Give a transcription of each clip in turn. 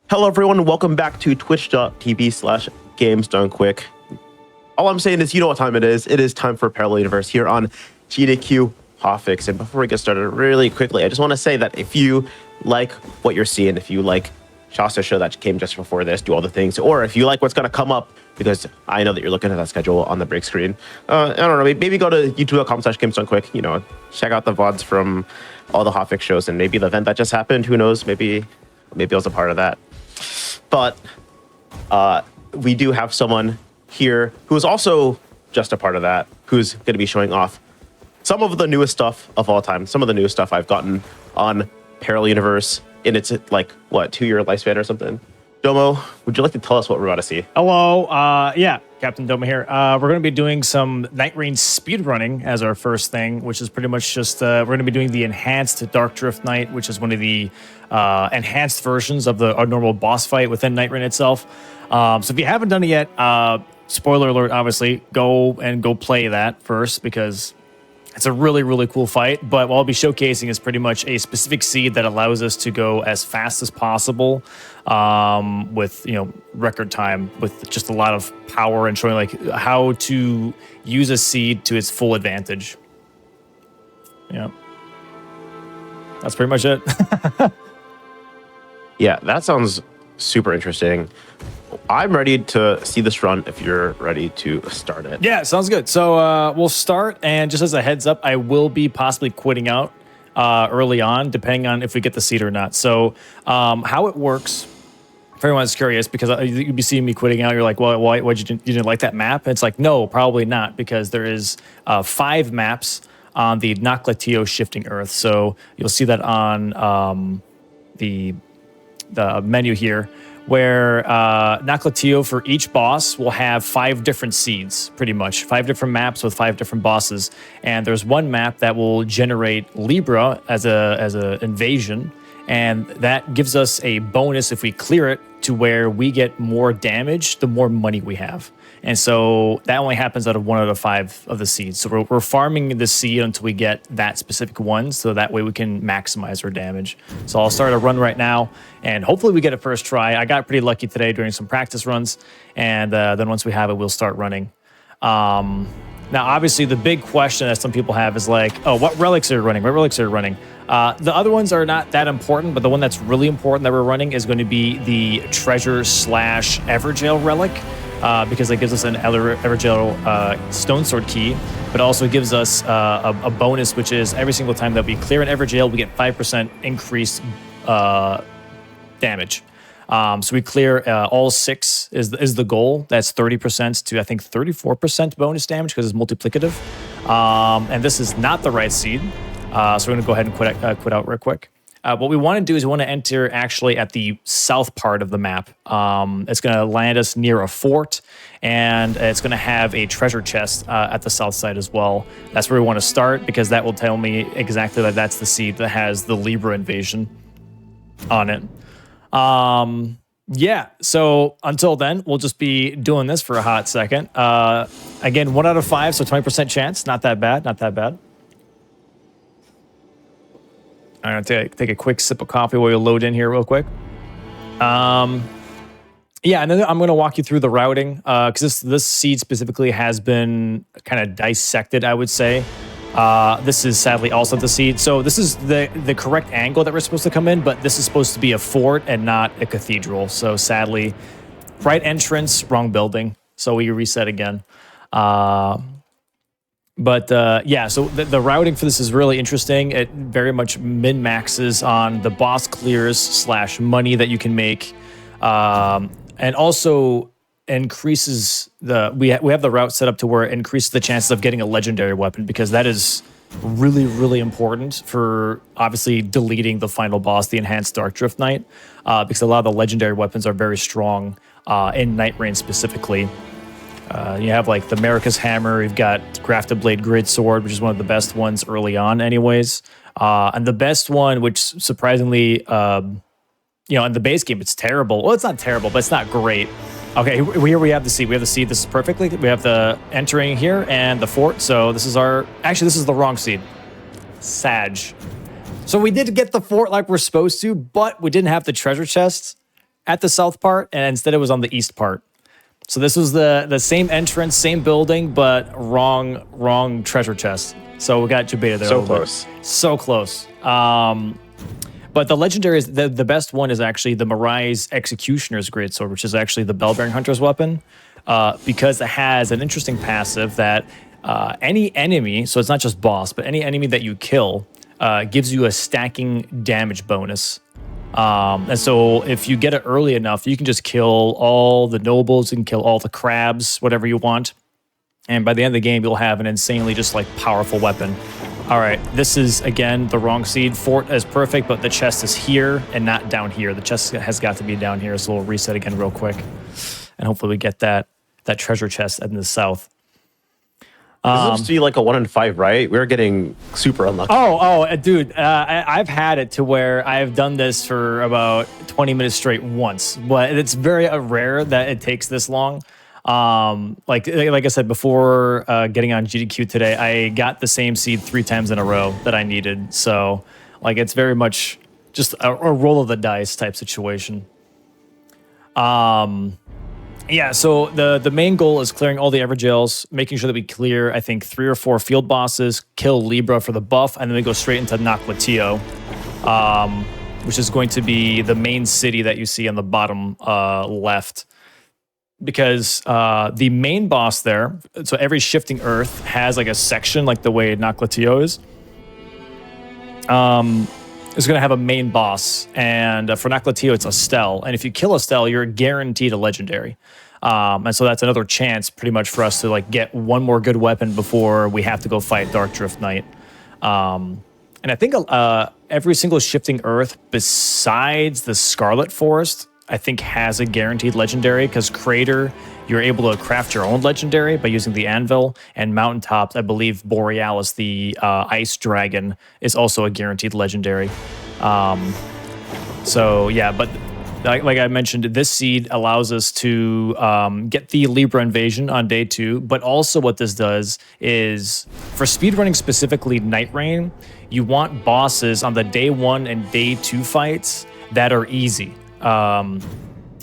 Hello, everyone. Welcome back to twitch.tv/gamesdonequick. All I'm saying is, you know what time it is. It is time for Parallel Universe here on GDQ Hotfix. And before we get started, really quickly, I just want to say that if you like what you're seeing, if you like Shasta's show that came just before this, do all the things, or if you like what's going to come up, because I know that you're looking at that schedule on the break screen, I don't know, maybe go to youtube.com/gamesdonequick, check out the VODs from all the Hotfix shows and maybe the event that just happened. Who knows? Maybe I was a part of that. But we do have someone here who is also just a part of that, who's going to be showing off some of the newest stuff of all time, some of the newest stuff I've gotten on Parallel Universe in its, 2-year lifespan or something. Domo, would you like to tell us what we're about to see? Hello, yeah, Captain Domo here. We're going to be doing some Nightreign speedrunning as our first thing, which is pretty much just, we're going to be doing the enhanced Dark Drift Night, which is one of the enhanced versions of our normal boss fight within Nightreign itself. So if you haven't done it yet, spoiler alert, obviously, go play that first, because it's a really, really cool fight. But what I'll be showcasing is pretty much a specific seed that allows us to go as fast as possible with, record time, with just a lot of power, and showing how to use a seed to its full advantage. Yeah. That's pretty much it. Yeah, that sounds super interesting. I'm ready to see this run if you're ready to start it. Yeah, sounds good. So we'll start, and just as a heads up, I will be possibly quitting out early on, depending on if we get the seed or not. So how it works, if everyone's curious, because you'd be seeing me quitting out, you're like, well, why you didn't like that map? And it's like, no, probably not, because there is 5 maps on the Naklatio Shifting Earth. So you'll see that on the menu here, where Naklatio, for each boss, will have 5 different seeds, pretty much 5 different maps with 5 different bosses. And there's one map that will generate Libra as a invasion, and that gives us a bonus if we clear it, to where we get more damage the more money we have. And so that only happens out of 1 out of 5 of the seeds. So we're farming the seed until we get that specific one, so that way we can maximize our damage. So I'll start a run right now, and hopefully we get it first try. I got pretty lucky today during some practice runs, and then once we have it, we'll start running. Now, obviously, the big question that some people have is like, oh, what relics are you running? What relics are you running? The other ones are not that important, but the one that's really important that we're running is going to be the Treasure/Everjail relic, because it gives us an Everjail Stone Sword key, but also gives us a bonus, which is every single time that we clear an Everjail, we get 5% increased damage. So we clear all 6 is the goal. That's 30% to, I think, 34% bonus damage, because it's multiplicative. And this is not the right seed. So we're going to go ahead and quit out real quick. What we want to do is we want to enter actually at the south part of the map. It's going to land us near a fort, and it's going to have a treasure chest at the south side as well. That's where we want to start, because that will tell me exactly that that's the seed that has the Libra invasion on it. Yeah, so until then, we'll just be doing this for a hot second. Again, 1 out of 5, so 20% chance. Not that bad, not that bad. I'm going to take a quick sip of coffee while you load in here real quick. Yeah, and then I'm going to walk you through the routing, because this seed specifically has been kind of dissected, I would say. This is sadly also the seed. So this is the correct angle that we're supposed to come in, but this is supposed to be a fort and not a cathedral. So sadly, right entrance, wrong building. So we reset again. Yeah, so the routing for this is really interesting. It very much min-maxes on the boss clears / money that you can make. And also increases we have the route set up to where it increases the chances of getting a legendary weapon, because that is really, really important for obviously deleting the final boss, the enhanced Dark Drift Knight, because a lot of the legendary weapons are very strong in Nightreign specifically. You have like the America's Hammer, you've got Grafted Blade Grid Sword, which is one of the best ones early on anyways. And the best one, which surprisingly, in the base game, it's terrible. Well, it's not terrible, but it's not great. Okay, here we have the seed. We have the seed. This is perfectly. We have the entering here and the fort. So this is actually, this is the wrong seed. Sag. So we did get the fort like we're supposed to, but we didn't have the treasure chests. at the south part, and instead it was on the east part. So this was the same entrance, same building, but wrong treasure chest. So we got debated there. So close. So close. But the legendary is the best one is actually the Mirai's Executioner's Greatsword, which is actually the Bellbearing Hunter's weapon, because it has an interesting passive that any enemy, so it's not just boss, but any enemy that you kill gives you a stacking damage bonus. And so if you get it early enough, you can just kill all the nobles, you can kill all the crabs, whatever you want. And by the end of the game, you'll have an insanely just like powerful weapon. All right, this is, again, the wrong seed. Fort is perfect, but the chest is here and not down here. The chest has got to be down here, so we'll reset again real quick. And hopefully we get that treasure chest in the south. This looks to be like a 1 in 5, right? We're getting super unlucky. Dude, I've had it to where I've done this for about 20 minutes straight once, but it's very rare that it takes this long. Like I said before, getting on GDQ today, I got the same seed 3 times in a row that I needed. So, like, it's very much just a roll of the dice type situation. Yeah, so the main goal is clearing all the Everjails, making sure that we clear, I think, 3 or 4 field bosses, kill Libra for the buff, and then we go straight into Naklatio, which is going to be the main city that you see on the bottom left. Because the main boss there, so every shifting earth has like a section, like the way Naklatio is going to have a main boss. And for Naklatio, it's Estelle. And if you kill Estelle, you're guaranteed a legendary. And so that's another chance pretty much for us to like get one more good weapon before we have to go fight Dark Drift Knight. And I think every single shifting earth besides the Scarlet Forest, I think, has a guaranteed legendary, because Crater, you're able to craft your own legendary by using the anvil, and Mountaintops, I believe Borealis, the ice dragon, is also a guaranteed legendary. So yeah, but like I mentioned, this seed allows us to get the Libra invasion on day 2, but also what this does is, for speedrunning specifically Nightreign, you want bosses on the day 1 and day 2 fights that are easy.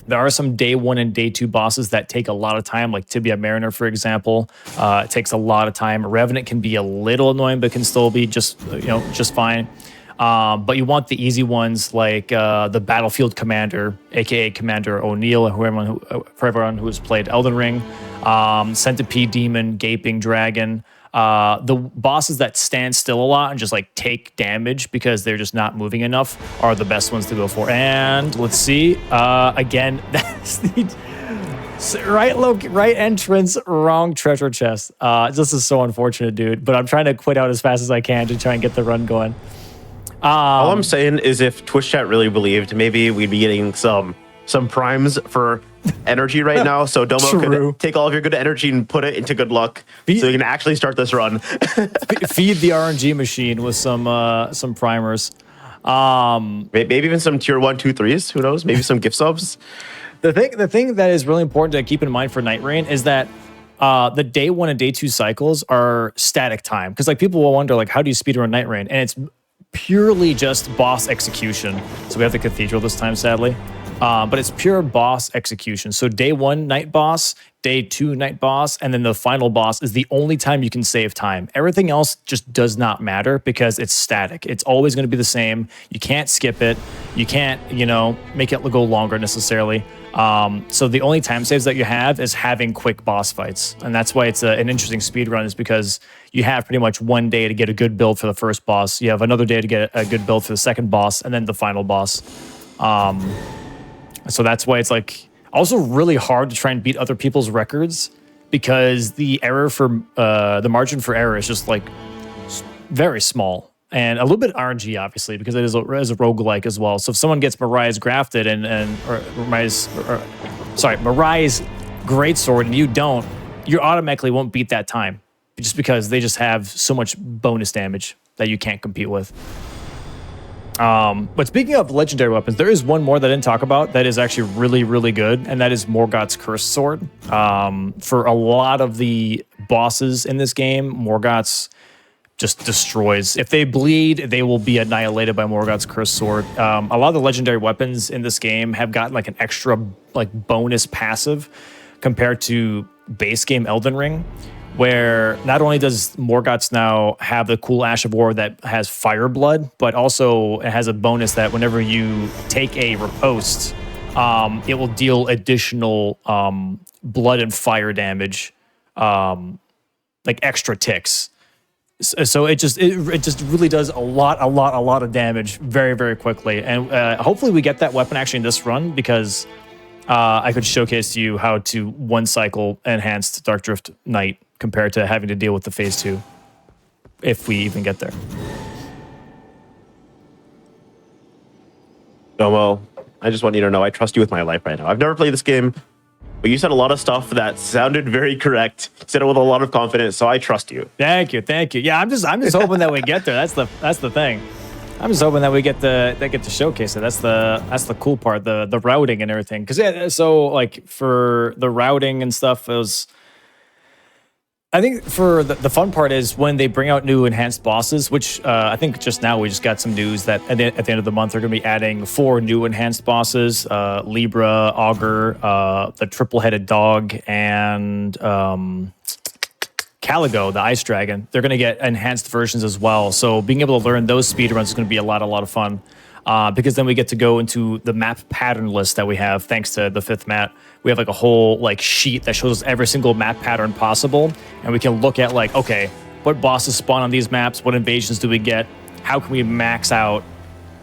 There are some day 1 and day 2 bosses that take a lot of time, like Tibia Mariner, for example. It takes a lot of time. Revenant can be a little annoying, but can still be just fine. But you want the easy ones, like the Battlefield Commander, aka Commander O'Neill, and for everyone who has played Elden Ring, Centipede Demon, Gaping Dragon. The bosses that stand still a lot and just like take damage because they're just not moving enough are the best ones to go for. And let's see, again, that's the right entrance, wrong treasure chest. This is so unfortunate, dude, but I'm trying to quit out as fast as I can to try and get the run going. All I'm saying is, if Twitch chat really believed, maybe we'd be getting some primes for energy right now. So Domo could take all of your good energy and put it into good luck, so you can actually start this run. Feed the RNG machine with some primers. Maybe even some tier 1, 2, 3s. Who knows? Maybe some gift subs. The thing that is really important to keep in mind for Nightreign is that the day 1 and day 2 cycles are static time. Because like people will wonder, like, how do you speedrun Nightreign? And it's purely just boss execution. So we have the Cathedral this time, sadly. But it's pure boss execution. So day 1, night boss, day 2, night boss, and then the final boss is the only time you can save time. Everything else just does not matter because it's static. It's always going to be the same. You can't skip it. You can't, make it go longer necessarily. So the only time saves that you have is having quick boss fights. And that's why it's an interesting speed run, is because you have pretty much one day to get a good build for the first boss. You have another day to get a good build for the second boss, and then the final boss. So that's why it's like also really hard to try and beat other people's records, because the error for the margin for error is just like very small. And a little bit RNG, obviously, because it is a roguelike as well. So if someone gets Mirai's grafted Mirai's greatsword and you don't, you automatically won't beat that time, just because they just have so much bonus damage that you can't compete with. But speaking of legendary weapons, there is one more that I didn't talk about that is actually really, really good, and that is Morgoth's Cursed Sword. For a lot of the bosses in this game, Morgoth's just destroys. If they bleed, they will be annihilated by Morgoth's Cursed Sword. A lot of the legendary weapons in this game have gotten like an extra like bonus passive compared to base game Elden Ring, where not only does Morgoth's now have the cool Ash of War that has fire blood, but also it has a bonus that whenever you take a riposte, it will deal additional blood and fire damage, like extra ticks. So it just really does a lot of damage very, very quickly. And hopefully we get that weapon actually in this run, because I could showcase to you how to one cycle enhanced Dark Drift Knight compared to having to deal with the phase 2, if we even get there. Domo, I just want you to know I trust you with my life right now. I've never played this game, but you said a lot of stuff that sounded very correct. You said it with a lot of confidence, so I trust you. Thank you. Yeah, I'm just hoping that we get there. That's the thing. I'm just hoping that we get to showcase it. That's the cool part, the routing and everything. Because yeah, so like for the routing and stuff, it was. I think for the fun part is when they bring out new enhanced bosses, which I think just now we just got some news that at the end of the month they're going to be adding 4 new enhanced bosses: Libra, Augur, the triple-headed dog, and Caligo, the ice dragon. They're going to get enhanced versions as well. So being able to learn those speedruns is going to be a lot of fun. Because then we get to go into the map pattern list that we have thanks to the 5th map. We have like a whole like sheet that shows us every single map pattern possible, and we can look at like, okay, what bosses spawn on these maps? What invasions do we get? How can we max out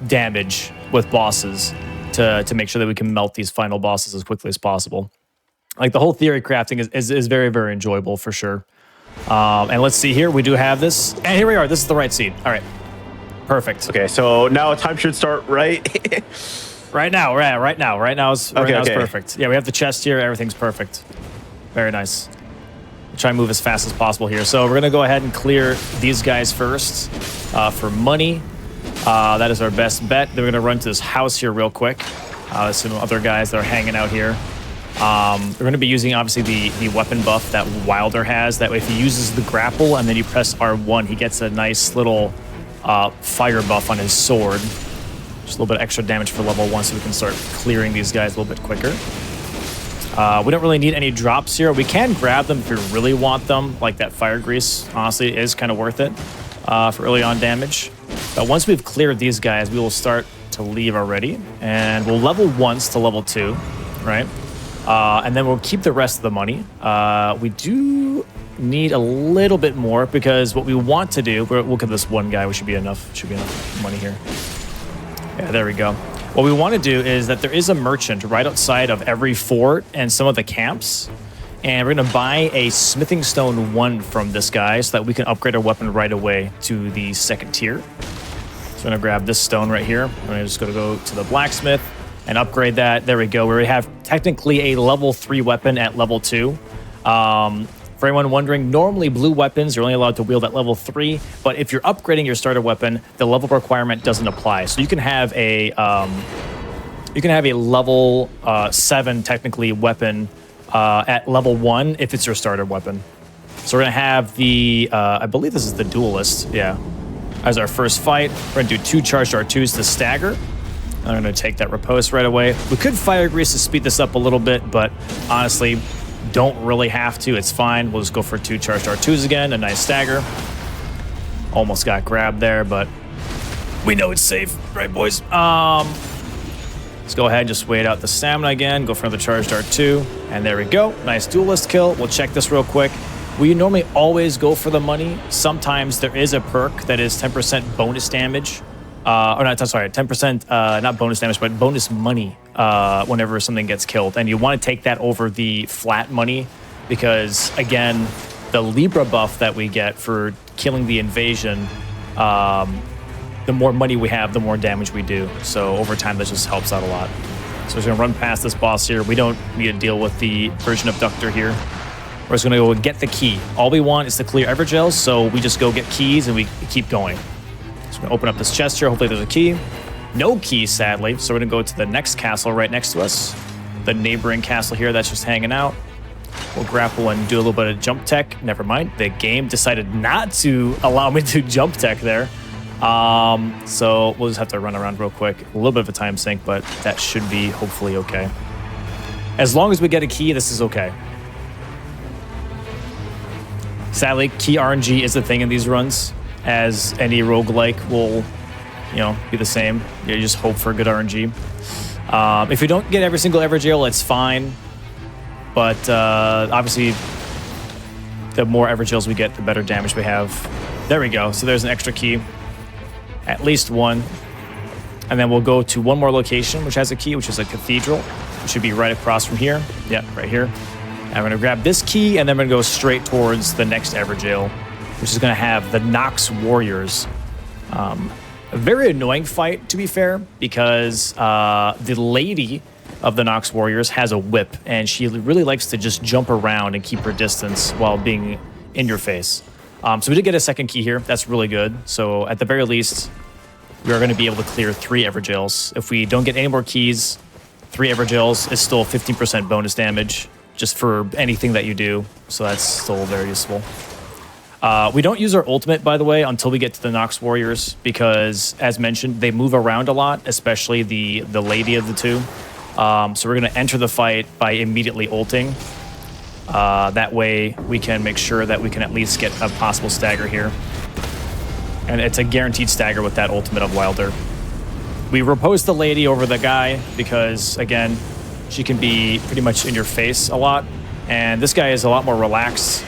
damage with bosses to make sure that we can melt these final bosses as quickly as possible? Like the whole theory crafting is very, very enjoyable for sure. And let's see here, we do have this, and here we are. This is the right seed. All right. Perfect. Okay, so now time should start right. Right now is Okay. perfect. Yeah, we have the chest here. Everything's perfect. Very nice. We'll try and move as fast as possible here. So we're gonna go ahead and clear these guys first for money. That is our best bet. Then we're gonna run to this house here real quick. There's some other guys that are hanging out here. We're going to be using, obviously, the weapon buff that Wilder has. That way, if he uses the grapple and then you press R1, he gets a nice little fire buff on his sword. Just a little bit extra damage for level 1, so we can start clearing these guys a little bit quicker. We don't really need any drops here. We can grab them if we really want them, like that fire grease, honestly, is kind of worth it for early on damage. But once we've cleared these guys, we will start to leave already. And we'll level once to level 2, right? And then we'll keep the rest of the money. We do need a little bit more, because what we want to do, we'll look at this one guy, we should be enough money here. Yeah, there we go. What we want to do is that there is a merchant right outside of every fort and some of the camps, and we're going to buy a smithing stone 1 from this guy so that we can upgrade our weapon right away to the 2nd tier. So I'm going to grab this stone right here. I'm just going to go to the blacksmith and upgrade that. There we go. We have technically a level 3 weapon at level 2. For anyone wondering, normally blue weapons are only allowed to wield at level 3, but if you're upgrading your starter weapon, the level requirement doesn't apply. So you can have a level 7 technically weapon at level 1 if it's your starter weapon. So we're gonna have the I believe this is the duelist, yeah, as our first fight. We're gonna do 2 charged R2s to stagger. I'm gonna take that riposte right away. We could fire grease to speed this up a little bit, but honestly, don't really have to. It's fine. We'll just go for 2 charged R2s again. A nice stagger. Almost got grabbed there, but we know it's safe, right, boys? Let's go ahead and just wait out the stamina again. Go for another charged R2, and there we go. Nice duelist kill. We'll check this real quick. We normally always go for the money. Sometimes there is a perk that is 10% bonus damage. Or not, sorry, 10%, not bonus damage, but bonus money whenever something gets killed. And you want to take that over the flat money because, again, the Libra buff that we get for killing the invasion, the more money we have, the more damage we do. So over time, that just helps out a lot. So we're going to run past this boss here. We don't need to deal with the version abductor here. We're just going to go get the key. All we want is to clear Evergels, so we just go get keys and we keep going. So we're going to open up this chest here. Hopefully there's a key. No key, sadly. So we're going to go to the next castle right next to us. The neighboring castle here that's just hanging out. We'll grapple and do a little bit of jump tech. Never mind. The game decided not to allow me to jump tech there. So we'll just have to run around real quick. A little bit of a time sink, but that should be hopefully okay. As long as we get a key, this is okay. Sadly, key RNG is the thing in these runs, as any roguelike will, be the same. You just hope for good RNG. If you don't get every single Everjail, it's fine. But obviously, the more Everjails we get, the better damage we have. There we go. So there's an extra key. At least one. And then we'll go to one more location, which has a key, which is a cathedral. It should be right across from here. Yeah, right here. And I'm going to grab this key, and then I'm going to go straight towards the next Everjail, which is going to have the Nox Warriors. A very annoying fight, to be fair, because the lady of the Nox Warriors has a whip, and she really likes to just jump around and keep her distance while being in your face. So we did get a second key here. That's really good. So at the very least, we are going to be able to clear 3 Everjails. If we don't get any more keys, 3 Everjails is still 15% bonus damage just for anything that you do. So that's still very useful. We don't use our ultimate, by the way, until we get to the Nox Warriors, because, as mentioned, they move around a lot, especially the lady of the two. So we're going to enter the fight by immediately ulting. That way we can make sure that we can at least get a possible stagger here. And it's a guaranteed stagger with that ultimate of Wilder. We repose the lady over the guy because, again, she can be pretty much in your face a lot. And this guy is a lot more relaxed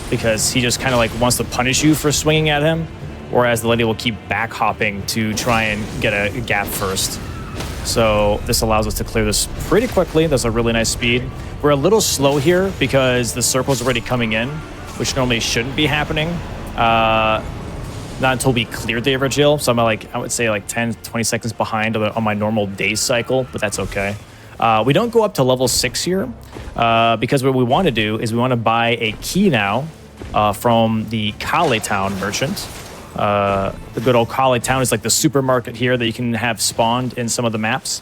because he just kind of like wants to punish you for swinging at him, whereas the lady will keep back hopping to try and get a gap first. So this allows us to clear this pretty quickly. That's a really nice speed. We're a little slow here because the circle's already coming in, which normally shouldn't be happening. Not until we cleared the Everjail. So I'm I would say 10, 20 seconds behind on my normal day cycle, but that's okay. We don't go up to level 6 here because what we want to do is we want to buy a key now from the Kale Town merchant. The good old Kale Town is like the supermarket here that you can have spawned in some of the maps.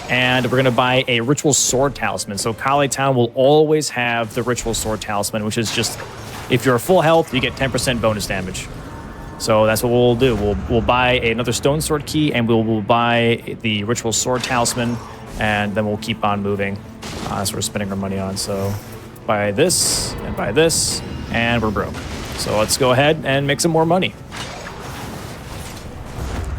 And we're going to buy a Ritual Sword Talisman. So Kale Town will always have the Ritual Sword Talisman, which is just, if you're full health, you get 10% bonus damage. So that's what we'll do. We'll buy another Stone Sword key, and we'll buy the Ritual Sword Talisman, and then we'll keep on moving. That's what we're spending our money on. So buy this, and we're broke. So let's go ahead and make some more money.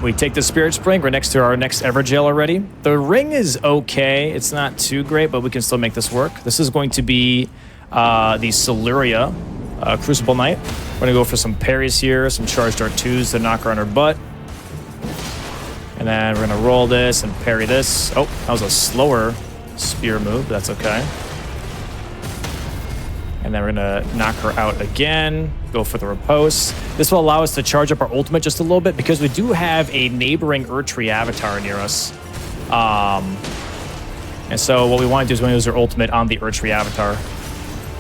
We take the Spirit Spring. We're next to our next Everjail already. The ring is okay. It's not too great, but we can still make this work. This is going to be the Siluria Crucible Knight. We're going to go for some parries here, some charged R2s to knock her on her butt. And then we're going to roll this and parry this. Oh, that was a slower spear move, but that's okay. And then we're going to knock her out again, go for the riposte. This will allow us to charge up our ultimate just a little bit because we do have a neighboring Erdtree avatar near us. And so what we want to do is we want to use our ultimate on the Erdtree avatar.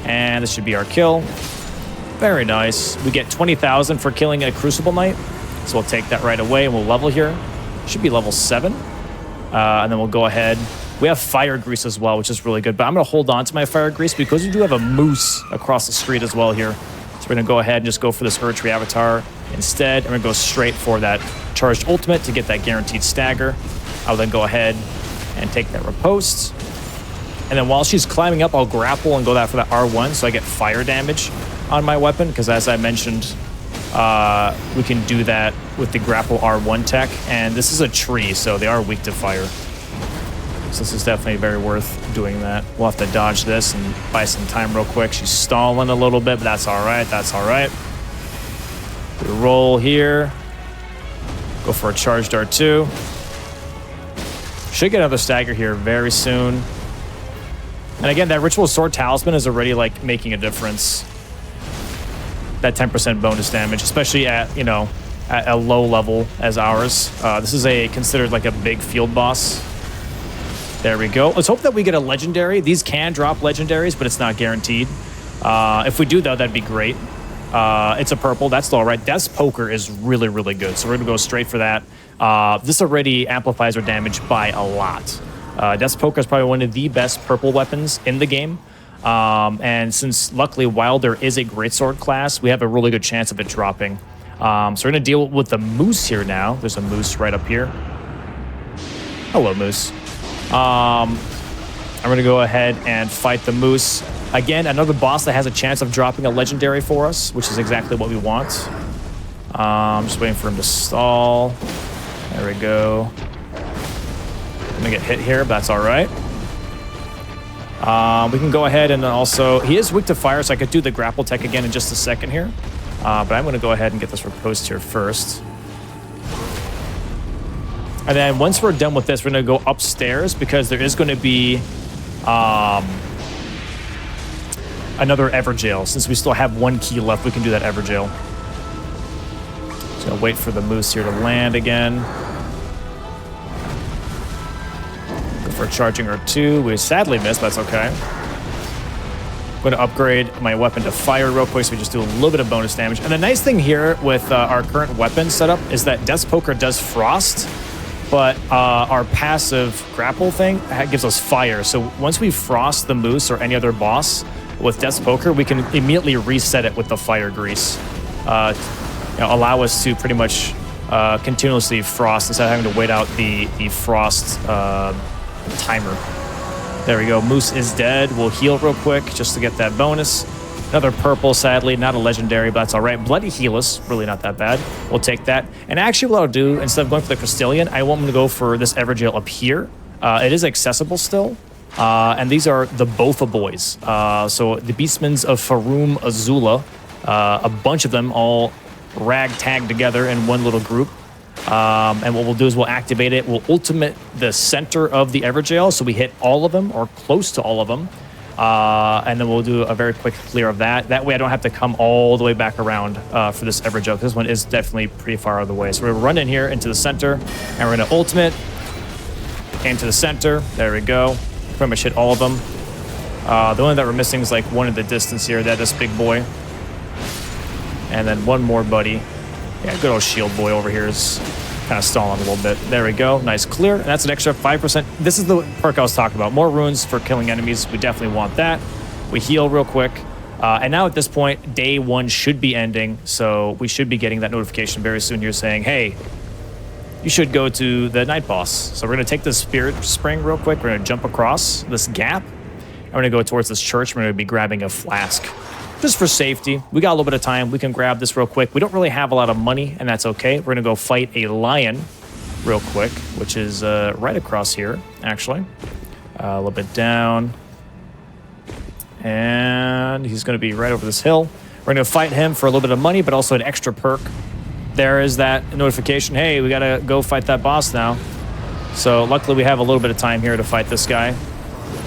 And this should be our kill. Very nice. We get 20,000 for killing a Crucible Knight. So we'll take that right away and we'll level here. Should be level 7. And then we'll go ahead. We have Fire Grease as well, which is really good. But I'm going to hold on to my Fire Grease because we do have a moose across the street as well here. So we're going to go ahead and just go for this Erdtree avatar instead. And we're going to go straight for that charged ultimate to get that guaranteed stagger. I'll then go ahead and take that riposte. And then while she's climbing up, I'll grapple and go for that R1 so I get fire damage on my weapon. Because as I mentioned, we can do that with the grapple R1 tech. And this is a tree, so they are weak to fire. So this is definitely very worth doing that. We'll have to dodge this and buy some time real quick. She's stalling a little bit, but that's all right. That's all right. We roll here. Go for a charged R2. Should get another stagger here very soon. And again, that Ritual Sword Talisman is already making a difference. That 10% bonus damage, especially at, at a low level as ours. This is considered a big field boss. There we go. Let's hope that we get a legendary. These can drop legendaries, but it's not guaranteed. If we do, though, that'd be great. It's a purple. That's still all right. Death's Poker is really, really good. So we're going to go straight for that. This already amplifies our damage by a lot. Death's Poker is probably one of the best purple weapons in the game. And since luckily Wilder is a greatsword class, we have a really good chance of it dropping. So we're going to deal with the moose here now. There's a moose right up here. Hello, moose. I'm going to go ahead and fight the moose. Again, another boss that has a chance of dropping a legendary for us, which is exactly what we want. Just waiting for him to stall. There we go. I'm going to get hit here, but that's all right. We can go ahead and also... He is weak to fire, so I could do the grapple tech again in just a second here. But I'm going to go ahead and get this riposte here first. And then once we're done with this, we're going to go upstairs because there is going to be another Everjail. Since we still have 1 key left, we can do that Everjail. Just going to wait for the moose here to land again. Go for a charging or 2. We sadly missed, but that's okay. I'm going to upgrade my weapon to fire real quick so we just do a little bit of bonus damage. And the nice thing here with our current weapon setup is that Death's Poker does frost, but our passive grapple thing gives us fire. So once we frost the moose or any other boss with Death's Poker, we can immediately reset it with the fire grease. Allow us to pretty much continuously frost instead of having to wait out the frost timer. There we go. Moose is dead. We'll heal real quick just to get that bonus. Another purple, sadly. Not a legendary, but that's all right. Bloody Healus. Really not that bad. We'll take that. And actually what I'll do, instead of going for the Crystallian, I want him to go for this Everjail up here. It is accessible still. And these are the Botha boys. So the Beastmans of Farum Azula. A bunch of them all ragtag together in one little group. And what we'll do is we'll activate it. We'll ultimate the center of the Everjail, so we hit all of them or close to all of them. And then we'll do a very quick clear of that. That way I don't have to come all the way back around for this Everjail, because this one is definitely pretty far out of the way. So we're going to run in here into the center, and we're going to ultimate into the center. There we go. Pretty much hit all of them. The one that we're missing is like one in the distance here. That is big boy. And then one more buddy. Yeah, good old shield boy over here is kind of stalling a little bit. There we go. Nice clear. And that's an extra 5%. This is the perk I was talking about. More runes for killing enemies. We definitely want that. We heal real quick. And now at this point, day 1 should be ending. So we should be getting that notification very soon here saying, hey, you should go to the night boss. So we're going to take this spirit spring real quick. We're going to jump across this gap. And we're going to go towards this church. We're going to be grabbing a flask. Just for safety. We got a little bit of time. We can grab this real quick. We don't really have a lot of money, and that's okay. We're going to go fight a lion real quick, which is right across here, actually. A little bit down. And he's going to be right over this hill. We're going to fight him for a little bit of money, but also an extra perk. There is that notification. Hey, we got to go fight that boss now. So luckily we have a little bit of time here to fight this guy.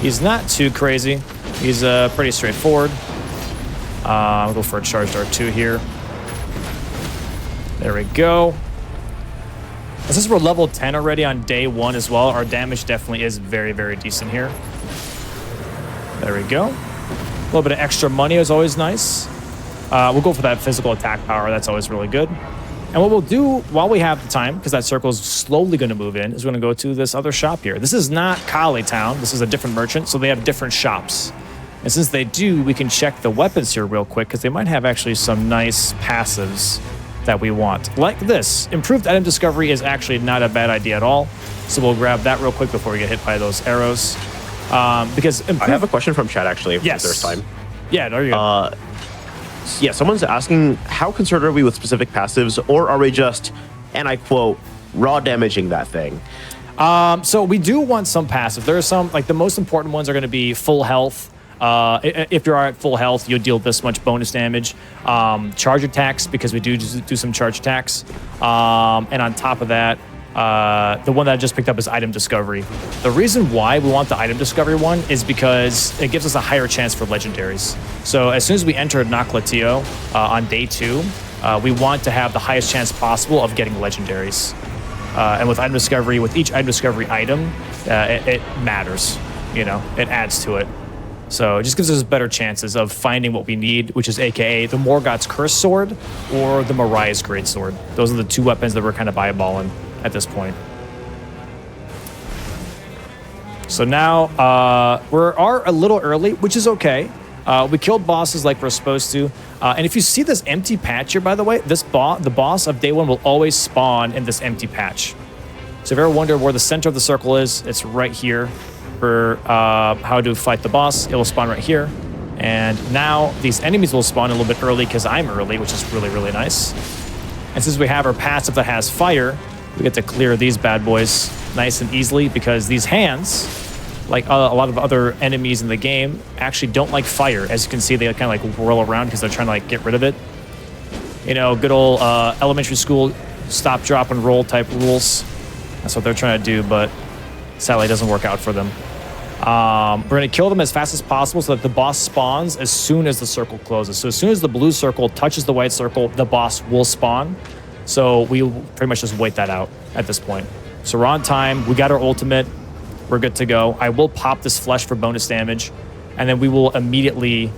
He's not too crazy. He's pretty straightforward. I'll go for a charged R2 here. There we go. And since we're level 10 already on day 1 as well, our damage definitely is very, very decent here. There we go. A little bit of extra money is always nice. We'll go for that physical attack power. That's always really good. And what we'll do while we have the time, because that circle is slowly going to move in, is we're going to go to this other shop here. This is not Kali Town. This is a different merchant, so they have different shops. And since they do, we can check the weapons here real quick, because they might have actually some nice passives that we want. Like this. Improved item discovery is actually not a bad idea at all. So we'll grab that real quick before we get hit by those arrows. Because I have a question from chat, actually, for yes. the first time. Yeah, there you go. Yeah, someone's asking, how concerned are we with specific passives, or are we just, and I quote, raw damaging that thing? So we do want some passive. There are some, like the most important ones are going to be full health. If you are at full health, you'll deal this much bonus damage. Charge attacks, because we do some charge attacks. And on top of that, the one that I just picked up is item discovery. The reason why we want the item discovery one is because it gives us a higher chance for legendaries. So as soon as we enter Naklatio on day 2, we want to have the highest chance possible of getting legendaries. And with item discovery, with each item discovery item, it matters. You know, it adds to it. So it just gives us better chances of finding what we need, which is AKA the Morgoth's Curse Sword or the Mariah's Great Sword. Those are the 2 weapons that we're kind of eyeballing at this point. So now we are a little early, which is okay. We killed bosses like we're supposed to. And if you see this empty patch here, by the way, the boss of day 1 will always spawn in this empty patch. So if you ever wonder where the center of the circle is, it's right here. For how to fight the boss, it will spawn right here. And now these enemies will spawn a little bit early because I'm early, which is really, really nice. And since we have our passive that has fire, we get to clear these bad boys nice and easily because these hands, like a lot of other enemies in the game, actually don't like fire. As you can see, they kind of like whirl around because they're trying to like get rid of it. You know, good old elementary school stop, drop, and roll type rules. That's what they're trying to do, but sadly it doesn't work out for them. We're going to kill them as fast as possible so that the boss spawns as soon as the circle closes. So as soon as the blue circle touches the white circle, the boss will spawn. So we pretty much just wait that out at this point. So we're on time. We got our ultimate. We're good to go. I will pop this flesh for bonus damage, and then we will immediately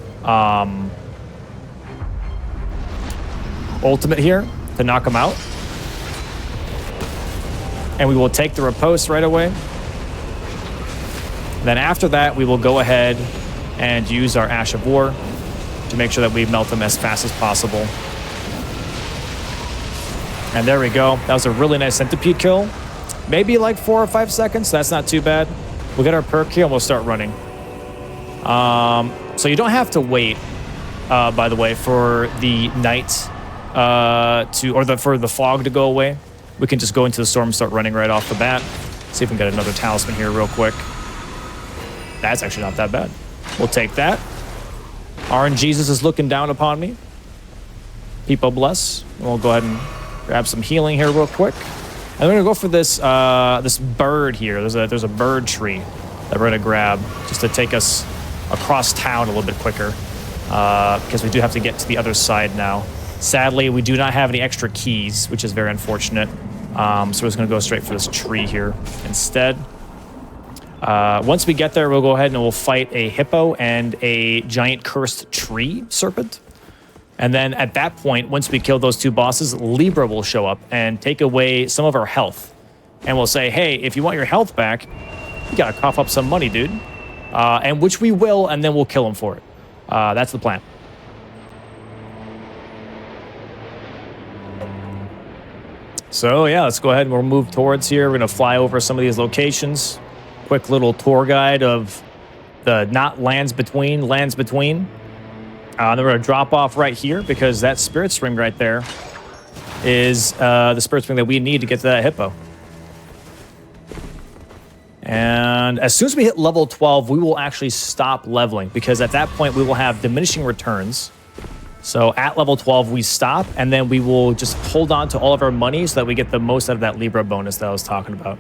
ultimate here to knock him out. And we will take the riposte right away. Then after that, we will go ahead and use our Ash of War to make sure that we melt them as fast as possible. And there we go. That was a really nice centipede kill. Maybe like 4 or 5 seconds. That's not too bad. We'll get our perk here and we'll start running. So you don't have to wait, by the way, for the night for the fog to go away. We can just go into the storm and start running right off the bat. See if we can get another talisman here real quick. That's actually not that bad. We'll take that. RNGesus is looking down upon me. People bless. We'll go ahead and grab some healing here real quick. And we're gonna go for this this bird here. There's a bird tree that we're gonna grab just to take us across town a little bit quicker. Because we do have to get to the other side now. Sadly, we do not have any extra keys, which is very unfortunate. So we're just gonna go straight for this tree here instead. Once we get there, we'll go ahead and we'll fight a hippo and a giant cursed tree serpent. And then at that point, once we kill those 2 bosses, Libra will show up and take away some of our health. And we'll say, hey, if you want your health back, you gotta cough up some money, dude. And which we will, and then we'll kill him for it. That's the plan. So yeah, let's go ahead and we'll move towards here. We're gonna fly over some of these locations. Quick little tour guide of the not lands between. Then we're going to drop off right here because that spirit spring right there is the spirit spring that we need to get to that hippo. And as soon as we hit level 12, we will actually stop leveling because at that point we will have diminishing returns. So at level 12, we stop and then we will just hold on to all of our money so that we get the most out of that Libra bonus that I was talking about.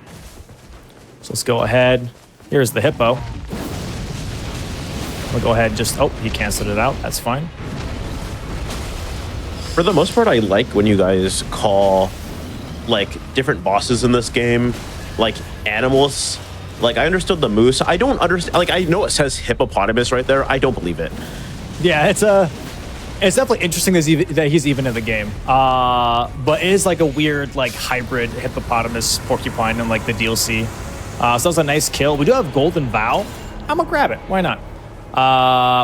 So let's go ahead. Here's the hippo. We'll go ahead and just... Oh, he canceled it out. That's fine. For the most part, I like when you guys call, like, different bosses in this game, like, animals. Like, I understood the moose. I don't understand... Like, I know it says hippopotamus right there. I don't believe it. Yeah, it's definitely interesting that he's even in the game. But it is like a weird, like, hybrid hippopotamus porcupine in, like, the DLC. So that was a nice kill. We do have Golden Vow. I'm gonna grab it. Why not?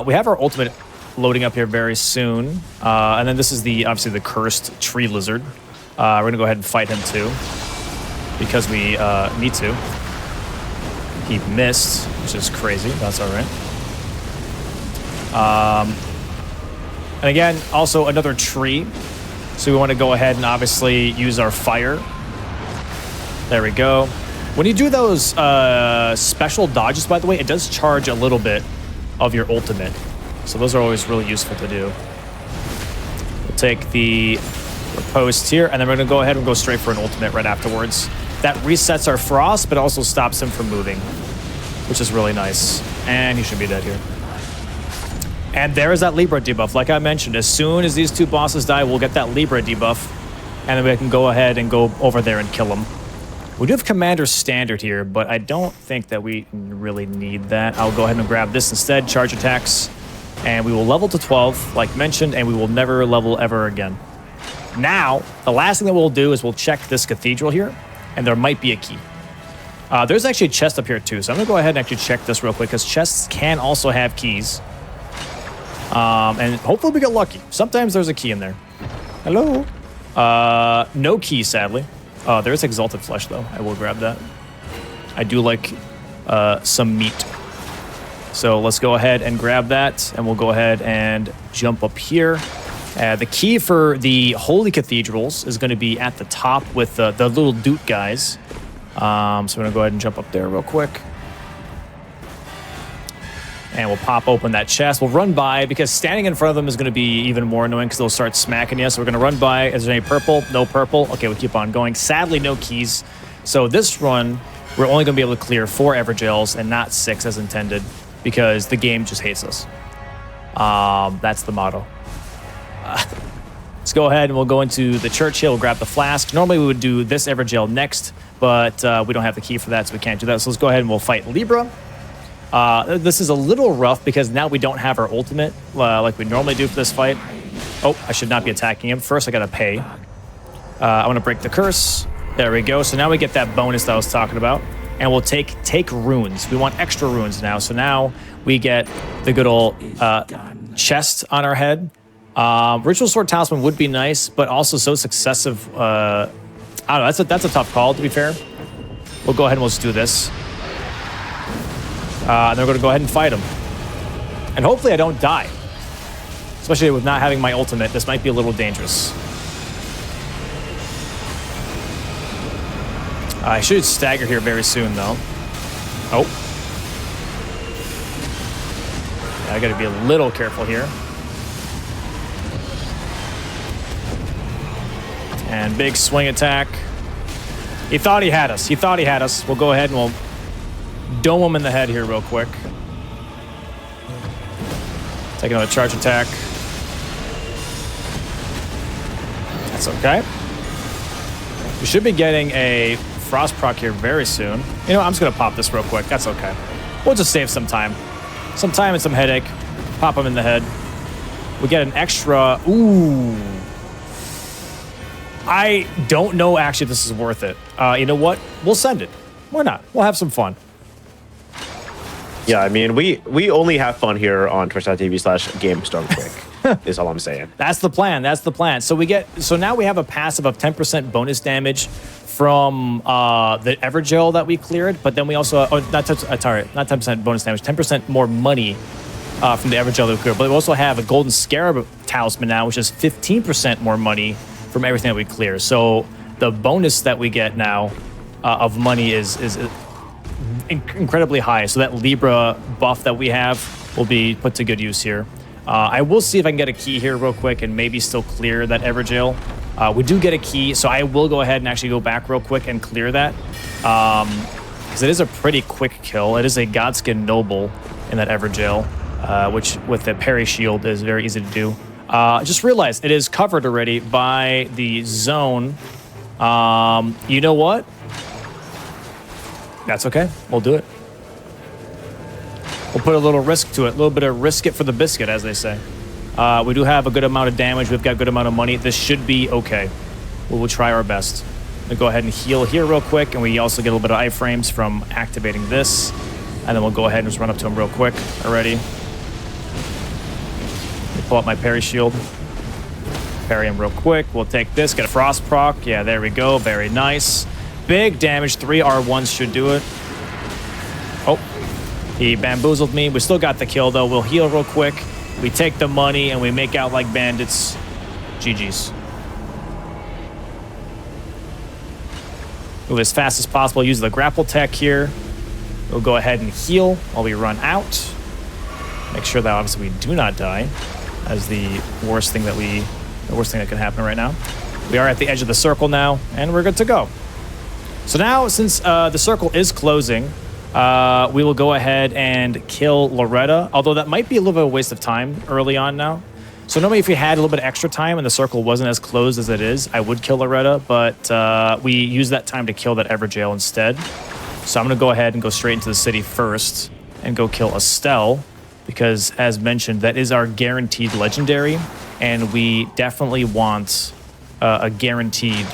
We have our ultimate loading up here very soon. And then this is obviously the cursed tree lizard. We're gonna go ahead and fight him too. Because we need to. He missed, which is crazy. That's all right. And again, also another tree. So we want to go ahead and obviously use our fire. There we go. When you do those special dodges, by the way, it does charge a little bit of your ultimate. So those are always really useful to do. We'll take the riposte here, and then we're going to go ahead and go straight for an ultimate right afterwards. That resets our frost, but also stops him from moving, which is really nice. And he should be dead here. And there is that Libra debuff. Like I mentioned, as soon as these 2 bosses die, we'll get that Libra debuff, and then we can go ahead and go over there and kill them. We do have Commander Standard here, but I don't think that we really need that. I'll go ahead and grab this instead, charge attacks, and we will level to 12, like mentioned, and we will never level ever again. Now, the last thing that we'll do is we'll check this cathedral here, and there might be a key. There's actually a chest up here too, so I'm gonna go ahead and actually check this real quick because chests can also have keys. And hopefully we get lucky. Sometimes there's a key in there. Hello? No key, sadly. There's exalted flesh though. I will grab that. I do like some meat. So let's go ahead and grab that, and we'll go ahead and jump up here. The key for the holy cathedrals is going to be at the top with the little doot guys. So we're going to go ahead and jump up there real quick. And we'll pop open that chest. We'll run by, because standing in front of them is going to be even more annoying because they'll start smacking you. So we're going to run by. Is there any purple? No purple. Okay, we'll keep on going. Sadly, no keys. So this run, we're only going to be able to clear 4 Evergels and not 6 as intended, because the game just hates us. That's the motto. Let's go ahead and we'll go into the church here. We'll grab the flask. Normally we would do this Evergel next, but we don't have the key for that, so we can't do that. So let's go ahead and we'll fight Libra. This is a little rough because now we don't have our ultimate like we normally do for this fight. Oh, I should not be attacking him. First, I gotta pay. I want to break the curse. There we go. So now we get that bonus that I was talking about. And we'll take runes. We want extra runes now. So now we get the good old chest on our head. Ritual Sword Talisman would be nice, but also so successive. I don't know. That's a tough call, to be fair. We'll go ahead and we'll just do this. And then we're going to go ahead and fight him. And hopefully I don't die. Especially with not having my ultimate. This might be a little dangerous. I should stagger here very soon, though. Oh. I got to be a little careful here. And big swing attack. He thought he had us. He thought he had us. We'll go ahead and we'll dome him in the head here real quick. Take another charge attack. That's okay. We should be getting a frost proc here very soon. You know, I'm just gonna pop this real quick. That's okay. We'll just save some time. Some time and some headache. Pop him in the head. We get an extra. Ooh. I don't know actually if this is worth it. You know what? We'll send it. Why not? We'll have some fun. Yeah, I mean, we only have fun here on twitch.tv/GameStormQuick is all I'm saying. That's the plan. That's the plan. So now we have a passive of 10% bonus damage from the Evergel that we cleared, but then we also not 10% bonus damage, 10% more money from the Evergel that we cleared. But we also have a Golden Scarab Talisman now, which is 15% more money from everything that we clear. So the bonus that we get now of money is incredibly high. So that Libra buff that we have will be put to good use here. I will see if I can get a key here real quick and maybe still clear that Evergel. We do get a key, so I will go ahead and actually go back real quick and clear that. Because it is a pretty quick kill. It is a Godskin Noble in that Evergel, which with the parry shield is very easy to do. Just realized it is covered already by the zone. You know what? That's okay. We'll do it. We'll put a little risk to it. A little bit of risk it for the biscuit, as they say. We do have a good amount of damage. We've got a good amount of money. This should be okay. We'll try our best. We'll go ahead and heal here real quick, and we also get a little bit of iframes from activating this. And then we'll go ahead and just run up to him real quick already. Pull up my parry shield. Parry him real quick. We'll take this, get a frost proc. Yeah, there we go. Very nice. Big damage. 3 R1s should do it. Oh, he bamboozled me. We still got the kill, though. We'll heal real quick. We take the money, and we make out like bandits. GG's. Move as fast as possible. Use the grapple tech here. We'll go ahead and heal while we run out. Make sure that obviously we do not die. As the worst thing that can happen right now. We are at the edge of the circle now, and we're good to go. So now, since the circle is closing, we will go ahead and kill Loretta, although that might be a little bit of a waste of time early on now. So normally if we had a little bit of extra time and the circle wasn't as closed as it is, I would kill Loretta, but we use that time to kill that Evergel instead. So I'm going to go ahead and go straight into the city first and go kill Estelle, because as mentioned, that is our guaranteed legendary, and we definitely want a guaranteed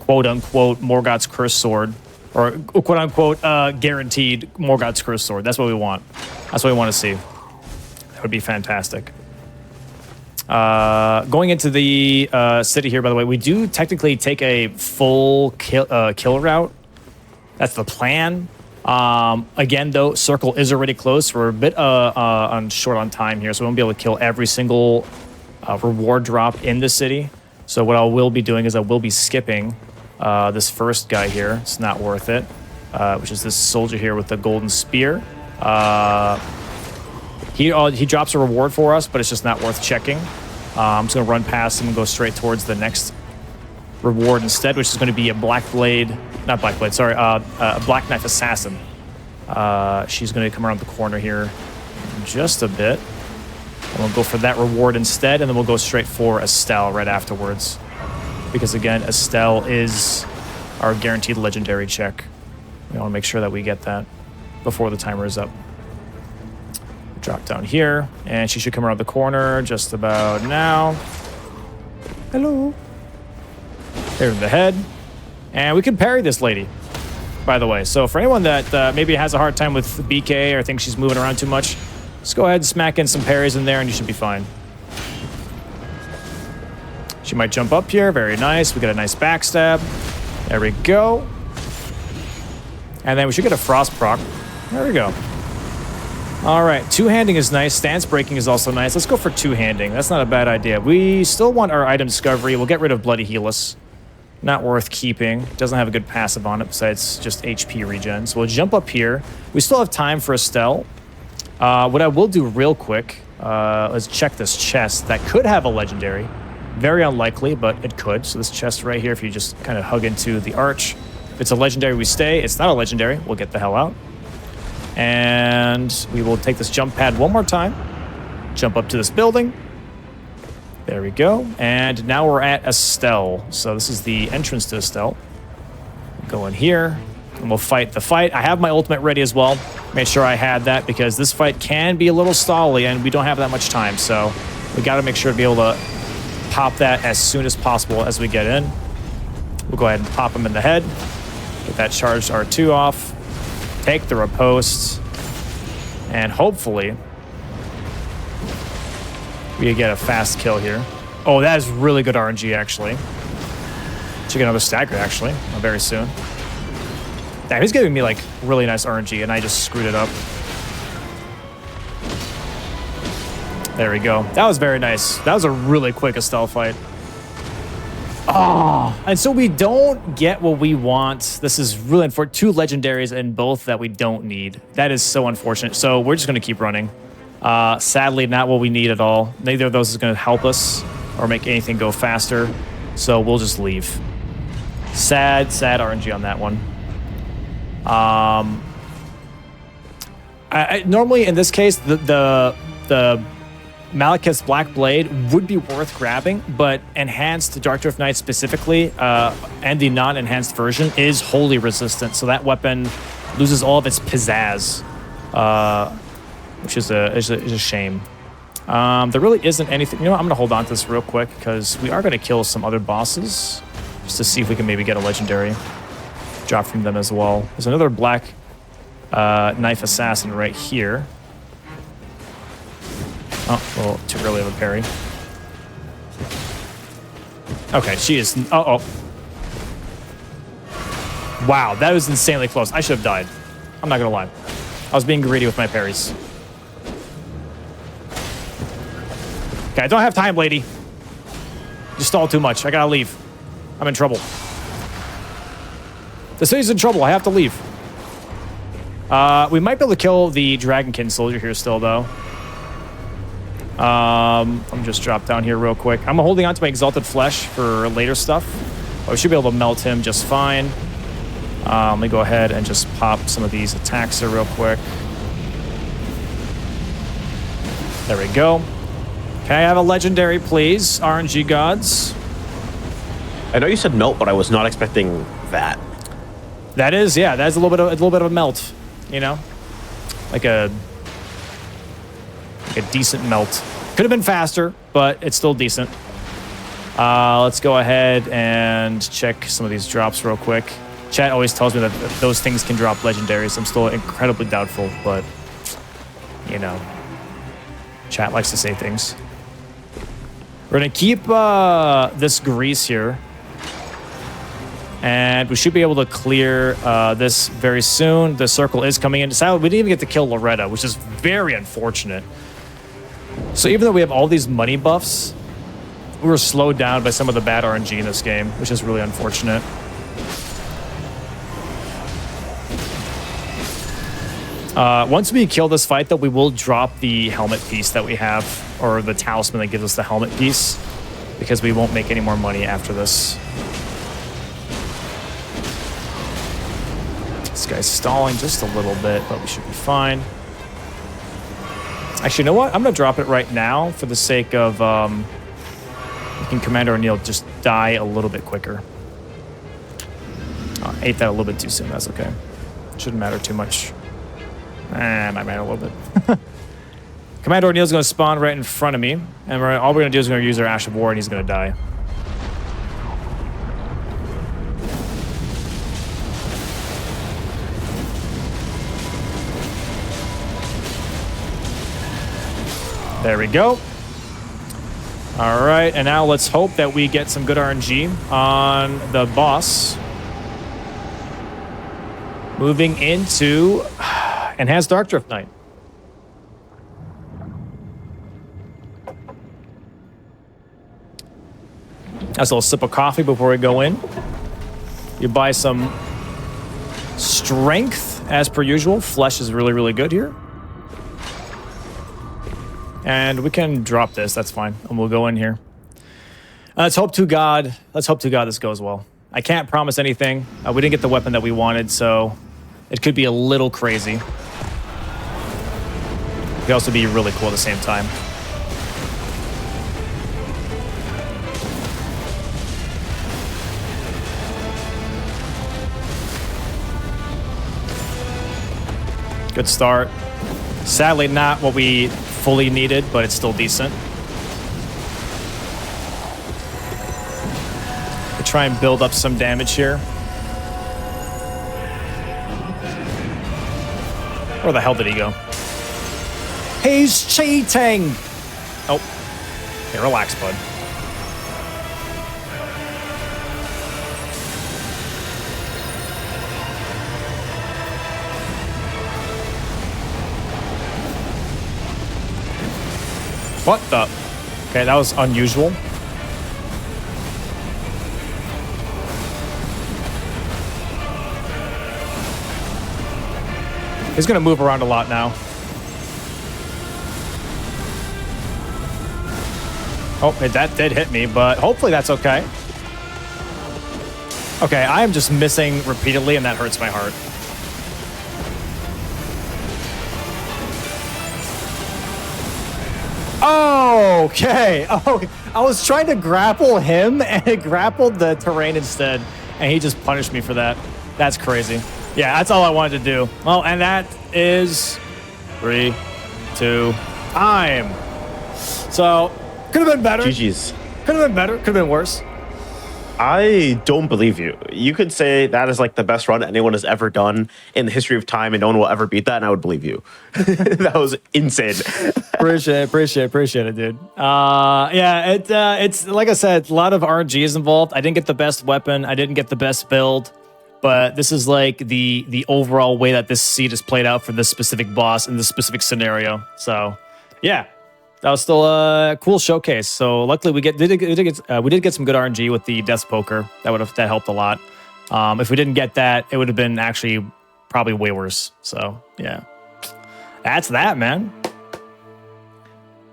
quote-unquote Morgoth's Curse Sword, or quote-unquote guaranteed Morgoth's Curse Sword. That's what we want. That's what we want to see. That would be fantastic. Going into the city here, by the way, we do technically take a full kill route. That's the plan. Again, though, circle is already close. We're a bit short on time here, so we won't be able to kill every single reward drop in the city. So what I will be doing is I will be skipping this first guy here. It's not worth it, which is this soldier here with the golden spear. He drops a reward for us, but it's just not worth checking. I'm just going to run past him and go straight towards the next reward instead, which is going to be a Black Knife Assassin. She's going to come around the corner here in just a bit. And we'll go for that reward instead, and then we'll go straight for Estelle right afterwards. Because again, Estelle is our guaranteed legendary check. We want to make sure that we get that before the timer is up. Drop down here, and she should come around the corner just about now. Hello. There in the head. And we can parry this lady, by the way. So for anyone that maybe has a hard time with BK or thinks she's moving around too much, just go ahead and smack in some parries in there and you should be fine. She might jump up here. Very nice. We get a nice backstab. There we go. And then we should get a frost proc. There we go. All right, two-handing is nice. Stance breaking is also nice. Let's go for two-handing. That's not a bad idea. We still want our item discovery. We'll get rid of Bloody Healus. Not worth keeping. Doesn't have a good passive on it besides just HP regen. So we'll jump up here. We still have time for Estelle. What I will do real quick, let's check this chest. That could have a legendary. Very unlikely, but it could. So this chest right here, if you just kind of hug into the arch. If it's a legendary, we stay. It's not a legendary. We'll get the hell out. And we will take this jump pad one more time. Jump up to this building. There we go. And now we're at Estelle. So this is the entrance to Estelle. Go in here, and we'll fight the fight. I have my ultimate ready as well. Made sure I had that because this fight can be a little stally, and we don't have that much time. So we got to make sure to be able to pop that as soon as possible as we get in. We'll go ahead and pop him in the head. Get that charged R2 off. Take the riposte, and hopefully we get a fast kill here. Oh, that is really good RNG, actually. Should get another stagger, actually, very soon. Damn, he's giving me, like, really nice RNG, and I just screwed it up. There we go. That was very nice. That was a really quick Estelle fight. Oh, and so we don't get what we want. This is really unfortunate. Two legendaries and both that we don't need. That is so unfortunate. So we're just going to keep running. Sadly, not what we need at all. Neither of those is going to help us or make anything go faster. So we'll just leave. Sad RNG on that one. Normally in this case, the Malekith's Black Blade would be worth grabbing, but enhanced Dark Dwarf Knight specifically, and the non-enhanced version is wholly resistant, so that weapon loses all of its pizzazz, which is a shame. There really isn't anything. You know what? I'm going to hold on to this real quick because we are going to kill some other bosses just to see if we can maybe get a legendary drop from them as well. There's another Black Knife Assassin right here. Oh, a little too early of a parry. Okay, she is... Uh-oh. Wow, that was insanely close. I should have died. I'm not gonna lie. I was being greedy with my parries. Okay, I don't have time, lady. You stalled too much. I gotta leave. I'm in trouble. The city's in trouble. I have to leave. We might be able to kill the Dragonkin soldier here still, though. I'm just drop down here real quick. I'm holding on to my Exalted Flesh for later stuff. But we should be able to melt him just fine. Let me go ahead and just pop some of these attacks here real quick. There we go. Can I have a legendary, please? RNG gods. I know you said melt, but I was not expecting that. That is, yeah, that's a little bit of a melt, you know? Like a decent melt. Could have been faster, but it's still decent. Let's go ahead and check some of these drops real quick. Chat always tells me that those things can drop legendaries. I'm still incredibly doubtful, but you know, chat likes to say things. We're gonna keep this grease here, and we should be able to clear this very soon. The circle is coming in. So we didn't even get to kill Loretta, which is very unfortunate. So even though we have all these money buffs, we were slowed down by some of the bad RNG in this game, which is really unfortunate. Once we kill this fight, though, we will drop the helmet piece that we have, or the talisman that gives us the helmet piece, because we won't make any more money after this. This guy's stalling just a little bit, but we should be fine. Actually, you know what? I'm going to drop it right now for the sake of making Commander O'Neill just die a little bit quicker. Oh, I ate that a little bit too soon. That's okay. Shouldn't matter too much. Might matter a little bit. Commander O'Neill's going to spawn right in front of me, and all we're going to do is we're going to use our Ash of War, and he's going to die. There we go. All right, and now let's hope that we get some good RNG on the boss. Moving into Enhanced Dark Drift Night. That's a little sip of coffee before we go in. You buy some strength as per usual. Flesh is really, really good here. And we can drop this, that's fine. And we'll go in here. Let's hope to God this goes well. I can't promise anything. We didn't get the weapon that we wanted, so it could be a little crazy. It could also be really cool at the same time. Good start. Sadly, not what we fully needed, but it's still decent. We'll try and build up some damage here. Where the hell did he go? He's cheating! Oh. Okay, relax, bud. What the? Okay, that was unusual. He's gonna move around a lot now. Oh, that did hit me, but hopefully that's okay. Okay, I am just missing repeatedly, and that hurts my heart. Okay. Oh, I was trying to grapple him, and it grappled the terrain instead, and he just punished me for that. That's crazy. Yeah, that's all I wanted to do. Well, and that is 3, 2, time. So, could have been better. GG's. Could have been better. Could have been worse. I don't believe you. You could say that is like the best run anyone has ever done in the history of time, and no one will ever beat that, and I would believe you. That was insane. Appreciate it, dude. Yeah, it's like I said, a lot of RNG is involved. I didn't get the best weapon. I didn't get the best build, but this is like the overall way that this seed is played out for this specific boss in this specific scenario. So, yeah. That was still a cool showcase. So luckily we did get some good RNG with the Death Poker. That helped a lot. If we didn't get that, it would have been actually probably way worse. So yeah, that's that, man.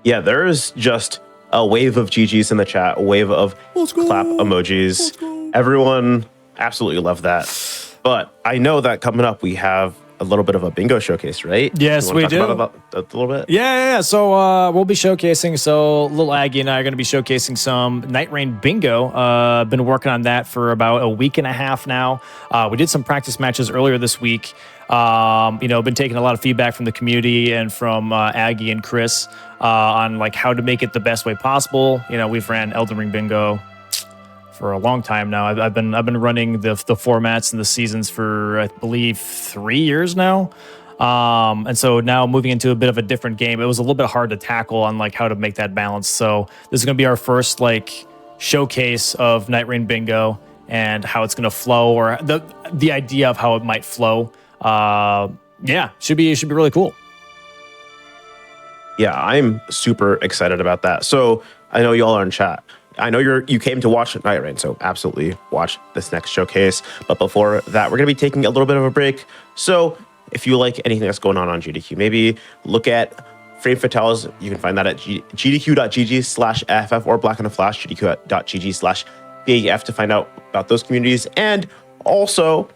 Yeah, there's just a wave of GGs in the chat, a wave of clap emojis. Everyone absolutely loved that. But I know that coming up we have a little bit of a bingo showcase, right? Yes, we do. About a little bit? Yeah. So we'll be showcasing. So Little Aggie and I are going to be showcasing some Nightreign bingo. Been working on that for about a week and a half now. We did some practice matches earlier this week. Been taking a lot of feedback from the community and from Aggie and Chris on like how to make it the best way possible. We've ran Elden Ring bingo for a long time now. I've been running the formats and the seasons for, I believe, 3 years now. And so now moving into a bit of a different game, it was a little bit hard to tackle on like how to make that balance. So this is going to be our first like showcase of Nightreign Bingo and how it's going to flow, or the idea of how it might flow. Yeah, should be really cool. Yeah, I'm super excited about that. So I know y'all are in chat. I know you came to watch Nightreign, so absolutely watch this next showcase. But before that, we're going to be taking a little bit of a break. So if you like anything that's going on GDQ, maybe look at Frame Fatales. You can find that at gdq.gg/ff or Black in a Flash, gdq.gg/BAF to find out about those communities. And also,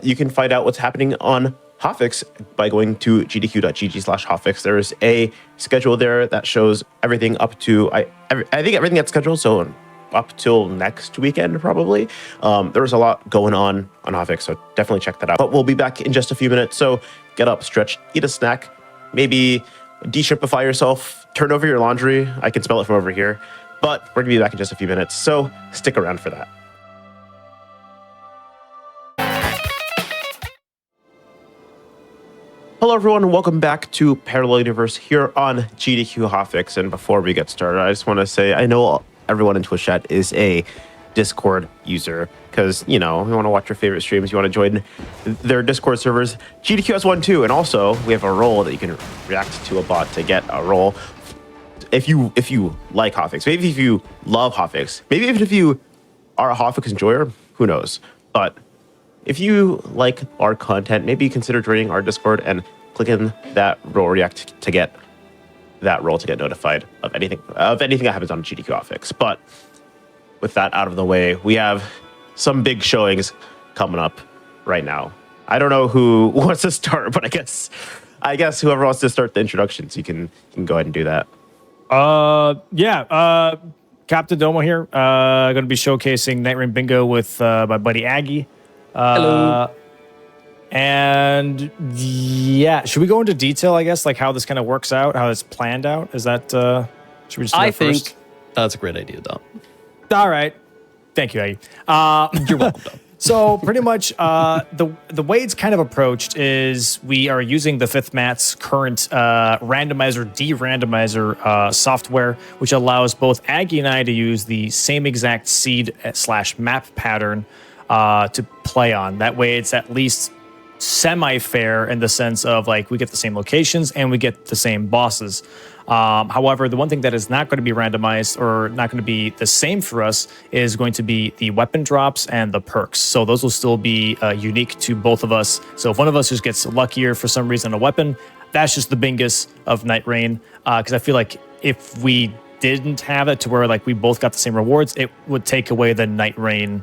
you can find out what's happening on Hotfix by going to gdq.gg/Hotfix. There is a schedule there that shows everything up to, I think everything that's scheduled, so up till next weekend, probably. There's a lot going on Hotfix, so definitely check that out. But we'll be back in just a few minutes, so get up, stretch, eat a snack, maybe de-shrimpify yourself, turn over your laundry. I can smell it from over here. But we're going to be back in just a few minutes, so stick around for that. Hello, everyone, and welcome back to Parallel Universe here on GDQ Hotfix. And before we get started, I just want to say I know everyone in Twitch chat is a Discord user because, you know, you want to watch your favorite streams, you want to join their Discord servers. GDQ has one too, and also we have a role that you can react to a bot to get a role. If you like Hotfix, maybe if you love Hotfix, maybe even if you are a Hotfix enjoyer, who knows? But if you like our content, maybe consider joining our Discord and clicking that role react to get that role to get notified of anything that happens on GDQ Hotfix. But with that out of the way, we have some big showings coming up right now. I don't know who wants to start, but I guess whoever wants to start the introductions, you can go ahead and do that. Captain Domo here. Going to be showcasing Nightreign Bingo with my buddy Aggie. Hello. And yeah, should we go into detail, I guess, like how this kind of works out, how it's planned out? Is that, should we just do that first? Think that's a great idea, Dom. All right. Thank you, Aggie. You're welcome, Dom. So pretty much the way it's kind of approached is we are using the Fifth Mat's current randomizer, de-randomizer software, which allows both Aggie and I to use the same exact seed/map pattern to play on. That way it's at least semi-fair in the sense of like we get the same locations and we get the same bosses. However, the one thing that is not going to be randomized or not going to be the same for us is going to be the weapon drops and the perks. So those will still be unique to both of us. So if one of us just gets luckier for some reason on a weapon, that's just the bingus of Nightreign. Because I feel like if we didn't have it to where like we both got the same rewards, it would take away the Nightreign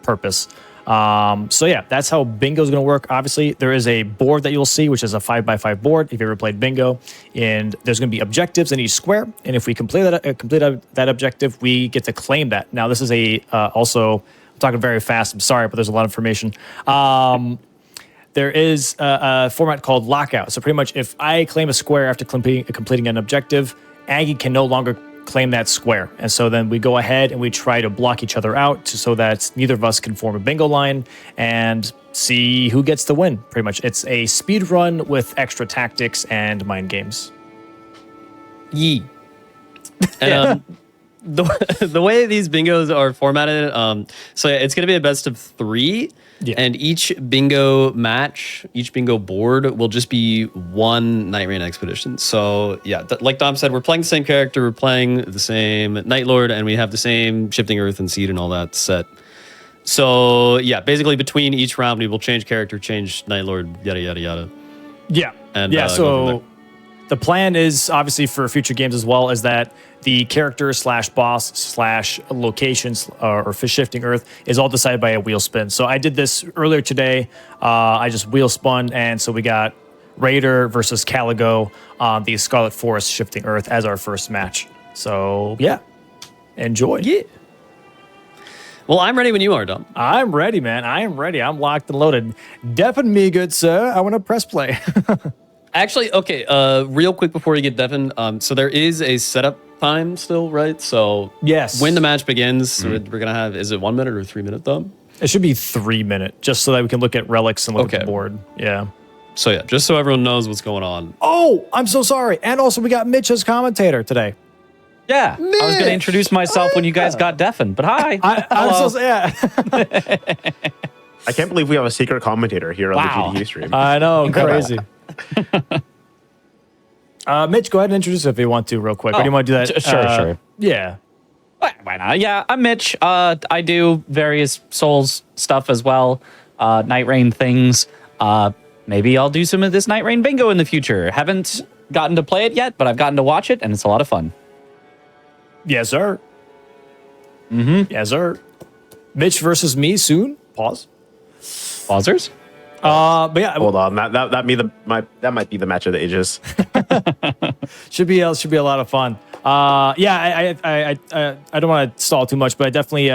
purpose. So yeah, that's how bingo is going to work. Obviously, there is a board that you'll see, which is a 5x5 board if you ever played bingo, and there's going to be objectives in each square. And if we complete that objective, we get to claim that. Now, this is also, I'm talking very fast. I'm sorry, but there's a lot of information. There is a format called lockout. So pretty much, if I claim a square after completing an objective, Aggie can no longer claim that square. And so then we go ahead and we try to block each other out so that neither of us can form a bingo line and see who gets the win. Pretty much. It's a speed run with extra tactics and mind games. Yee. And the way these bingos are formatted, so it's going to be a best of 3. Yeah. And each bingo match, each bingo board will just be one Nightreign expedition. So yeah, like Dom said, we're playing the same character, we're playing the same Nightlord, and we have the same shifting earth and seed and all that set. So yeah, basically between each round, we will change character, change Nightlord, yada, yada, yada. Yeah. And yeah, so the plan is obviously for future games as well is that the character / boss / locations or fish shifting earth is all decided by a wheel spin. So I did this earlier today. I just wheel spun, and so we got Raider versus Caligo on the Scarlet Forest shifting earth as our first match. So yeah, enjoy. Yeah. Well, I'm ready when you are, Dom. I'm ready, man. I am ready. I'm locked and loaded. Deafen me, good sir. I want to press play. Actually, okay, real quick before you get Devin, so there is a setup time still, right? So Yes. when the match begins, we're gonna have, is it 1 minute or 3 minute thumb? It should be 3 minute, just so that we can look at relics and look at the board. Yeah. So yeah, just so everyone knows what's going on. Oh, I'm so sorry. And also, we got Mitch as commentator today. Yeah, I was going to introduce myself when you guys got deafened, but hi. I'm so yeah. I can't believe we have a secret commentator here on Wow. the GDQ stream. I know, crazy. Mitch, go ahead and introduce it if you want to, real quick. Or do you want to do that? Sure. Yeah. Why not? Yeah, I'm Mitch. I do various Souls stuff as well, Nightreign things. Maybe I'll do some of this Nightreign bingo in the future. Haven't gotten to play it yet, but I've gotten to watch it, and it's a lot of fun. Yes, sir. Mm-hmm. Yes, sir. Mitch versus me soon. Pause. Pausers? But yeah, Hold on, that might be the match of the ages. should be a lot of fun. Yeah, I don't want to stall too much, but I definitely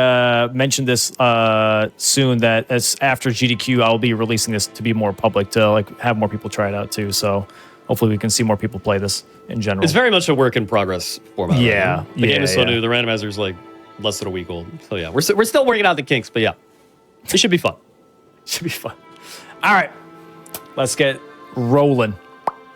mentioned this soon that as after GDQ, I'll be releasing this to be more public to like have more people try it out too. So hopefully we can see more people play this in general. It's very much a work in progress format. Yeah, right? The game is so new. The randomizer's like less than a week old. So yeah, we're still working out the kinks, but yeah, it should be fun. Should be fun. All right, let's get rolling.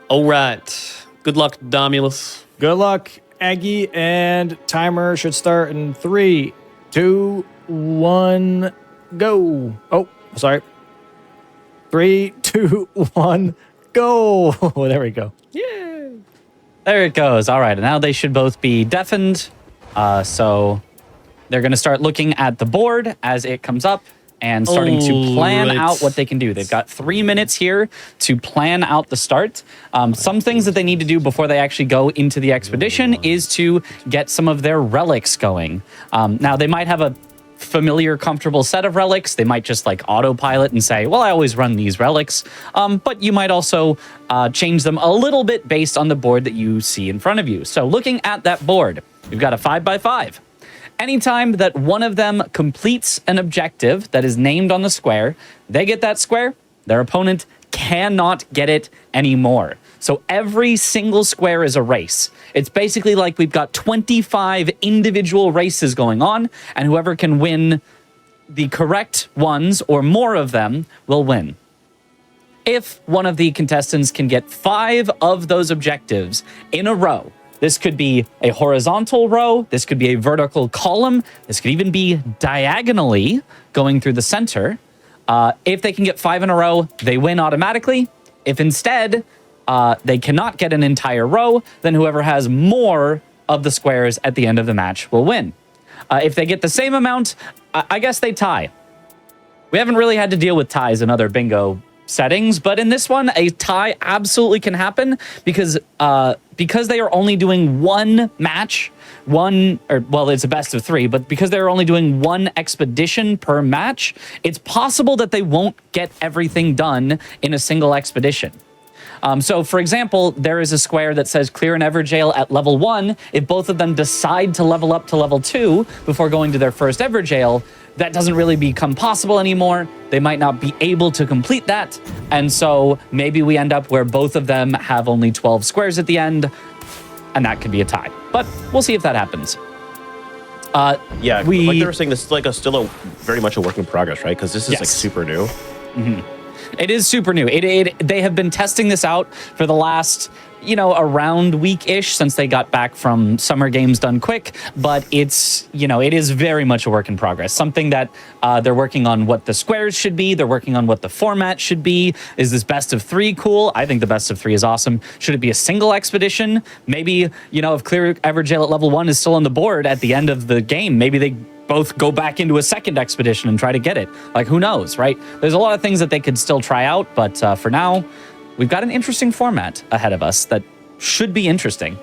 All right. Good luck, Domulus. Good luck, Aggie, and timer should start in 3, 2, 1, go. Oh, sorry. 3, 2, 1, go. There we go. There it goes. All right, and now they should both be deafened. So they're going to start looking at the board as it comes up and starting to plan out what they can do. They've got 3 minutes here to plan out the start. Some things that they need to do before they actually go into the expedition is to get some of their relics going. Now, they might have a familiar, comfortable set of relics. They might just like autopilot and say, well, I always run these relics. But you might also change them a little bit based on the board that you see in front of you. So looking at that board, we've got a 5x5. Anytime that one of them completes an objective that is named on the square, they get that square, their opponent cannot get it anymore. So every single square is a race. It's basically like we've got 25 individual races going on, and whoever can win the correct ones or more of them will win. If one of the contestants can get 5 of those objectives in a row, this could be a horizontal row. This could be a vertical column. This could even be diagonally going through the center. If they can get 5 in a row, they win automatically. If instead they cannot get an entire row, then whoever has more of the squares at the end of the match will win. If they get the same amount, I guess they tie. We haven't really had to deal with ties in other bingo settings, but in this one, a tie absolutely can happen because they are only doing one match, it's a best of 3, but because they're only doing one expedition per match, it's possible that they won't get everything done in a single expedition. So, for example, there is a square that says clear an Everjail at level 1. If both of them decide to level up to level 2 before going to their first Everjail, that doesn't really become possible anymore. They might not be able to complete that. And so maybe we end up where both of them have only 12 squares at the end, and that could be a tie. But we'll see if that happens. Yeah, like they were saying, this is like still very much a work in progress, right? Because this is like super new. Mm-hmm. It is super new. They have been testing this out for the last, around week-ish since they got back from Summer Games Done Quick, but it is very much a work in progress. Something that they're working on what the squares should be. They're working on what the format should be. Is this best of 3 cool? I think the best of 3 is awesome. Should it be a single expedition? Maybe, if Clear Everjail at level 1 is still on the board at the end of the game, maybe they both go back into a second expedition and try to get it. Like, who knows, right? There's a lot of things that they could still try out, but for now, we've got an interesting format ahead of us that should be interesting.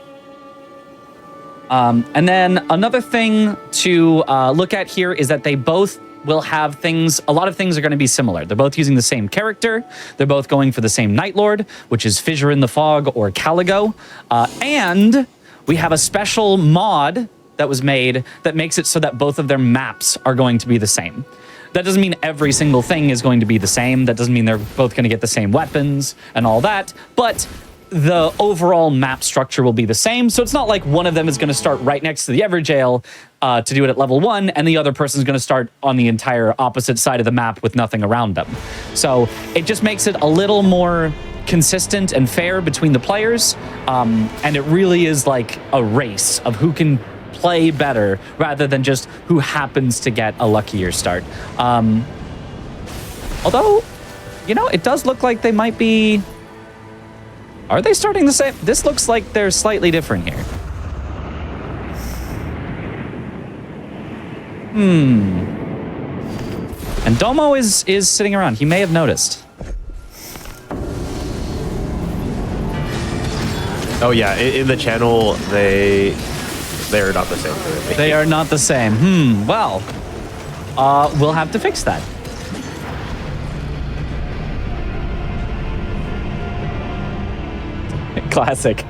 And then another thing to look at here is that they both will have things, a lot of things are going to be similar. They're both using the same character. They're both going for the same Nightlord, which is Fissure in the Fog or Caligo. And we have a special mod that was made that makes it so that both of their maps are going to be the same. That doesn't mean every single thing is going to be the same. That doesn't mean they're both going to get the same weapons and all that. But the overall map structure will be the same. So it's not like one of them is going to start right next to the Everjail to do it at level 1, and the other person is going to start on the entire opposite side of the map with nothing around them. So it just makes it a little more consistent and fair between the players, and it really is like a race of who can play better rather than just who happens to get a luckier start. Although, you know, it does look like they might be... Are they starting the same? This looks like they're slightly different here. And Domo is sitting around. He may have noticed. Oh yeah, in the channel they're not the same. They are not the same. Well, we'll have to fix that. Classic.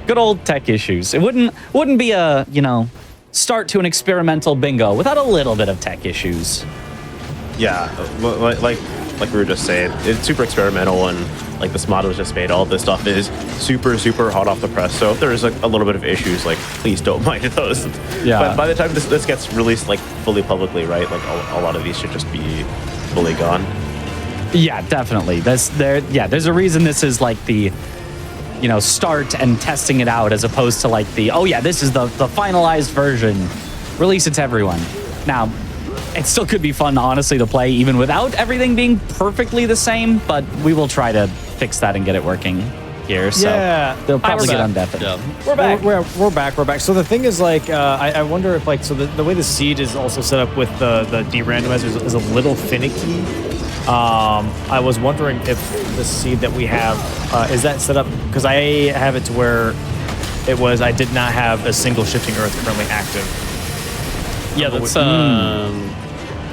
Good old tech issues. It wouldn't be a, you know, start to an experimental bingo without a little bit of tech issues. Yeah, like we were just saying, it's super experimental, and like this mod was just made. All this stuff is super hot off the press. So if there's like a little bit of issues, like please don't mind those. Yeah. But by the time this gets released like fully publicly, right? Like a lot of these should just be fully gone. Yeah, definitely. There's a reason this is like the, you know, start and testing it out as opposed to like the, oh yeah, this is the finalized version. Release it to everyone. Now, it still could be fun, honestly, to play even without everything being perfectly the same, but we will try to fix that and get it working here. So Yeah. they'll probably get undeafened. Yeah. We're back. We're back. So the thing is, like, I wonder if, like, so the way the seed is also set up with the de-randomizer is a little finicky. I was wondering if the seed that we have, is that set up, because I have it to where I did not have a single shifting earth currently active. Yeah, that's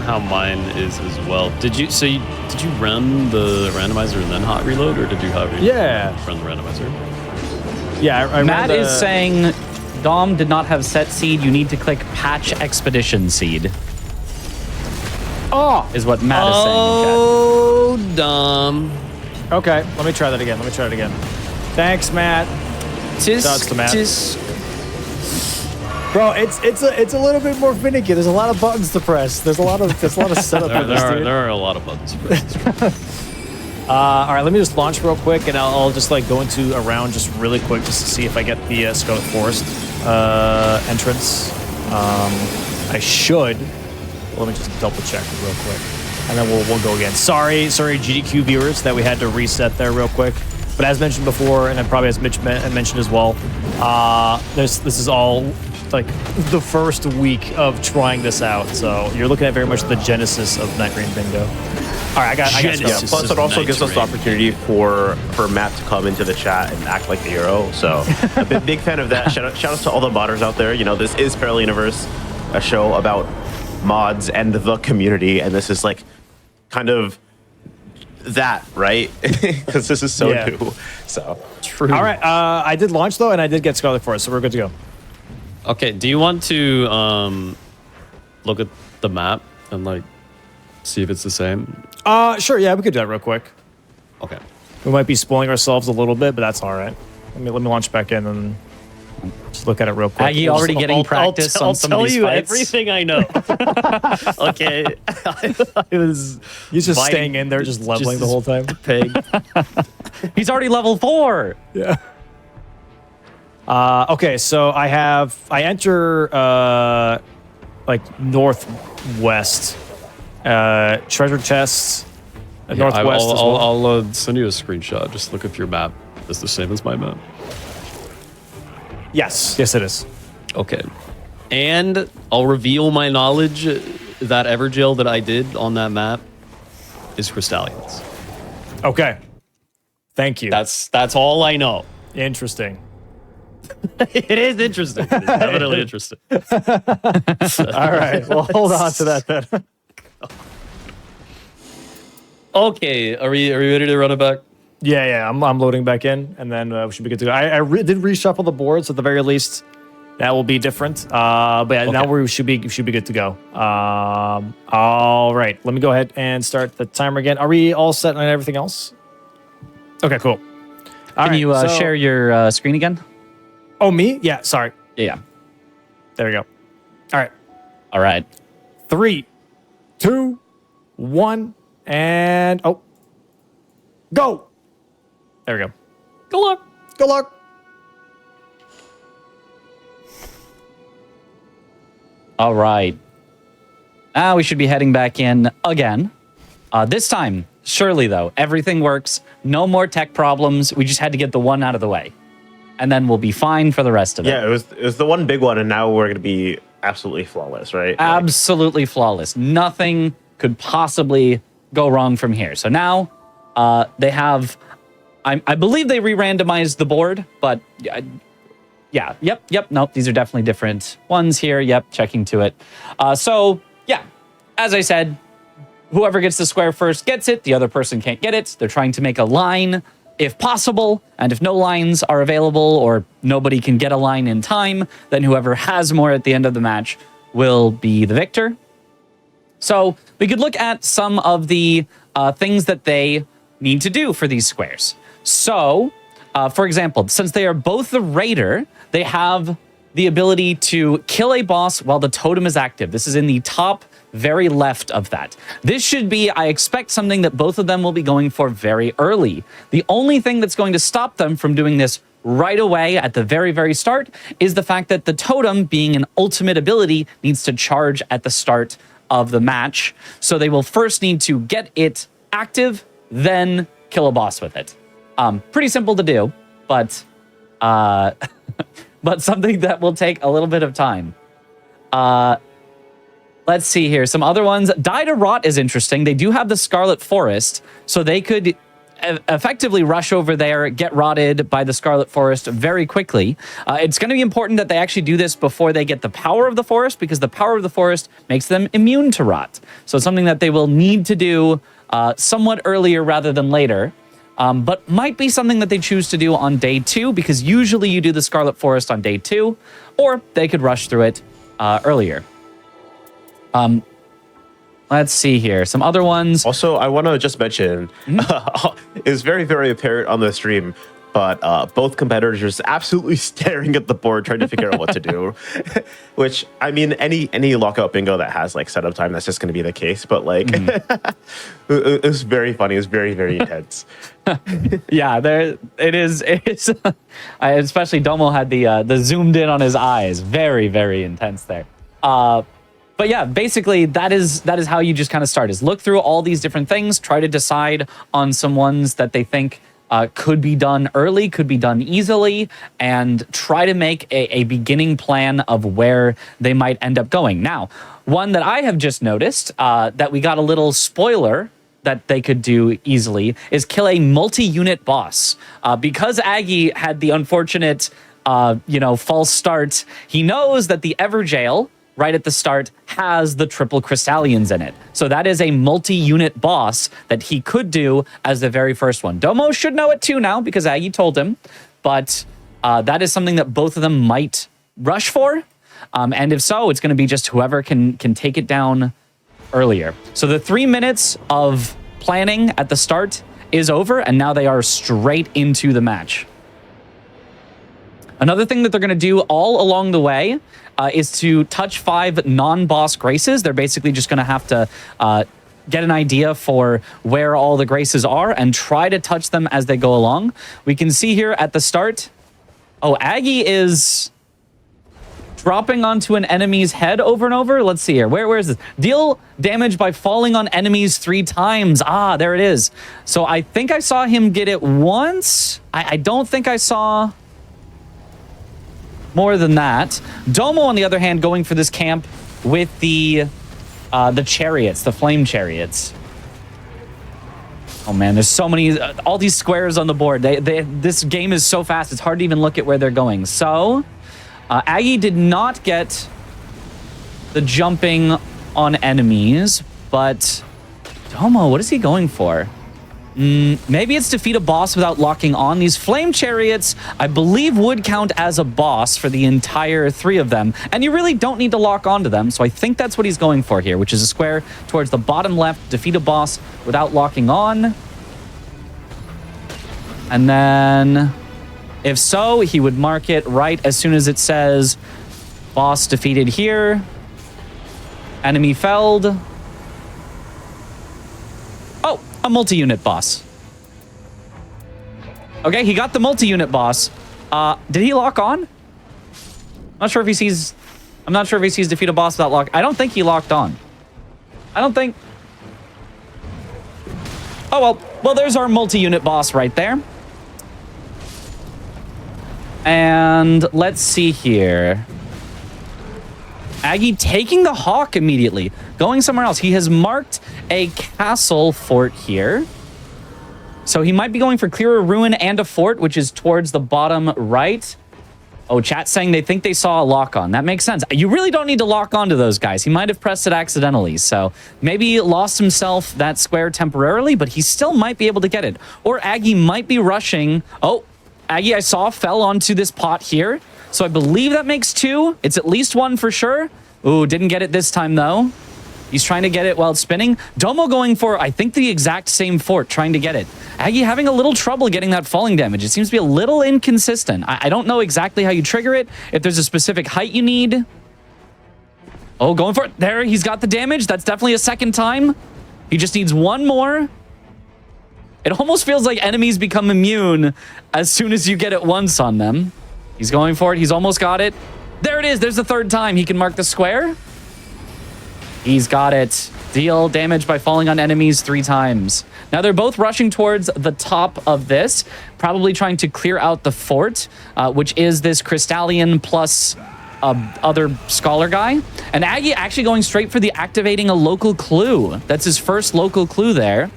how mine is as well. Did you run the randomizer and then hot reload, or did you run the randomizer? Yeah, I Matt ran is saying Dom did not have set seed. You need to click patch expedition seed. Oh! Is what Matt is saying. Oh, Dom. Okay, let me try that again. Thanks, Matt. Shouts to Matt. Bro, it's a little bit more finicky. There's a lot of buttons to press. There's a lot of setup. There are a lot of buttons to press. All right, let me just launch real quick, and I'll just like go into a round just really quick just to see if I get the Scarlet Forest entrance. I should. Let me just double check real quick, and then we'll go again. Sorry, GDQ viewers, that we had to reset there real quick. But as mentioned before, and then probably as Mitch mentioned as well, this is all like the first week of trying this out. So you're looking at very much the genesis of Nightreign Bingo. All right, I got Yeah, plus it also gives us the opportunity for Matt to come into the chat and act like the hero. So a big fan of that. Shout out to all the modders out there. You know, this is Parallel Universe, a show about mods and the community, and this is like kind of that, right? Because this is so new. So True. All right, I did launch though, and I did get Scarlet Forest, so we're good to go. Okay, do you want to look at the map and like see if it's the same? Sure, yeah, we could do that real quick. Okay. We might be spoiling ourselves a little bit, but that's all right. Let me launch back in and just look at it real quick. Aggie already getting practice on some of these fights. I'll tell you everything I know. Okay. I was He's just staying in there, just leveling the whole time. Pig. He's already level 4. Yeah. Okay, so I enter like northwest, treasure chests, northwest as well. I'll send you a screenshot. Just look if your map is the same as my map. Yes, it is. Okay. And I'll reveal my knowledge that Everjail that I did on that map is Crystallians. Okay. Thank you. That's all I know. Interesting. It is interesting. It's definitely interesting. All right. Well, hold on to that then. Okay. Are we ready to run it back? Yeah. I'm loading back in, and then we should be good to go. I did reshuffle the boards at the very least. That will be different. But yeah, now we should be good to go. All right. Let me go ahead and start the timer again. Are we all set on everything else? Okay, cool. All Can right, you so- share your screen again? Oh, me? Yeah, sorry. Yeah. There we go. All right. All right. 3, 2, 1, and oh, go. There we go. Good luck. Good luck. All right. Now we should be heading back in again. This time, surely though, everything works. No more tech problems. We just had to get the one out of the way. And then we'll be fine for the rest of it. Yeah, it was the one big one, and now we're going to be absolutely flawless, right? Absolutely flawless. Nothing could possibly go wrong from here. So now they have, I believe they re-randomized the board, but yeah, yep, nope, these are definitely different ones here. Yep, checking to it. So yeah, as I said, whoever gets the square first gets it. The other person can't get it. They're trying to make a line if possible. And if no lines are available or nobody can get a line in time, then whoever has more at the end of the match will be the victor. So we could look at some of the things that they need to do for these squares. So, for example, since they are both the raider, they have the ability to kill a boss while the totem is active. This is in the top very left of that. This should be, I expect, something that both of them will be going for very early. The only thing that's going to stop them from doing this right away at the very, very start is the fact that the totem, being an ultimate ability, needs to charge at the start of the match. So they will first need to get it active, then kill a boss with it. Pretty simple to do, but but something that will take a little bit of time. Let's see here. Some other ones. Die to Rot is interesting. They do have the Scarlet Forest, so they could effectively rush over there, get rotted by the Scarlet Forest very quickly. It's going to be important that they actually do this before they get the power of the forest, because the power of the forest makes them immune to rot. So it's something that they will need to do somewhat earlier rather than later. But might be something that they choose to do on day 2, because usually you do the Scarlet Forest on day 2, or they could rush through it earlier. Let's see here. Some other ones. Also, I want to just mention, it's very, very apparent on the stream, but both competitors are just absolutely staring at the board, trying to figure out what to do. Which, I mean, any lockout bingo that has like setup time, that's just going to be the case. But like, it was very funny. It was very, very intense. Yeah, it is. Especially Domo had the zoomed in on his eyes. Very, very intense there. But yeah, basically that is how you just kind of start, is look through all these different things, try to decide on some ones that they think could be done early, could be done easily, and try to make a beginning plan of where they might end up going. Now, one that I have just noticed that we got a little spoiler that they could do easily is kill a multi-unit boss. Because Aggie had the unfortunate, false start, he knows that the Everjail right at the start has the triple crystallions in it. So that is a multi-unit boss that he could do as the very first one. Domo should know it too now, because Aggie told him, but that is something that both of them might rush for. And if so, it's going to be just whoever can take it down earlier. So the 3 minutes of planning at the start is over, and now they are straight into the match. Another thing that they're going to do all along the way is to touch 5 non-boss graces. They're basically just going to have to get an idea for where all the graces are and try to touch them as they go along. We can see here at the start, Aggie is dropping onto an enemy's head over and over. Let's see here. Where is this? Deal damage by falling on enemies 3 times. Ah, there it is. So I think I saw him get it once. I don't think I saw more than that. Domo, on the other hand, going for this camp with the chariots, the flame chariots. Oh man, there's so many, all these squares on the board. This game is so fast, it's hard to even look at where they're going. So, Aggie did not get the jumping on enemies, but Domo, what is he going for? Maybe it's defeat a boss without locking on. These flame chariots, I believe, would count as a boss for the entire 3 of them. And you really don't need to lock onto them. So I think that's what he's going for here, which is a square towards the bottom left, defeat a boss without locking on. And then, if so, he would mark it right as soon as it says boss defeated here. Enemy felled. Oh, a multi-unit boss. Okay, he got the multi-unit boss. Did he lock on? I'm not sure if he sees defeat a boss without lock. I don't think he locked on. I don't think. Oh, well. Well, there's our multi-unit boss right there. And let's see here. Aggie taking the hawk immediately, going somewhere else. He has marked a castle fort here. So he might be going for clear a ruin and a fort, which is towards the bottom right. Oh, chat's saying they think they saw a lock on. That makes sense. You really don't need to lock onto those guys. He might have pressed it accidentally. So maybe lost himself that square temporarily, but he still might be able to get it. Or Aggie might be rushing. Oh, Aggie, I saw, fell onto this pot here. So I believe that makes 2. It's at least 1 for sure. Ooh, didn't get it this time, though. He's trying to get it while it's spinning. Domo going for, I think, the exact same fort, trying to get it. Aggie having a little trouble getting that falling damage. It seems to be a little inconsistent. I don't know exactly how you trigger it, if there's a specific height you need. Oh, going for it. There, he's got the damage. That's definitely a second time. He just needs 1 more. It almost feels like enemies become immune as soon as you get it once on them. He's going for it. He's almost got it. There it is. There's the 3rd time. He can mark the square. He's got it. Deal damage by falling on enemies 3 times. Now they're both rushing towards the top of this, probably trying to clear out the fort, which is this Crystallian plus other scholar guy. And Aggie actually going straight for the activating a local clue. That's his first local clue there.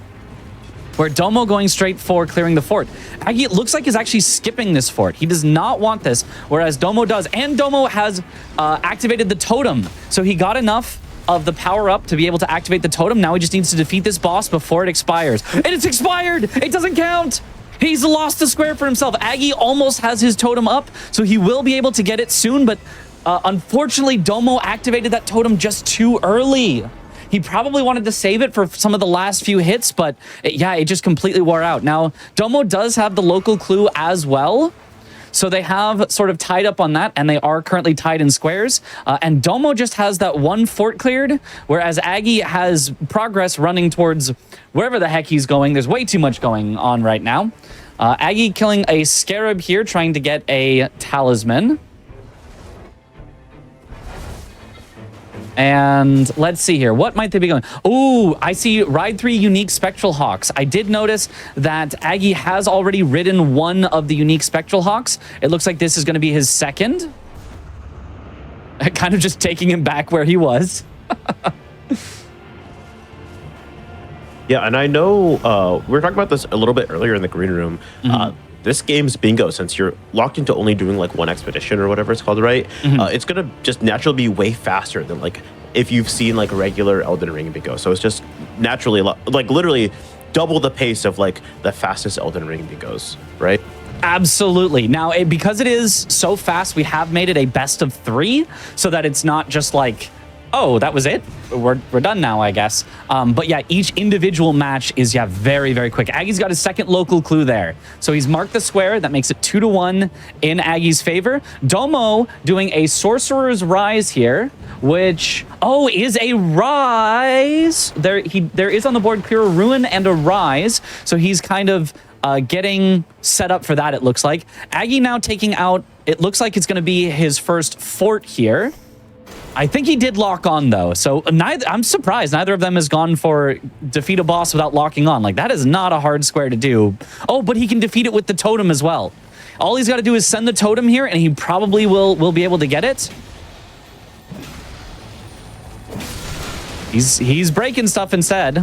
Where Domo going straight for clearing the fort. Aggie, it looks like, is actually skipping this fort. He does not want this, whereas Domo does. And Domo has activated the totem. So he got enough of the power up to be able to activate the totem. Now he just needs to defeat this boss before it expires. And it's expired! It doesn't count! He's lost the square for himself. Aggie almost has his totem up, so he will be able to get it soon, but unfortunately, Domo activated that totem just too early. He probably wanted to save it for some of the last few hits, but it just completely wore out. Now, Domo does have the local clue as well. So they have sort of tied up on that, and they are currently tied in squares. And Domo just has that 1 fort cleared, whereas Aggie has progress running towards wherever the heck he's going. There's way too much going on right now. Aggie killing a scarab here, trying to get a talisman. And let's see here. What might they be going? Ooh, I see ride 3 unique spectral hawks. I did notice that Aggie has already ridden 1 of the unique spectral hawks. It looks like this is going to be his second. Kind of just taking him back where he was. Yeah, and I know we were talking about this a little bit earlier in the green room. This game's bingo, since you're locked into only doing like 1 expedition or whatever it's called, right? It's gonna just naturally be way faster than like if you've seen like regular Elden Ring bingo. So it's just naturally like literally double the pace of like the fastest Elden Ring bingos, right? Absolutely. Now, because it is so fast, we have made it a best of 3 so that it's not just like, oh, that was it? We're done now, I guess. But yeah, each individual match is, very, very quick. Aggie's got his second local clue there. So he's marked the square. That makes it 2-1 in Aggie's favor. Domo doing a Sorcerer's Rise here, which, is a rise. There is on the board clear a ruin and a rise. So he's kind of getting set up for that, it looks like. Aggie now taking out, it looks like it's going to be his first fort here. I think he did lock on, though. So I'm surprised neither of them has gone for defeat a boss without locking on. Like, that is not a hard square to do. Oh, but he can defeat it with the totem as well. All he's got to do is send the totem here, and he probably will be able to get it. He's breaking stuff instead.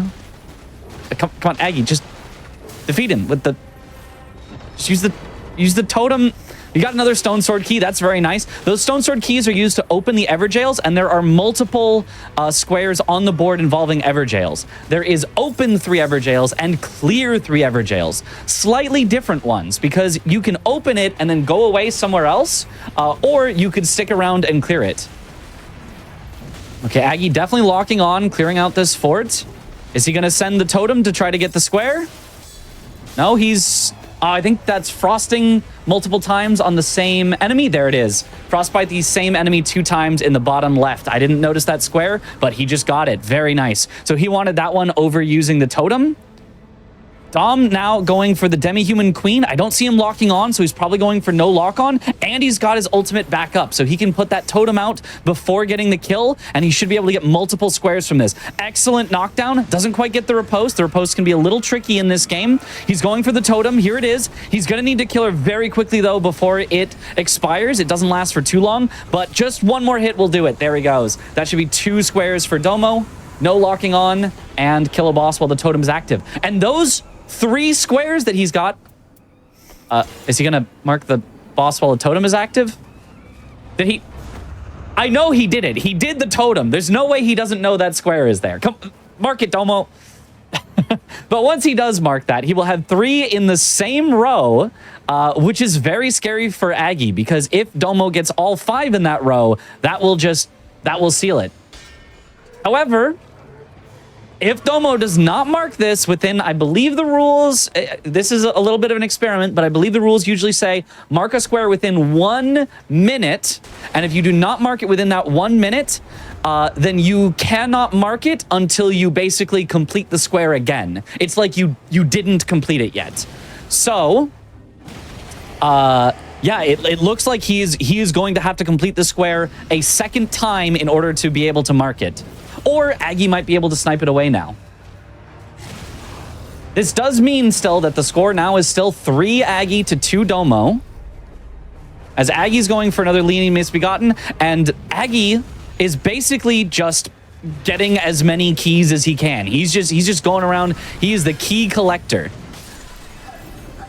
Come on, Aggie, just defeat him with the... Just use the totem... You got another stone sword key. That's very nice. Those stone sword keys are used to open the Everjails, and there are multiple squares on the board involving Everjails. There is open 3 Everjails and clear 3 Everjails. Slightly different ones, because you can open it and then go away somewhere else, or you could stick around and clear it. Okay, Aggie definitely locking on, clearing out this fort. Is he going to send the totem to try to get the square? No, he's... I think that's frosting multiple times on the same enemy. There it is. Frostbite the same enemy 2 times in the bottom left. I didn't notice that square, but he just got it. Very nice. So he wanted that one over using the totem. Dom now going for the Demi-Human Queen. I don't see him locking on, so he's probably going for no lock on. And he's got his ultimate back up, so he can put that totem out before getting the kill, and he should be able to get multiple squares from this. Excellent knockdown. Doesn't quite get the riposte. The riposte can be a little tricky in this game. He's going for the totem. Here it is. He's going to need to kill her very quickly, though, before it expires. It doesn't last for too long, but just one more hit will do it. There he goes. That should be 2 squares for Domo. No locking on, and kill a boss while the totem is active. And those 3 squares that he's got. Is he gonna mark the boss while the totem is active? Did he? I know he did it. He did the totem. There's no way he doesn't know that square is there. Come, mark it, Domo. But once he does mark that, he will have 3 in the same row, which is very scary for Aggie, because if Domo gets all 5 in that row, that will seal it. However, if Domo does not mark this within, I believe the rules, this is a little bit of an experiment, but I believe the rules usually say mark a square within 1 minute. And if you do not mark it within that 1 minute, then you cannot mark it until you basically complete the square again. It's like you didn't complete it yet. So, yeah, it looks like he is going to have to complete the square a second time in order to be able to mark it. Or Aggie might be able to snipe it away now. This does mean still that the score now is still 3 Aggie to 2 Domo. As Aggie's going for another Leaning Misbegotten, and Aggie is basically just getting as many keys as he can. He's just going around. He is the key collector.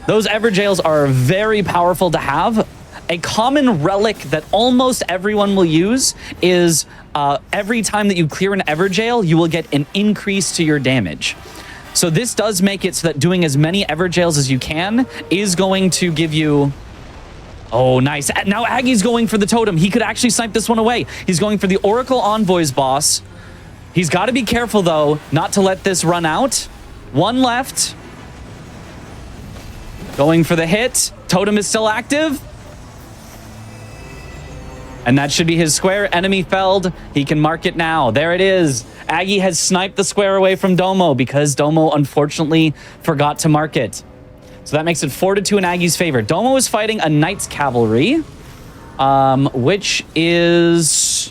Those Everjails are very powerful to have. A common relic that almost everyone will use is every time that you clear an Everjail, you will get an increase to your damage. So this does make it so that doing as many Everjails as you can is going to give you... Oh, nice. Now Aggie's going for the totem. He could actually snipe this one away. He's going for the Oracle Envoys boss. He's got to be careful, though, not to let this run out. 1 left. Going for the hit. Totem is still active. And that should be his square. Enemy felled. He can mark it now. There it is. Aggie has sniped the square away from Domo because Domo unfortunately forgot to mark it. So that makes it 4-2 in Aggie's favor. Domo is fighting a Knight's Cavalry, which is...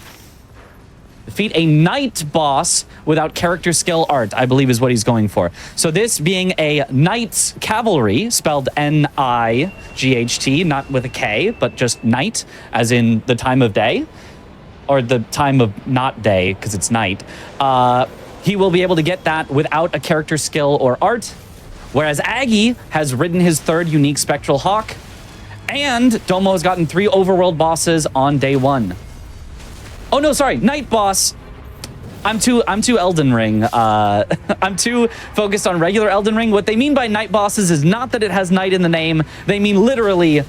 defeat a Knight boss without character skill art, I believe is what he's going for. So this being a Knight's Cavalry, spelled N-I-G-H-T, not with a K, but just night, as in the time of day, or the time of not day, because it's night. He will be able to get that without a character skill or art, whereas Aggie has ridden his 3rd unique Spectral Hawk, and Domo has gotten 3 overworld bosses on day 1. Oh no, sorry, Night boss. I'm too Elden Ring. I'm too focused on regular Elden Ring. What they mean by night bosses is not that it has night in the name. They mean literally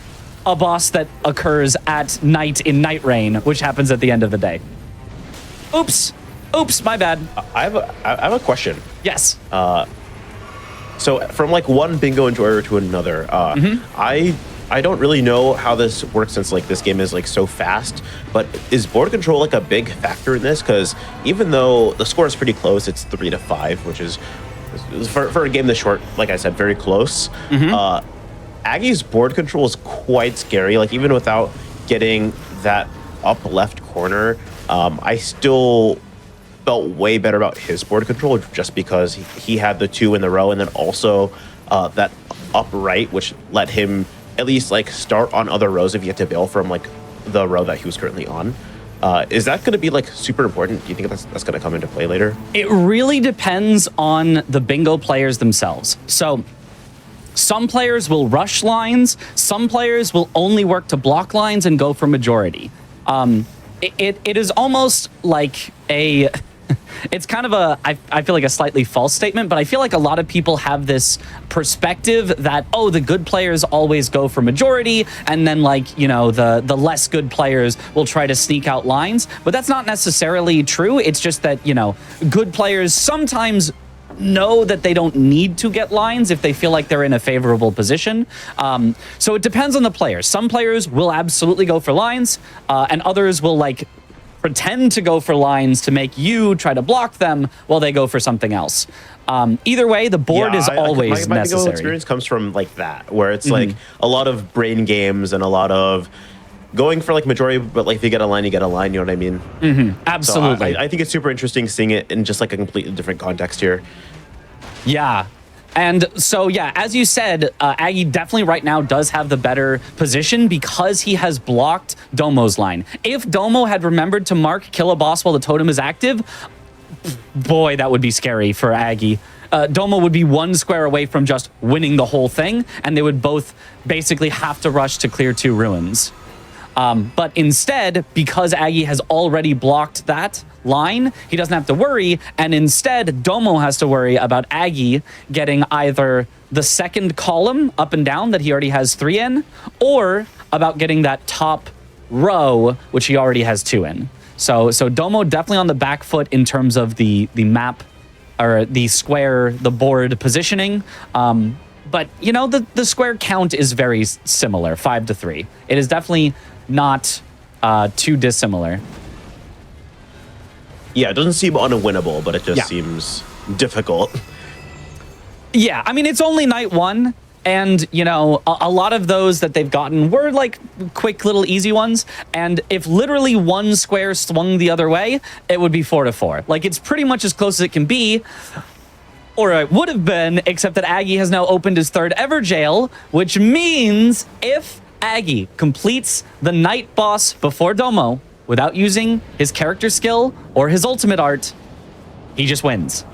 a boss that occurs at night in Nightreign, which happens at the end of the day. Oops, my bad. I have a question. Yes. So from like one bingo enjoyer to another, I don't really know how this works since like this game is like so fast, but is board control like a big factor in this? Because even though the score is pretty close, it's 3-5, which is for a game this short, like I said, very close. Aggie's board control is quite scary. Like even without getting that up left corner, I still felt way better about his board control just because he had the 2 in the row, and then also that up right, which let him at least like start on other rows if you had to bail from like the row that he was currently on. Is that going to be like super important? Do you think that's going to come into play later? It really depends on the bingo players themselves. So some players will rush lines. Some players will only work to block lines and go for majority. It is almost like a... It's kind of I feel like a slightly false statement, but I feel like a lot of people have this perspective that, oh, the good players always go for majority, and then like, you know, the less good players will try to sneak out lines. But that's not necessarily true. It's just that, you know, good players sometimes know that they don't need to get lines if they feel like they're in a favorable position. So it depends on the player. Some players will absolutely go for lines, and others will like pretend to go for lines to make you try to block them while they go for something else. Either way, the board is always my necessary. experience comes from like that, where it's like a lot of brain games and a lot of going for like majority, but like if you get a line, you get a line. You know what I mean? Absolutely. So I think it's super interesting seeing it in just like a completely different context here. Yeah. And so, yeah, as you said, Aggie definitely right now does have the better position because he has blocked Domo's line. If Domo had remembered to mark kill a boss while the totem is active, boy, that would be scary for Aggie. Domo would be one square away from just winning the whole thing, and they would both basically have to rush to clear 2 ruins. But instead, because Aggie has already blocked that line, he doesn't have to worry, and instead, Domo has to worry about Aggie getting either the second column up and down that he already has 3 in, or about getting that top row, which he already has 2 in. So Domo definitely on the back foot in terms of the map, or the square, the board positioning. But, you know, the square count is very similar, 5 to 3. It is definitely not too dissimilar. Yeah, it doesn't seem unwinnable, but it just seems difficult. Yeah, I mean, it's only night 1, and, you know, a lot of those that they've gotten were, like, quick little easy ones, and if literally one square swung the other way, it would be 4 to 4. Like, it's pretty much as close as it can be, or it would have been, except that Aggie has now opened his 3rd ever jail, which means if Aggie completes the night boss before Domo without using his character skill or his ultimate art, he just wins.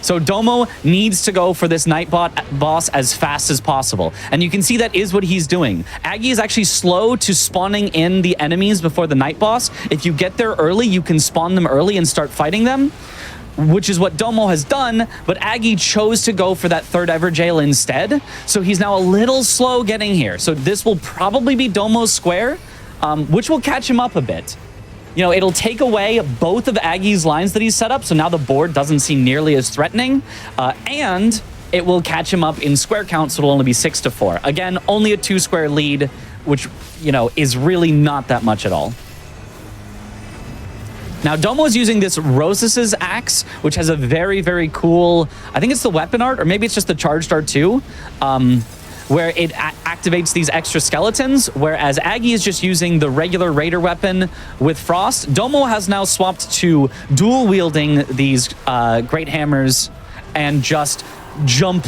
So Domo needs to go for this night boss as fast as possible. And you can see that is what he's doing. Aggie is actually slow to spawning in the enemies before the night boss. If you get there early, you can spawn them early and start fighting them, which is what Domo has done, but Aggie chose to go for that 3rd ever jail instead. So he's now a little slow getting here. So this will probably be Domo's square, which will catch him up a bit. You know, it'll take away both of Aggie's lines that he's set up, so now the board doesn't seem nearly as threatening, and it will catch him up in square count, so it'll only be 6 to 4. Again, only a 2 square lead, which, you know, is really not that much at all. Now, Domo's using this Rosas's axe, which has a very, very cool, I think it's the weapon art, or maybe it's just the charged art too, where it activates these extra skeletons, whereas Aggie is just using the regular Raider weapon with Frost. Domo has now swapped to dual-wielding these great hammers and just jump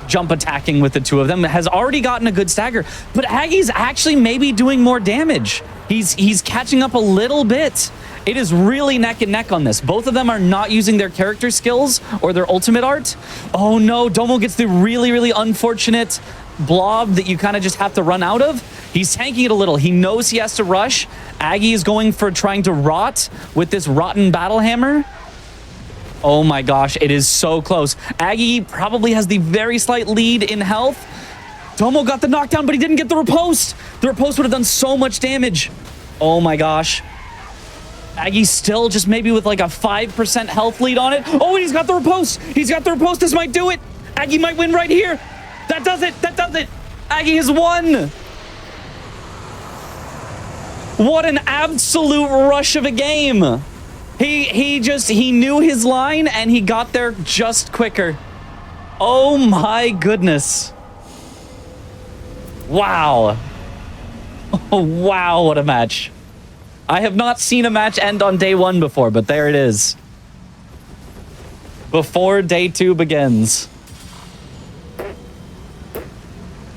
attacking with the 2 of them. Has already gotten a good stagger, but Aggie's actually maybe doing more damage. He's catching up a little bit. It is really neck and neck on this. Both of them are not using their character skills or their ultimate art. Oh no, Domo gets the really, really unfortunate blob that you kind of just have to run out of. He's tanking it a little. He knows he has to rush. Aggie is going for trying to rot with this rotten battle hammer. Oh my gosh, it is so close. Aggie probably has the very slight lead in health. Domo got the knockdown, but he didn't get the riposte. The riposte would have done so much damage. Oh my gosh. Aggie's still just maybe with like a 5% health lead on it. Oh, and he's got the riposte. He's got the riposte. This might do it. Aggie might win right here. That does it. That does it. Aggie has won. What an absolute rush of a game. He knew his line and he got there just quicker. Oh my goodness. Wow. Oh, wow, what a match. I have not seen a match end on day 1 before, but there it is. Before day 2 begins.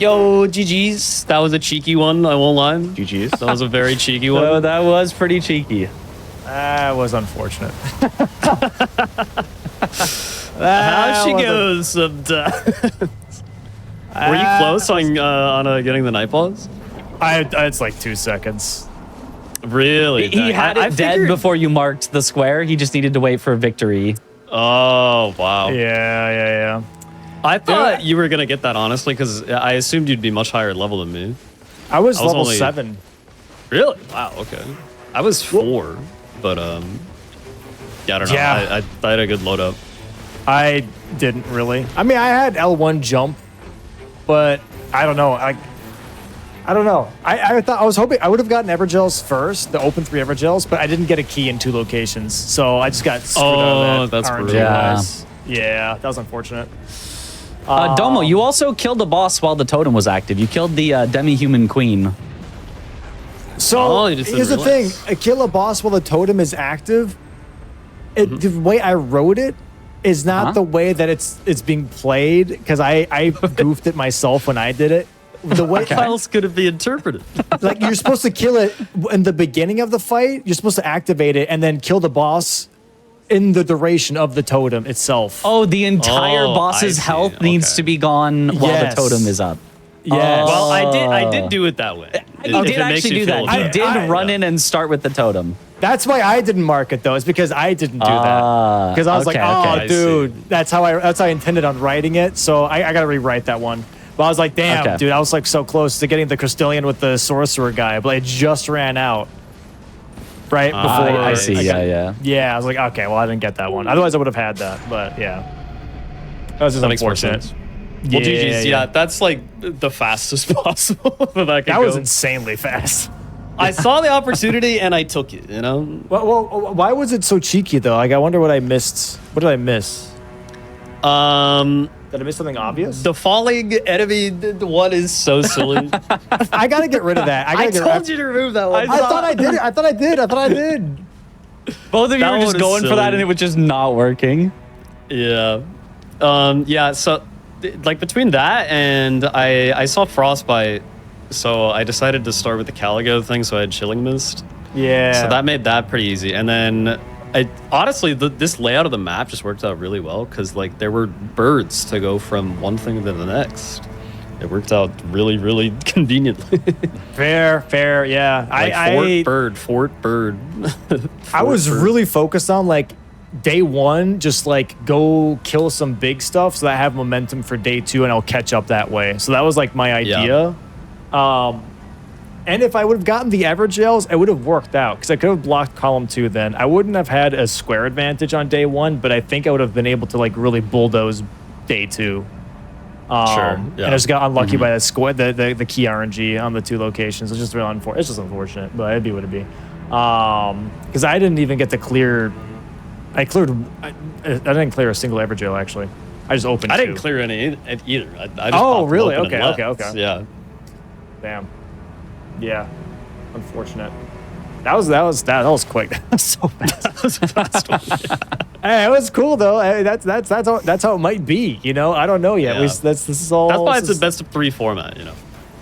Yo, GG's. That was a cheeky one, I won't lie. GG's. That was a very cheeky one. Oh, that was pretty cheeky. That was unfortunate. How she goes sometimes. Were you close on getting the night balls? It's like 2 seconds. Really? He had it dead before you marked the square. He just needed to wait for victory. Oh, wow. Yeah. I thought you were going to get that, honestly, because I assumed you'd be much higher level than me. I was level only 7. Really? Wow, okay. I was 4, but, yeah, I don't know. Yeah. I had a good load up. I didn't really. I mean, I had L1 jump, but I don't know. I don't know. I thought I was hoping I would have gotten Evergels first, the open 3 Evergels, but I didn't get a key in 2 locations, so I just got screwed out of that. That's RNG brutal. wise. Yeah, that was unfortunate. Domo, you also killed the boss while the totem was active. You killed the demi-human queen. So you just here's the didn't thing: realize. a kill a boss while the totem is active. The way I wrote it is not the way that it's being played, because I goofed it myself when I did it. The way How else could it be interpreted? like you're supposed to kill it in the beginning of the fight. You're supposed to activate it and then kill the boss in the duration of the totem itself. Oh, the entire Oh, boss's I see. health needs Okay. to be gone while Yes. the totem is up. Yes. Well, I did do it that way. He If did it makes actually you do feel that. He better. did run in and start with the totem. That's why I didn't mark it though. It's because I didn't do that. Because I was okay, like, oh, okay. I dude, see. that's how I intended on writing it. So I got to rewrite that one. But I was like, damn, Okay. dude, I was like so close to getting the Crystallian with the sorcerer guy, but it just ran out. Right before I see. got- Yeah. Yeah, I was like, okay, well, I didn't get that one. Otherwise, I would have had that. But yeah, that was just That makes more unfortunate. sense. Well, GG's, yeah, that's like the fastest possible that I could That go. was insanely fast. I saw the opportunity and I took it, you know? Well, why was it so cheeky though? Like, I wonder what I missed. What did I miss? Did I miss something obvious? The falling enemy one is so silly. I gotta get rid of that. I gotta get told you to remove that one. I thought I did it. I thought I did. Both of you That were one just is going for that, silly. and it was just not working. Yeah. Yeah, so like between that and I saw Frostbite, so I decided to start with the Caligo thing, so I had Chilling Mist. Yeah. So that made that pretty easy. And then honestly, this layout of the map just worked out really well because like there were birds to go from one thing to the next. It worked out really, really conveniently. fair. Yeah. Like Fort Bird. I was Bird. really focused on like day 1, just like go kill some big stuff so that I have momentum for day 2 and I'll catch up that way. So that was like my idea. And if I would have gotten the Evergels, it would have worked out because I could have blocked column 2 then. I wouldn't have had a square advantage on day 1, but I think I would have been able to like really bulldoze day 2. Sure. And I just got unlucky by the square, the key RNG on the 2 locations. It's just real unfortunate. It's just unfortunate, but it'd be what it'd be. Because I didn't even get to clear. I didn't clear a single Evergel actually. I just opened. I 2. didn't clear any either. I just Oh, popped them really? open and Okay, left. okay. Yeah. Damn. Yeah. Unfortunate. That was quick. That was so fast. Hey, it was cool though. Hey, that's how it might be. You know, I don't know yet. Yeah. This is all. That's why this it's a is- best of 3 format, you know.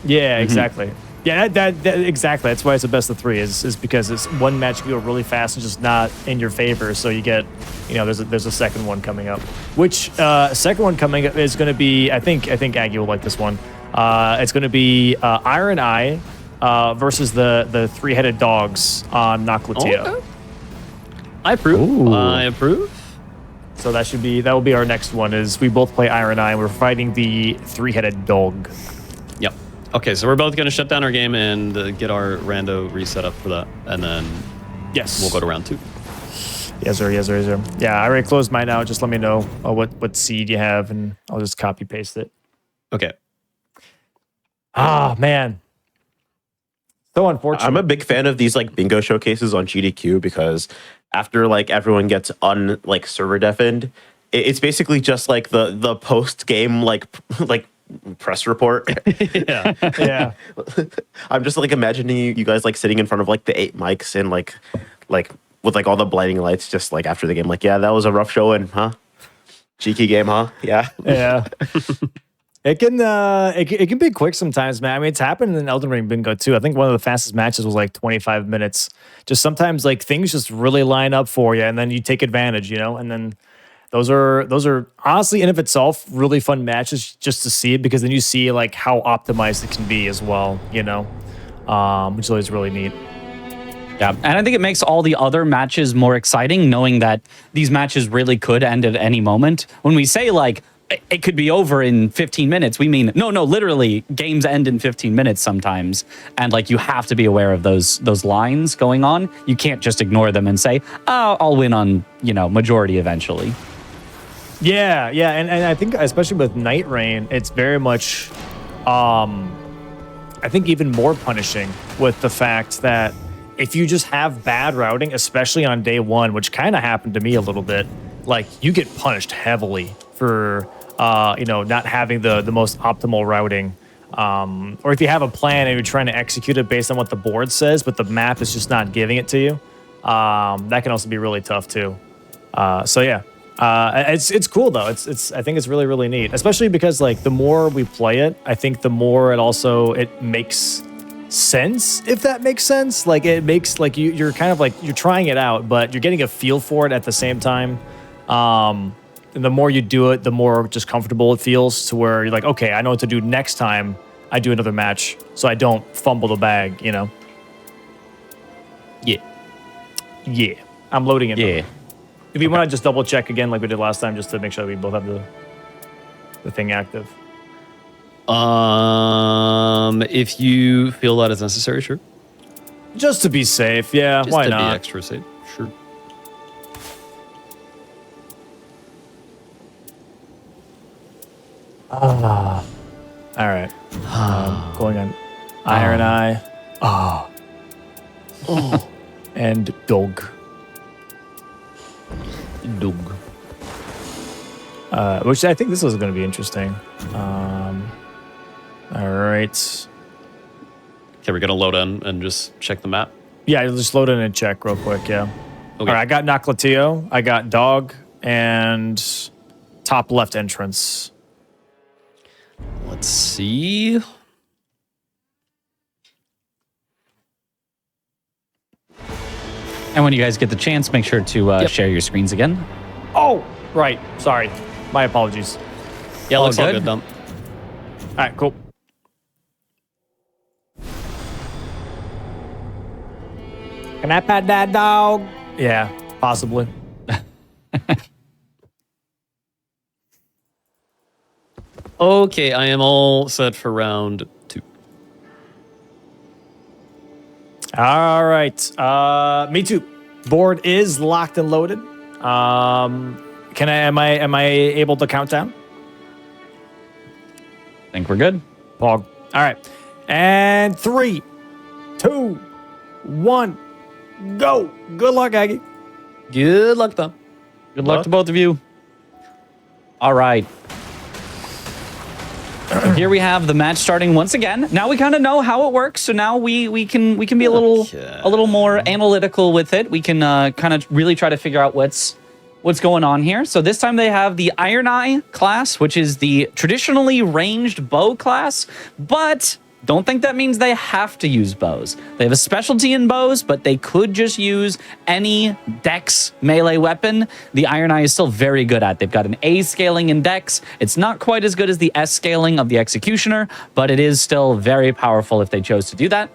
Yeah, exactly. Yeah, that exactly. That's why it's a best of 3 is because it's one match can go really fast and just not in your favor. So you get, there's a second one coming up, which second one coming up is going to be. I think Aggie will like this one. It's going to be Iron Eye versus the 3-headed dogs on Noclatia. Okay. I approve. Ooh. I approve. So that will be our next one. Is we both play Iron Eye. And we're fighting the 3-headed dog. Yep. Okay, so we're both going to shut down our game and get our rando reset up for that, and then Yes. we'll go to round 2. Yes, sir. Yes, sir. Yes, sir. Yeah, I already closed mine out. Just let me know what seed you have, and I'll just copy paste it. Okay. Ah, man. So unfortunate. I'm a big fan of these like bingo showcases on GDQ because after like everyone gets server deafened, it's basically just like the post game like press report. Yeah. Yeah. I'm just like imagining you guys like sitting in front of like the 8 mics and like with like all the blinding lights just like after the game, like, yeah, that was a rough showing, huh? Cheeky game, huh? Yeah. Yeah. It can be quick sometimes, man. I mean, it's happened in Elden Ring Bingo too. I think one of the fastest matches was like 25 minutes. Just sometimes like things just really line up for you, and then you take advantage, and then those are honestly in of itself really fun matches just to see it, because then you see like how optimized it can be as well, which is always really neat. Yeah, and I think it makes all the other matches more exciting, knowing that these matches really could end at any moment. When we say like it could be over in 15 minutes, we mean no, literally games end in 15 minutes sometimes, and like you have to be aware of those lines going on. You can't just ignore them and say, "Oh, I'll win on majority eventually." Yeah, yeah, and I think especially with Nightreign, it's very much, I think even more punishing with the fact that if you just have bad routing, especially on day one, which kind of happened to me a little bit, like you get punished heavily for, not having the most optimal routing. Or if you have a plan and you're trying to execute it based on what the board says, but the map is just not giving it to you, that can also be really tough too. So yeah, it's cool though. I think it's really, really neat, especially because like the more we play it, I think the more it makes sense, if that makes sense. Like it makes like you're kind of like you're trying it out, but you're getting a feel for it at the same time. And the more you do it, the more just comfortable it feels to where you're like, okay, I know what to do next time I do another match, so I don't fumble the bag, you know? Yeah. Yeah. I'm loading it. Yeah. If you want to just double check again like we did last time, just to make sure that we both have the thing active. If you feel that is necessary, sure. Just to be safe, yeah. Just why to not? be extra safe, sure. All right. Going on Iron Eye. And Dog. Dog. Which I think this is going to be interesting. All right. Okay, we're gonna load in and just check the map. Yeah, just load in and check real quick, yeah. Okay. All right, I got Noclatio, I got Dog, and top left entrance. Let's see. And when you guys get the chance, make sure to share your screens again. Oh, right. Sorry. My apologies. Yeah, All looks all good? good, Dump. All right, cool. Can I pet that dog? Yeah, possibly. Okay, I am all set for round 2. All right. Me too. Board is locked and loaded. Am I able to count down? Think we're good? Pog. All right. And 3, 2, 1, go. Good luck, Aggie. Good luck, Dump. Good luck to both of you. All right. Here we have the match starting once again. Now we kind of know how it works, so now we can be a little more analytical with it. We can kind of really try to figure out what's going on here. So this time they have the Iron Eye class, which is the traditionally ranged bow class, but don't think that means they have to use bows. They have a specialty in bows, but they could just use any dex melee weapon. The Iron Eye is still very good at. They've got an A scaling in dex. It's not quite as good as the S scaling of the Executioner, but it is still very powerful if they chose to do that.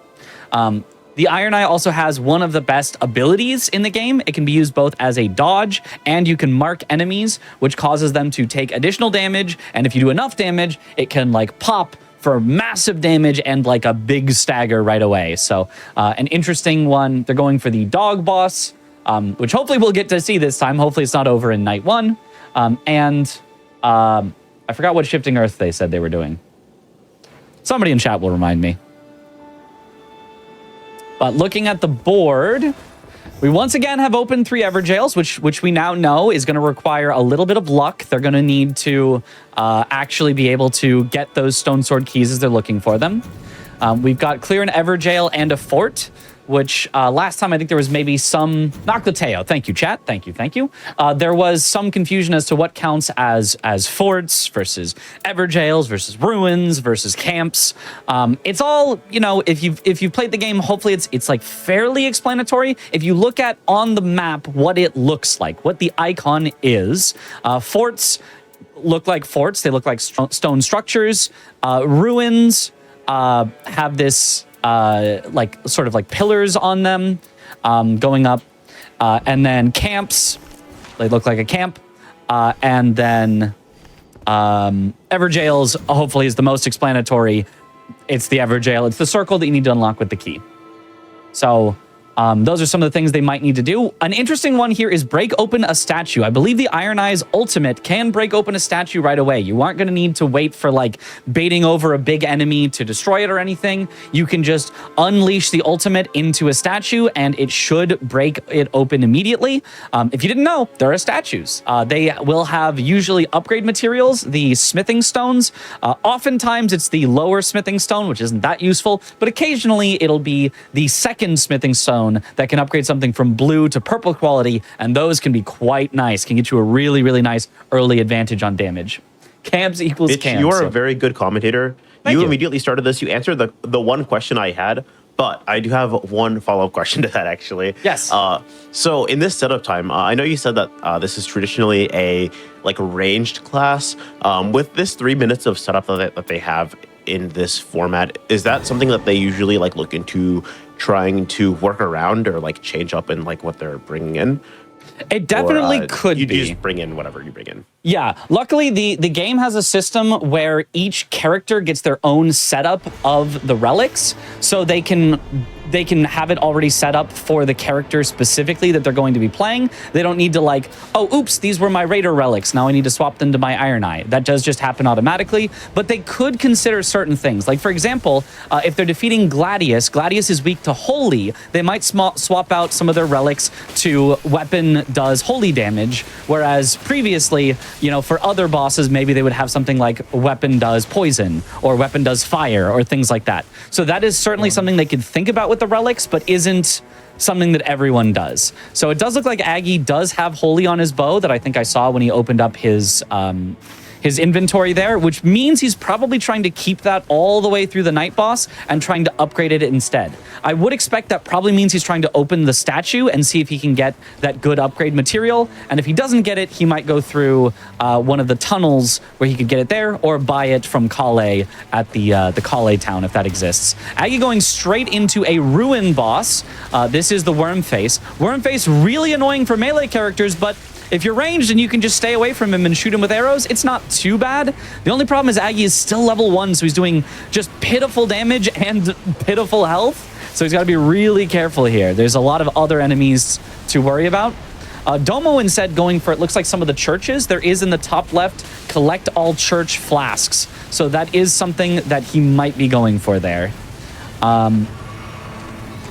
The Iron Eye also has one of the best abilities in the game. It can be used both as a dodge, and you can mark enemies, which causes them to take additional damage. And if you do enough damage, it can like pop for massive damage and like a big stagger right away. So an interesting one. They're going for the dog boss, which hopefully we'll get to see this time. Hopefully it's not over in night 1. I forgot what Shifting Earth they said they were doing. Somebody in chat will remind me. But looking at the board, we once again have opened 3 Everjails, which we now know is going to require a little bit of luck. They're going to need to actually be able to get those Stone Sword keys as they're looking for them. We've got clear an Everjail and a fort, which last time I think there was maybe some... Noclateo, thank you, chat. Thank you. There was some confusion as to what counts as forts versus Everjails versus ruins versus camps. It's all, if you've played the game, hopefully it's like fairly explanatory. If you look at on the map what it looks like, what the icon is, forts look like forts. They look like stone structures. Ruins have this... sort of like pillars on them going up. And then camps, they look like a camp. And then Everjails, hopefully, is the most explanatory. It's the Everjail. It's the circle that you need to unlock with the key. So Those are some of the things they might need to do. An interesting one here is break open a statue. I believe the Iron Eye's ultimate can break open a statue right away. You aren't going to need to wait for like baiting over a big enemy to destroy it or anything. You can just unleash the ultimate into a statue and it should break it open immediately. If you didn't know, there are statues. They will have usually upgrade materials, the smithing stones. Oftentimes it's the lower smithing stone, which isn't that useful, but occasionally it'll be the second smithing stone that can upgrade something from blue to purple quality, and those can be quite nice, can get you a really, really nice early advantage on damage. Camps equals Mitch, camps. you are a very good commentator. Thank you. Immediately started this. You answered the one question I had, but I do have one follow-up question to that, actually. Yes. So in this setup time, I know you said that this is traditionally a like ranged class. With this 3 minutes of setup that they have in this format, is that something that they usually like look into trying to work around or like change up in like what they're bringing in? It definitely could you be. just bring in whatever you bring in. Yeah, luckily the game has a system where each character gets their own setup of the relics, so they can have it already set up for the character specifically that they're going to be playing. They don't need to like, oh, oops, these were my Raider relics. Now I need to swap them to my Iron Eye. That does just happen automatically, but they could consider certain things. Like, for example, if they're defeating Gladius, Gladius is weak to Holy, they might swap out some of their relics to weapon does Holy damage, whereas previously, you know, for other bosses, maybe they would have something like weapon does poison or weapon does fire or things like that. So that is certainly something they could think about with the relics, but isn't something that everyone does. So it does look like Aggie does have Holy on his bow that I think I saw when he opened up his inventory there, which means he's probably trying to keep that all the way through the night boss and trying to upgrade it instead. I would expect that probably means he's trying to open the statue and see if he can get that good upgrade material. And if he doesn't get it, he might go through one of the tunnels where he could get it there, or buy it from Kale at the Kale town, if that exists. Aggie going straight into a ruin boss. This is the Wormface. Wormface really annoying for melee characters, but if you're ranged and you can just stay away from him and shoot him with arrows, it's not too bad. The only problem is Aggie is still level 1, so he's doing just pitiful damage and pitiful health. So he's got to be really careful here. There's a lot of other enemies to worry about. Domo instead going for, it looks like some of the churches. There is in the top left, collect all church flasks. So that is something that he might be going for there.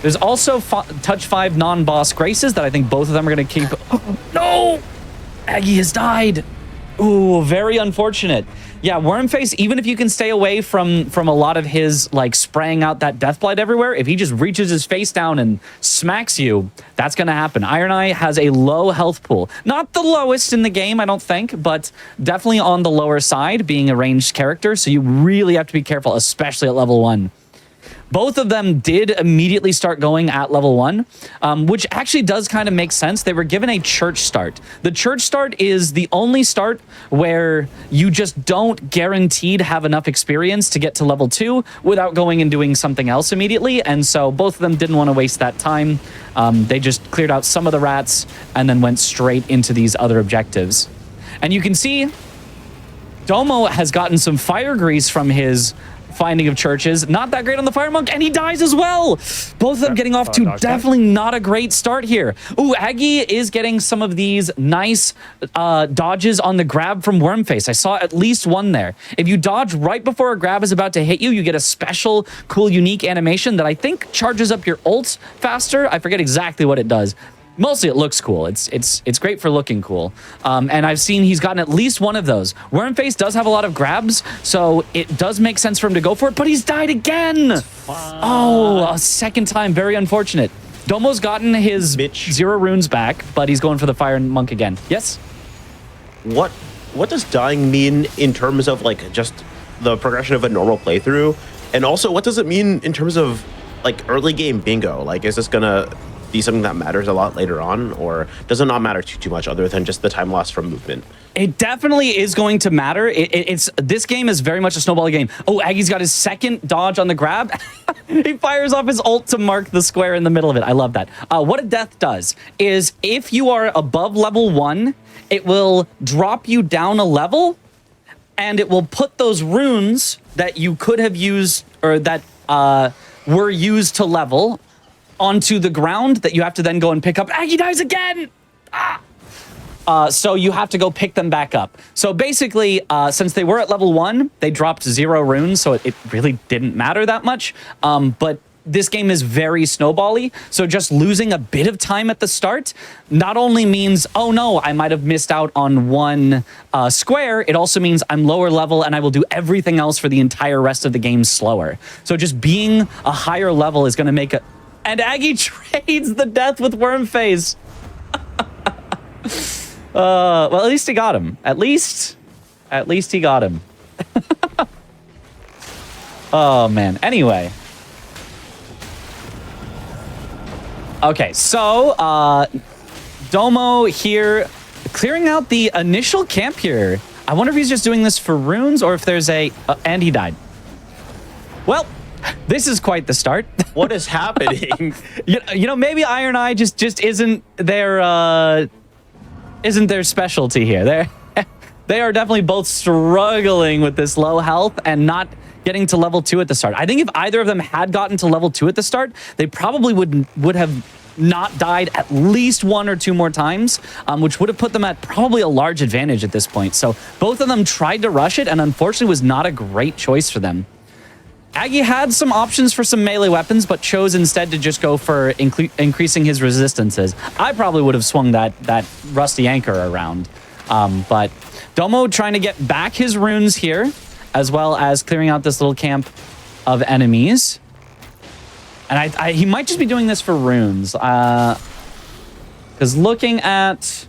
There's also touch 5 non-boss graces that I think both of them are going to keep. Oh, no! Aggie has died. Ooh, very unfortunate. Yeah, Wormface, even if you can stay away from a lot of his, like, spraying out that Deathblight everywhere, if he just reaches his face down and smacks you, that's going to happen. Iron Eye has a low health pool. Not the lowest in the game, I don't think, but definitely on the lower side, being a ranged character, so you really have to be careful, especially at level 1. Both of them did immediately start going at level 1, which actually does kind of make sense. They were given a church start. The church start is the only start where you just don't guaranteed have enough experience to get to level 2 without going and doing something else immediately. And so both of them didn't want to waste that time. They just cleared out some of the rats and then went straight into these other objectives. And you can see Domo has gotten some fire grease from his finding of churches. Not that great on the Fire Monk, and he dies as well. Both of them getting off to definitely not a great start here. Ooh, Aggie is getting some of these nice dodges on the grab from Wormface. I saw at least one there. If you dodge right before a grab is about to hit you, you get a special, cool, unique animation that I think charges up your ult faster. I forget exactly what it does. Mostly it looks cool. It's great for looking cool. And I've seen he's gotten at least one of those. Wormface does have a lot of grabs, so it does make sense for him to go for it, but he's died again. Oh, a second time. Very unfortunate. Domo's gotten his 0 runes back, but he's going for the Fire Monk again. Yes? What does dying mean in terms of like just the progression of a normal playthrough? And also, what does it mean in terms of like early game bingo? Like, is this gonna be something that matters a lot later on, or does it not matter too much other than just the time lost from movement? It definitely is going to matter. This game is very much a snowball game. Oh, Aggie's got his second dodge on the grab. He fires off his ult to mark the square in the middle of it. I love that. What a death does is if you are above level 1, it will drop you down a level, and it will put those runes that you could have used or that were used to level onto the ground that you have to then go and pick up. Aggie dies again! So you have to go pick them back up. So basically, since they were at level 1, they dropped 0 runes, so it really didn't matter that much. But this game is very snowbally, so just losing a bit of time at the start not only means, oh no, I might have missed out on one square, it also means I'm lower level and I will do everything else for the entire rest of the game slower. So just being a higher level is going to make a... And Aggie trades the death with Wormface. Well, at least he got him. At least he got him. Oh, man. Anyway. Okay, so Domo here clearing out the initial camp here. I wonder if he's just doing this for runes or if there's a... and he died. Well, this is quite the start. What is happening? you know, maybe Iron Eye just isn't their specialty here. They are definitely both struggling with this low health and not getting to level 2 at the start. I think if either of them had gotten to level 2 at the start, they probably would have not died at least 1 or 2 more times, which would have put them at probably a large advantage at this point. So both of them tried to rush it and unfortunately was not a great choice for them. Aggie had some options for some melee weapons, but chose instead to just go for increasing his resistances. I probably would have swung that rusty anchor around. But Domo trying to get back his runes here, as well as clearing out this little camp of enemies. And he might just be doing this for runes. Because looking at...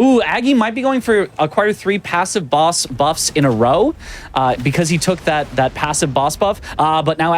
Ooh, Aggie might be going for acquire 3 passive boss buffs in a row because he took that passive boss buff. But now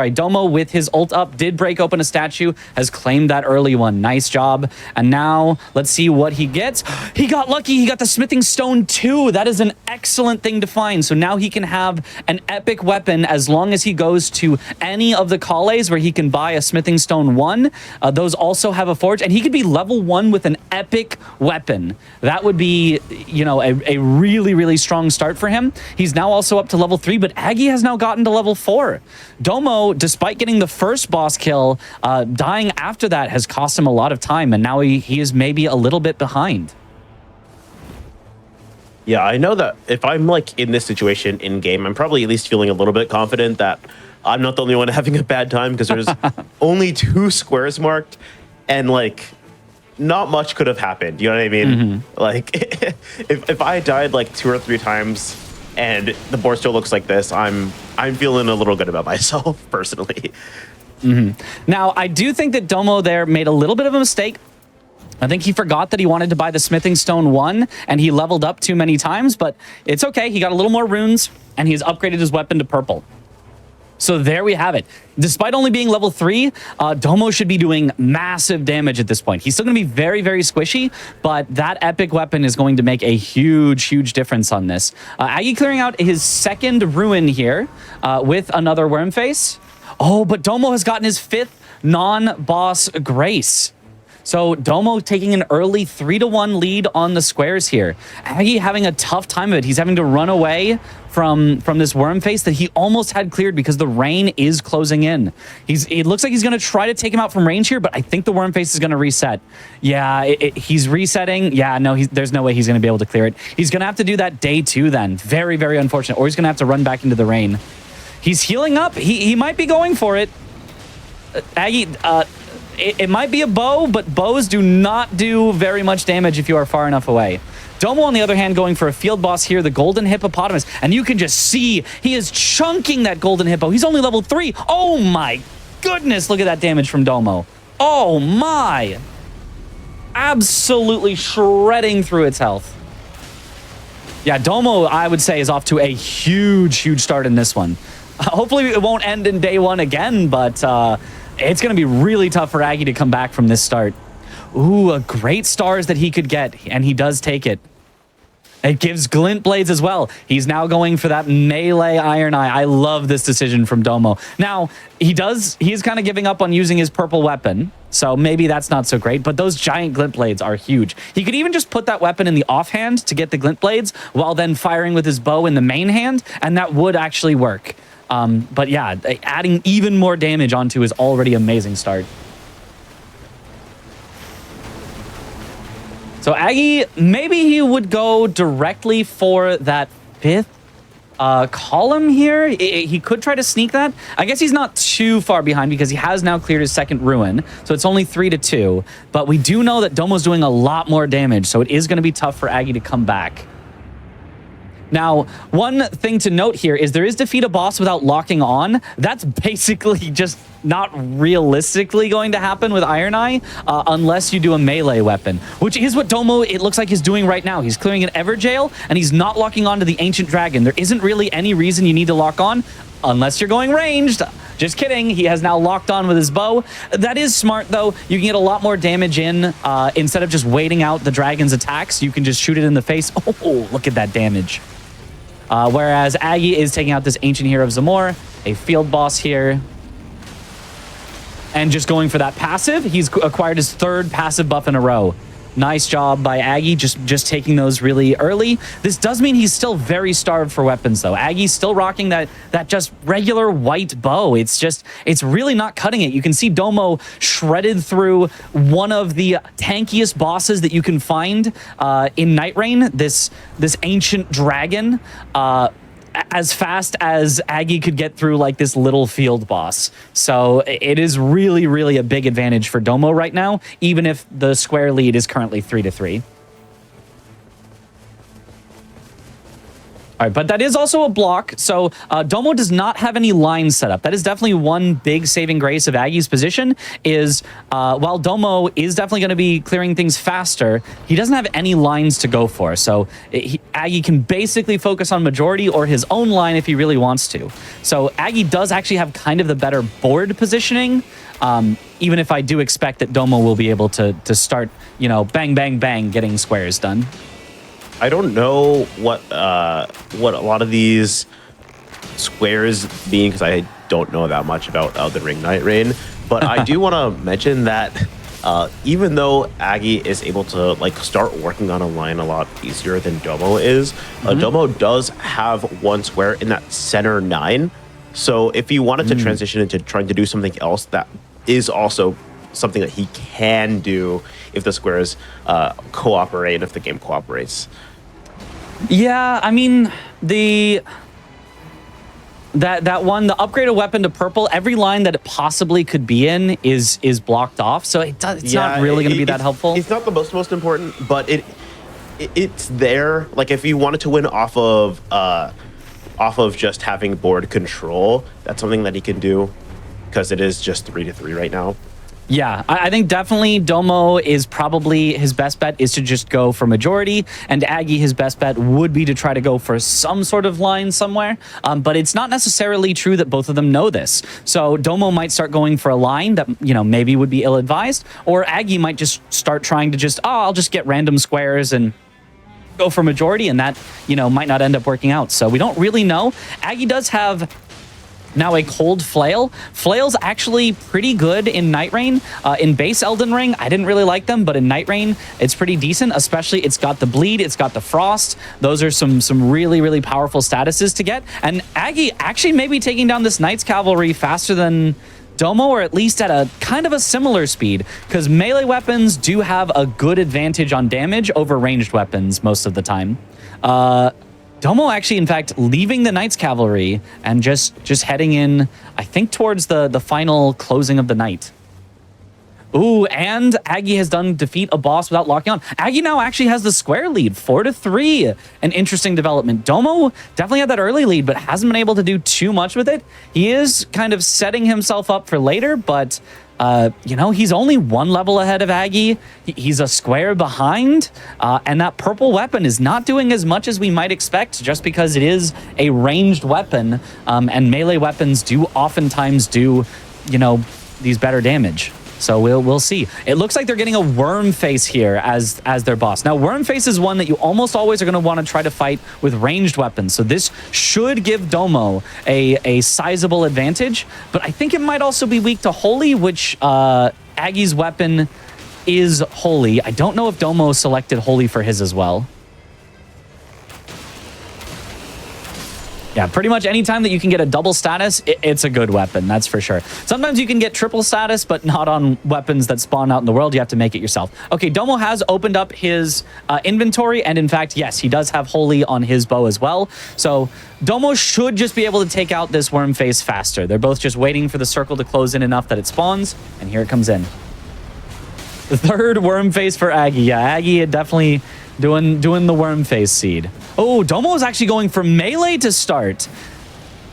Domo with his ult up did break open a statue, has claimed that early one. Nice job. And now let's see what he gets. He got lucky. He got the smithing stone 2. That is an excellent thing to find. So now he can have an epic weapon as long as he goes to any of the calles where he can buy a smithing stone 1. Those also have a forge, and he could be level 1 with an epic weapon. That would be, you know, a really, really strong start for him. He's now also up to level 3, but Aggie has now gotten to level 4. Domo, despite getting the first boss kill, dying after that has cost him a lot of time, and now he is maybe a little bit behind. Yeah, I know that if I'm like in this situation in game, I'm probably at least feeling a little bit confident that I'm not the only one having a bad time because there's only 2 squares marked and like not much could have happened. You know what I mean? Mm-hmm. Like if I died like 2 or 3 times and the board still looks like this, I'm feeling a little good about myself personally. Mm-hmm. Now, I do think that Domo there made a little bit of a mistake. I think he forgot that he wanted to buy the smithing stone 1 and he leveled up too many times, but it's okay. He got a little more runes and he's upgraded his weapon to purple. So there we have it. Despite only being level 3, Domo should be doing massive damage at this point. He's still going to be very, very squishy, but that epic weapon is going to make a huge, huge difference on this. Aggie clearing out his 2nd ruin here with another Wormface. Oh, but Domo has gotten his 5th non-boss grace. So Domo taking an early 3-1 lead on the squares here. Aggie having a tough time of it. He's having to run away from this Wormface that he almost had cleared because the rain is closing in. It looks like he's going to try to take him out from range here, but I think the Wormface is going to reset. Yeah, he's resetting. Yeah, no, there's no way he's going to be able to clear it. He's going to have to do that day 2 then. Very, very unfortunate. Or he's going to have to run back into the rain. He's healing up. He might be going for it. Aggie... It might be a bow, but bows do not do very much damage if you are far enough away. Domo, on the other hand, going for a field boss here, the golden hippopotamus. And you can just see he is chunking that golden hippo. He's only level 3. Oh my goodness, look at that damage from Domo. Oh my. Absolutely shredding through its health. Yeah, Domo, I would say, is off to a huge, huge start in this one. Hopefully it won't end in day 1 again, but... it's going to be really tough for Aggie to come back from this start. Ooh, a great stars that he could get, and he does take it. It gives glint blades as well. He's now going for that melee Iron Eye. I love this decision from Domo. Now, he's kind of giving up on using his purple weapon, so maybe that's not so great, but those giant glint blades are huge. He could even just put that weapon in the offhand to get the glint blades while then firing with his bow in the main hand, and that would actually work. But yeah, adding even more damage onto his already amazing start. So Aggie, maybe he would go directly for that 5th column here. He could try to sneak that. I guess he's not too far behind because he has now cleared his 2nd ruin. So it's only 3-2. But we do know that Domo's doing a lot more damage. So it is going to be tough for Aggie to come back. Now, one thing to note here is there is defeat a boss without locking on. That's basically just not realistically going to happen with Iron Eye unless you do a melee weapon, which is what Domo, it looks like, is doing right now. He's clearing an Everjail, and he's not locking on to the Ancient Dragon. There isn't really any reason you need to lock on unless you're going ranged. Just kidding. He has now locked on with his bow. That is smart, though. You can get a lot more damage in. Instead of just waiting out the dragon's attacks, you can just shoot it in the face. Oh, look at that damage. Whereas Aggie is taking out this Ancient Hero of Zamor, a field boss here. And just going for that passive. He's acquired his 3rd passive buff in a row. Nice job by Aggie, just taking those really early. This does mean he's still very starved for weapons, though. Aggie's still rocking that just regular white bow. It's really not cutting it. You can see Domo shredded through one of the tankiest bosses that you can find in Nightreign, this Ancient Dragon, as fast as Aggie could get through like this little field boss. So it is really, really a big advantage for Domo right now, even if the square lead is currently 3-3. All right, but that is also a block. So Domo does not have any lines set up. That is definitely one big saving grace of Aggie's position is while Domo is definitely going to be clearing things faster, he doesn't have any lines to go for. So Aggie can basically focus on majority or his own line if he really wants to. So Aggie does actually have kind of the better board positioning, even if I do expect that Domo will be able to start, you know, bang, bang, bang, getting squares done. I don't know what a lot of these squares mean because I don't know that much about Elden Ring Nightreign, but I do want to mention that even though Aggie is able to like start working on a line a lot easier than Domo is, Domo does have one square in that center 9. So if he wanted to transition into trying to do something else, that is also something that he can do if the squares cooperate, if the game cooperates. Yeah, I mean, that one, the upgraded weapon to purple, every line that it possibly could be in is blocked off, so it's not really going to be that helpful. It's not the most important, but it's there. Like if you wanted to win off of just having board control, that's something that he can do because it is just 3-3 right now. Yeah, I think definitely Domo is probably his best bet is to just go for majority, and Aggie, his best bet would be to try to go for some sort of line somewhere. But it's not necessarily true that both of them know this. So Domo might start going for a line that, you know, maybe would be ill-advised, or Aggie might just start trying to just, I'll just get random squares and go for majority, and that, you know, might not end up working out. So we don't really know. Aggie does have now a cold flail. Flail's actually pretty good in Nightreign. In base Elden Ring, I didn't really like them, but in Nightreign, it's pretty decent, especially it's got the bleed, it's got the frost. Those are some really, really powerful statuses to get. And Aggie actually may be taking down this Knight's Cavalry faster than Domo, or at least at a kind of a similar speed, because melee weapons do have a good advantage on damage over ranged weapons most of the time. Domo actually, in fact, leaving the Knight's Cavalry and just heading in, I think, towards the final closing of the night. Ooh, and Aggie has done defeat a boss without locking on. Aggie now actually has the square lead, 4-3. An interesting development. Domo definitely had that early lead, but hasn't been able to do too much with it. He is kind of setting himself up for later, but you know, he's only one level ahead of Aggie. He's a square behind, and that purple weapon is not doing as much as we might expect just because it is a ranged weapon, and melee weapons do oftentimes do, you know, these better damage. So we'll see. It looks like they're getting a worm face here as their boss. Now, worm face is one that you almost always are going to want to try to fight with ranged weapons. So this should give Domo a sizable advantage, but I think it might also be weak to holy, which Aggie's weapon is holy. I don't know if Domo selected holy for his as well. Yeah, pretty much anytime that you can get a double status, it's a good weapon, that's for sure. Sometimes you can get triple status, but not on weapons that spawn out in the world. You have to make it yourself. Okay, Domo has opened up his inventory, and in fact, yes, he does have Holy on his bow as well. So Domo should just be able to take out this worm face faster. They're both just waiting for the circle to close in enough that it spawns, and here it comes in. The third worm face for Aggie. Yeah, Aggie definitely doing the worm face seed. Oh, Domo is actually going for melee to start.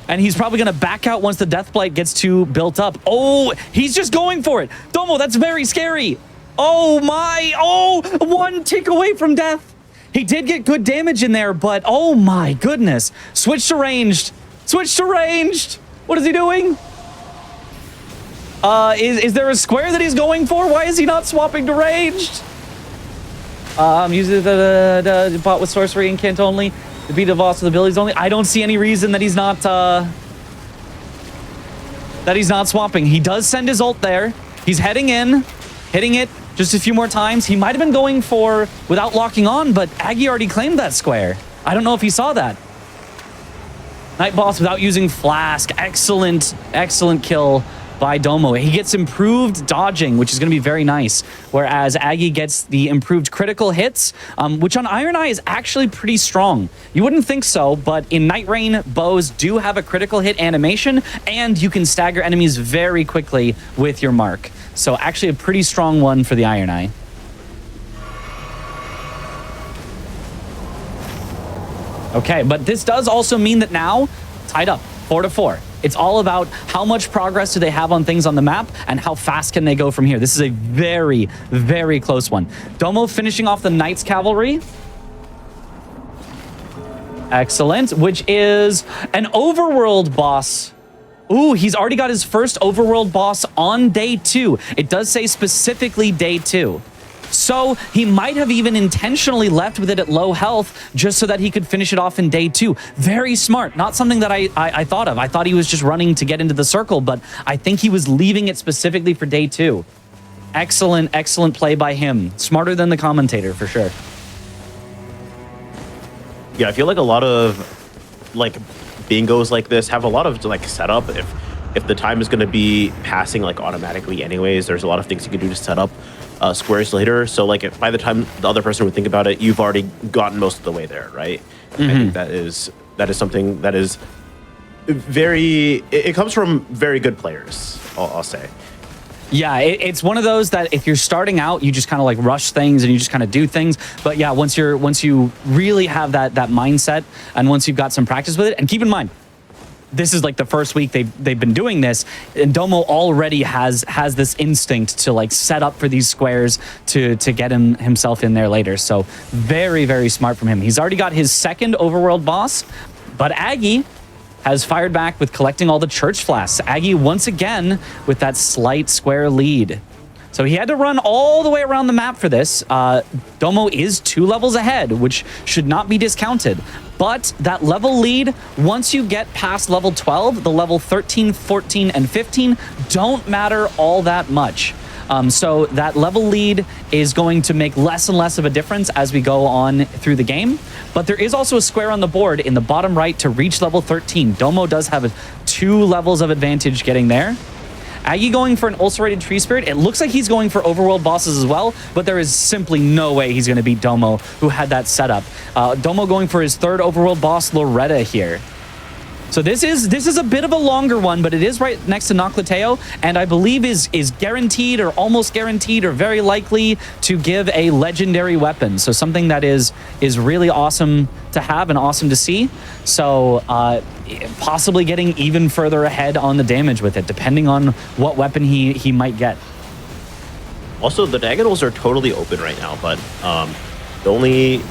And he's probably going to back out once the Deathblight gets too built up. Oh, he's just going for it. Domo, that's very scary. Oh, my. Oh, one tick away from death. He did get good damage in there, but oh, my goodness. Switch to ranged. Switch to ranged. What is he doing? Is there a square that he's going for? Why is he not swapping to ranged? I'm using the bot with sorcery and cant only. The beat of boss with abilities only. I don't see any reason that he's not swapping. He does send his ult there. He's heading in, hitting it just a few more times. He might have been going for without locking on, but Aggie already claimed that square. I don't know if he saw that. Night boss without using flask. Excellent, excellent kill by Domo. He gets improved dodging, which is going to be very nice, whereas Aggie gets the improved critical hits, which on Iron Eye is actually pretty strong. You wouldn't think so, but in Nightreign, bows do have a critical hit animation, and you can stagger enemies very quickly with your mark. So actually a pretty strong one for the Iron Eye. Okay, but this does also mean that now, tied up, 4-4. It's all about how much progress do they have on things on the map and how fast can they go from here. This is a very, very close one. Domo finishing off the Knights Cavalry. Excellent, which is an overworld boss. Ooh, he's already got his first overworld boss on day 2. It does say specifically day 2. So he might have even intentionally left with it at low health just so that he could finish it off in day 2. Very smart. Not something that I thought of. I thought he was just running to get into the circle, but I think he was leaving it specifically for day 2. Excellent, excellent play by him. Smarter than the commentator, for sure. Yeah, I feel like a lot of like bingos like this have a lot of like setup. If the time is going to be passing like automatically anyways, there's a lot of things you can do to set up squares later. So like if by the time the other person would think about it, you've already gotten most of the way there, right? Mm-hmm. I think that is something that is very, it comes from very good players, I'll say. Yeah, it's one of those that if you're starting out, you just kind of like rush things and you just kind of do things. But yeah, once you really have that mindset and once you've got some practice with it, and keep in mind, this is like the first week they've been doing this, and Domo already has this instinct to like set up for these squares to get himself in there later. So very, very smart from him. He's already got his second overworld boss, but Aggie has fired back with collecting all the church flasks. Aggie once again with that slight square lead. So he had to run all the way around the map for this. Domo is 2 levels ahead, which should not be discounted. But that level lead, once you get past level 12, the level 13, 14, and 15 don't matter all that much. So that level lead is going to make less and less of a difference as we go on through the game. But there is also a square on the board in the bottom right to reach level 13. Domo does have 2 levels of advantage getting there. Aggie going for an ulcerated tree spirit. It looks like he's going for overworld bosses as well, but there is simply no way he's going to beat Domo, who had that setup. Domo going for his 3rd overworld boss, Loretta, here. So this is a bit of a longer one, but it is right next to Noclateo, and I believe is guaranteed or almost guaranteed or very likely to give a legendary weapon. So something that is really awesome to have and awesome to see. So possibly getting even further ahead on the damage with it, depending on what weapon he might get. Also, the diagonals are totally open right now, but the only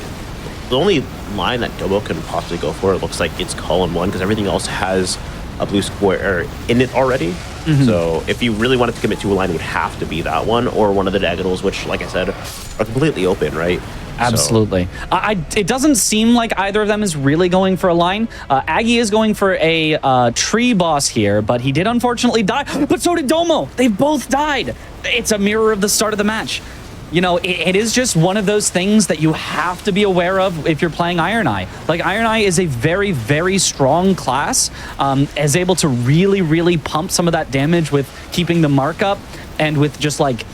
line that Domo can possibly go for, it looks like it's column 1, because everything else has a blue square in it already. Mm-hmm. So if you really wanted to commit to a line, it would have to be that one or one of the diagonals, which, like I said, are completely open, right? Absolutely. So. It doesn't seem like either of them is really going for a line. Aggie is going for a tree boss here, but he did unfortunately die. But so did Domo. They both died. It's a mirror of the start of the match. you know, it is just one of those things that you have to be aware of if you're playing Iron Eye. Like, Iron Eye is a very, very strong class, is able to really, really pump some of that damage with keeping the mark up and with just like,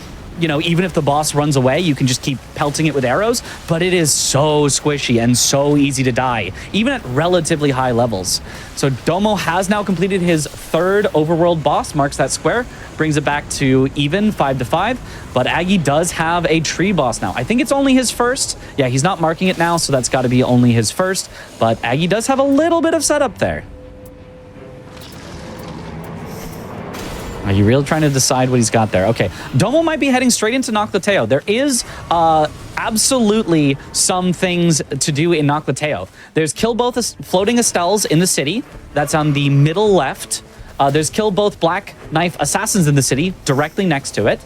you know, even if the boss runs away, you can just keep pelting it with arrows, but it is so squishy and so easy to die, even at relatively high levels. So Domo has now completed his 3rd overworld boss, marks that square, brings it back to even 5-5, but Aggie does have a tree boss now. I think it's only his 1st. Yeah, he's not marking it now, so that's got to be only his 1st, but Aggie does have a little bit of setup there. Are you really trying to decide what he's got there? Okay, Domo might be heading straight into Noclateo. There is absolutely some things to do in Noclateo. There's kill both floating Estelles in the city. That's on the middle left. There's kill both Black Knife Assassins in the city, directly next to it.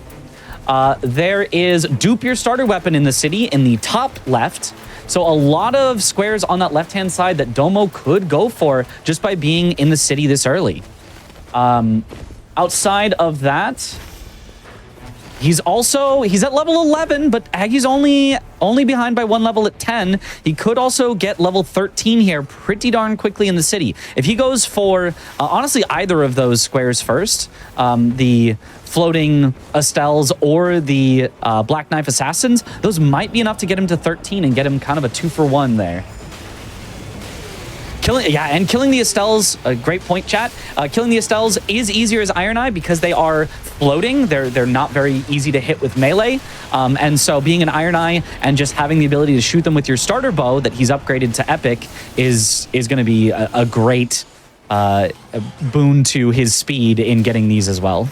There is dupe your starter weapon in the city in the top left. So a lot of squares on that left-hand side that Domo could go for just by being in the city this early. Outside of that, he's at level 11, but Aggie's only behind by 1 level at 10. He could also get level 13 here pretty darn quickly in the city. If he goes for, honestly, either of those squares first, the floating Estelles or the Black Knife Assassins, those might be enough to get him to 13 and get him kind of a 2-for-1 there. Killing the Estelles, a great point, chat. Killing the Estelles is easier as Iron Eye because they are floating. They're not very easy to hit with melee. And so being an Iron Eye and just having the ability to shoot them with your starter bow that he's upgraded to Epic is going to be a great boon to his speed in getting these as well.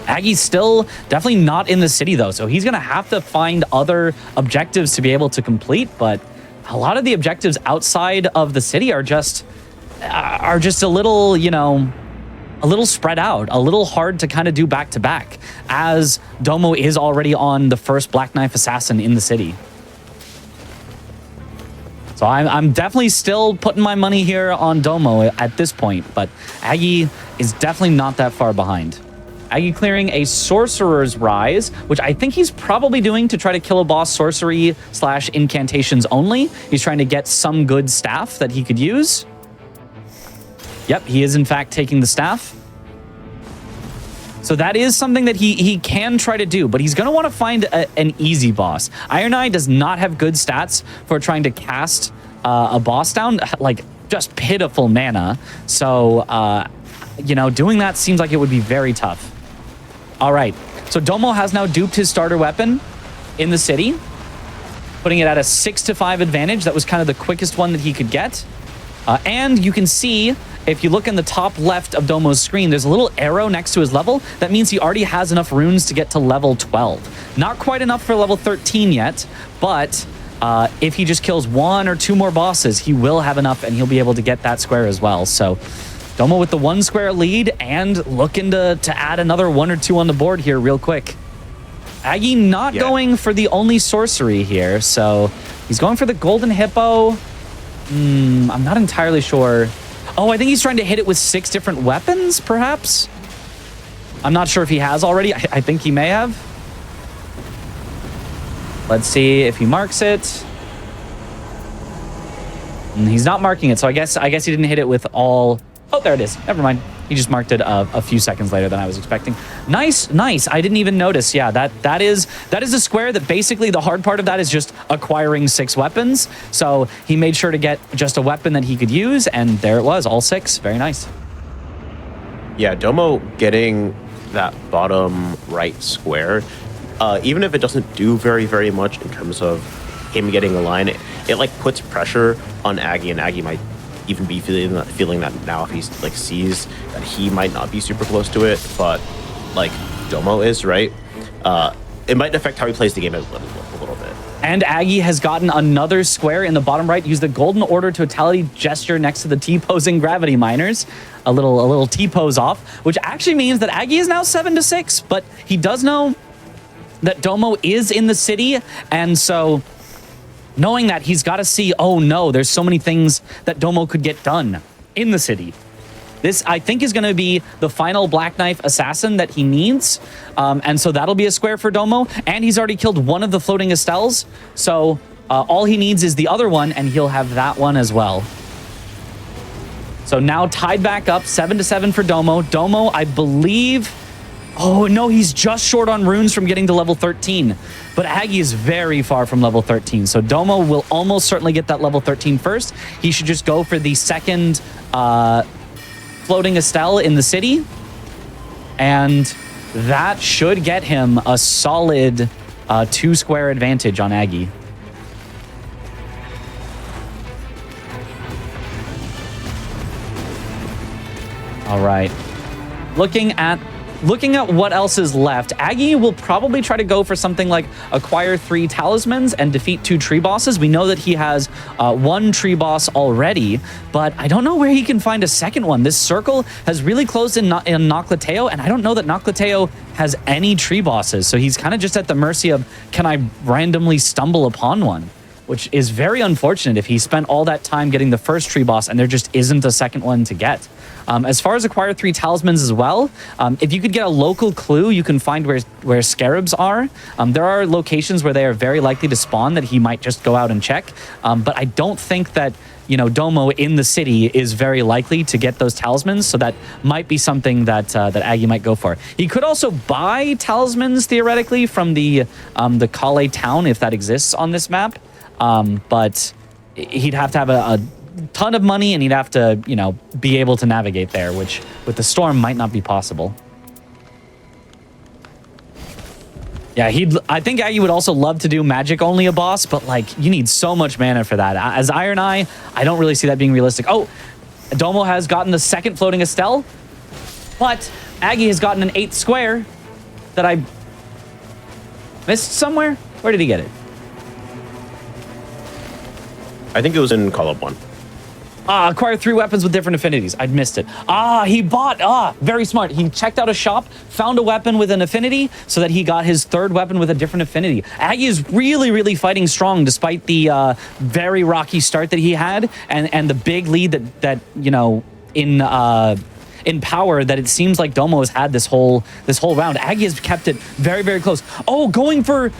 Aggie's still definitely not in the city, though, so he's going to have to find other objectives to be able to complete, but a lot of the objectives outside of the city are just a little, you know, a little spread out, a little hard to kind of do back to back, as Domo is already on the first Black Knife Assassin in the city. So I'm definitely still putting my money here on Domo at this point, but Aggie is definitely not that far behind. Aggie clearing a Sorcerer's Rise, which I think he's probably doing to try to kill a boss sorcery/incantations only. He's trying to get some good staff that he could use. Yep, he is in fact taking the staff. So that is something that he can try to do, but he's going to want to find an easy boss. Iron Eye does not have good stats for trying to cast a boss down, like just pitiful mana. So, you know, doing that seems like it would be very tough. All right, so Domo has now duped his starter weapon in the city, putting it at a 6-5 advantage. That was kind of the quickest one that he could get. And you can see, if you look in the top left of Domo's screen, there's a little arrow next to his level. That means he already has enough runes to get to level 12. Not quite enough for level 13 yet, but if he just kills 1 or 2 more bosses, he will have enough and he'll be able to get that square as well. So Domo with the 1 square lead and looking to add another 1 or 2 on the board here real quick. Aggie not going for the only sorcery here, so he's going for the Golden Hippo. I'm not entirely sure. Oh, I think he's trying to hit it with 6 different weapons, perhaps? I'm not sure if he has already. I think he may have. Let's see if he marks it. He's not marking it, so I guess he didn't hit it with all... Oh, there it is. Never mind. He just marked it a few seconds later than I was expecting. Nice. I didn't even notice. Yeah, that is a square that basically the hard part of that is just acquiring 6 weapons. So he made sure to get just a weapon that he could use, and there it was, all 6. Very nice. Yeah, Domo getting that bottom right square, even if it doesn't do very, very much in terms of him getting a line, it like puts pressure on Aggie, and Aggie might even be feeling that now if he's like sees that he might not be super close to it, but like Domo is, right? It might affect how he plays the game a little bit. And Aggie has gotten another square in the bottom right. Use the Golden Order Totality gesture next to the T-posing Gravity Miners. A little T-pose off, which actually means that Aggie is now 7-6, but he does know that Domo is in the city, and so knowing that, he's got to see, oh no, there's so many things that Domo could get done in the city. This, I think, is going to be the final Black Knife assassin that he needs. And so that'll be a square for Domo. And he's already killed one of the floating Estelles. So all he needs is the other one, and he'll have that one as well. So now tied back up, 7-7 for Domo. Domo, I believe... Oh, no, he's just short on runes from getting to level 13. But Aggie is very far from level 13. So Domo will almost certainly get that level 13 first. He should just go for the second floating Estelle in the city. And that should get him a solid 2-square advantage on Aggie. All right. Looking at what else is left, Aggie will probably try to go for something like acquire 3 talismans and defeat 2 tree bosses. We know that he has 1 tree boss already, but I don't know where he can find a second one. This circle has really closed in Noclateo, and I don't know that Noclateo has any tree bosses, so he's kind of just at the mercy of, can I randomly stumble upon one? Which is very unfortunate if he spent all that time getting the first tree boss and there just isn't a second one to get. As far as acquire 3 talismans as well, if you could get a local clue, you can find where scarabs are. There are locations where they are very likely to spawn that he might just go out and check. But I don't think that, you know, Domo in the city is very likely to get those talismans. So that might be something that that Aggie might go for. He could also buy talismans theoretically from the Kale town if that exists on this map. But he'd have to have a ton of money, and he'd have to, you know, be able to navigate there, which with the storm might not be possible. Yeah, I think Aggie would also love to do magic only a boss, but like you need so much mana for that. As Iron Eye, I don't really see that being realistic. Oh, Domo has gotten the second floating Estelle, but Aggie has gotten an 8th square that I missed somewhere. Where did he get it? I think it was in Call Up 1. Acquire 3 weapons with different affinities. I'd missed it. He bought, very smart. He checked out a shop, found a weapon with an affinity, so that he got his 3rd weapon with a different affinity. Aggie is really, really fighting strong despite the very rocky start that he had and the big lead that you know, in power that it seems like Domo has had this whole round. Aggie has kept it very, very close. Oh, going for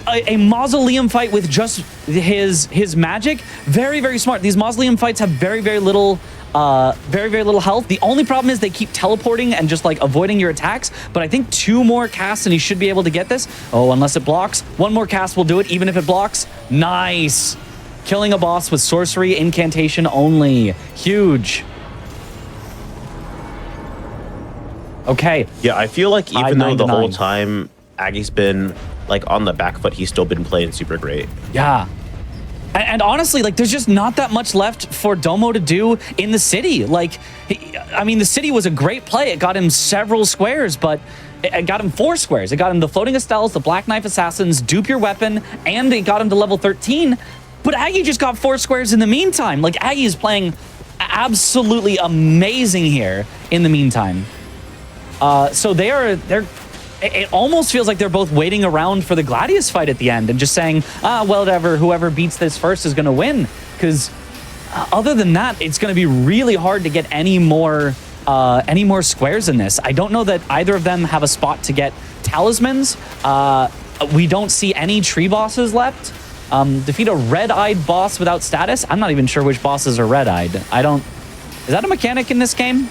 a mausoleum fight with just his magic. Very, very smart. These mausoleum fights have very, very little health. The only problem is they keep teleporting and just like avoiding your attacks. But I think 2 more casts and he should be able to get this. Oh, unless it blocks. 1 more cast will do it, even if it blocks. Nice. Killing a boss with sorcery incantation only. Huge. Okay. Yeah, I feel like even though the 9-9. whole time Aggie's been like on the back foot, he's still been playing super great. Yeah. And honestly, like, there's just not that much left for Domo to do in the city. Like, I mean, the city was a great play. It got him several squares, but it got him 4 squares. It got him the floating Estelles, the Black Knife Assassins, dupe your weapon, and it got him to level 13. But Aggie just got 4 squares in the meantime. Like, Aggie is playing absolutely amazing here in the meantime. So they're it almost feels like they're both waiting around for the Gladius fight at the end and just saying, well, whoever beats this first is going to win. Because other than that, it's going to be really hard to get any more squares in this. I don't know that either of them have a spot to get talismans. We don't see any tree bosses left. Defeat a red-eyed boss without status. I'm not even sure which bosses are red-eyed. Is that a mechanic in this game?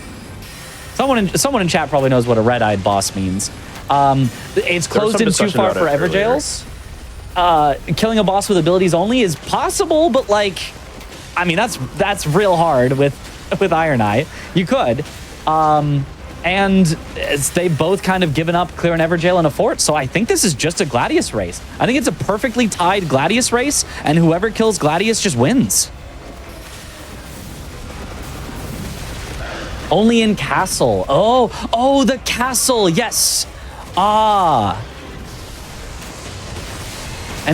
Someone in chat probably knows what a red-eyed boss means. It's closed in too far forever jails. Killing a boss with abilities only is possible, but like, I mean, that's real hard with Iron Eye. You could. And they both kind of given up clear an Everjail and a fort, so I think this is just a Gladius race. I think it's a perfectly tied Gladius race, and whoever kills Gladius just wins. Only in castle. Oh, the castle, yes. And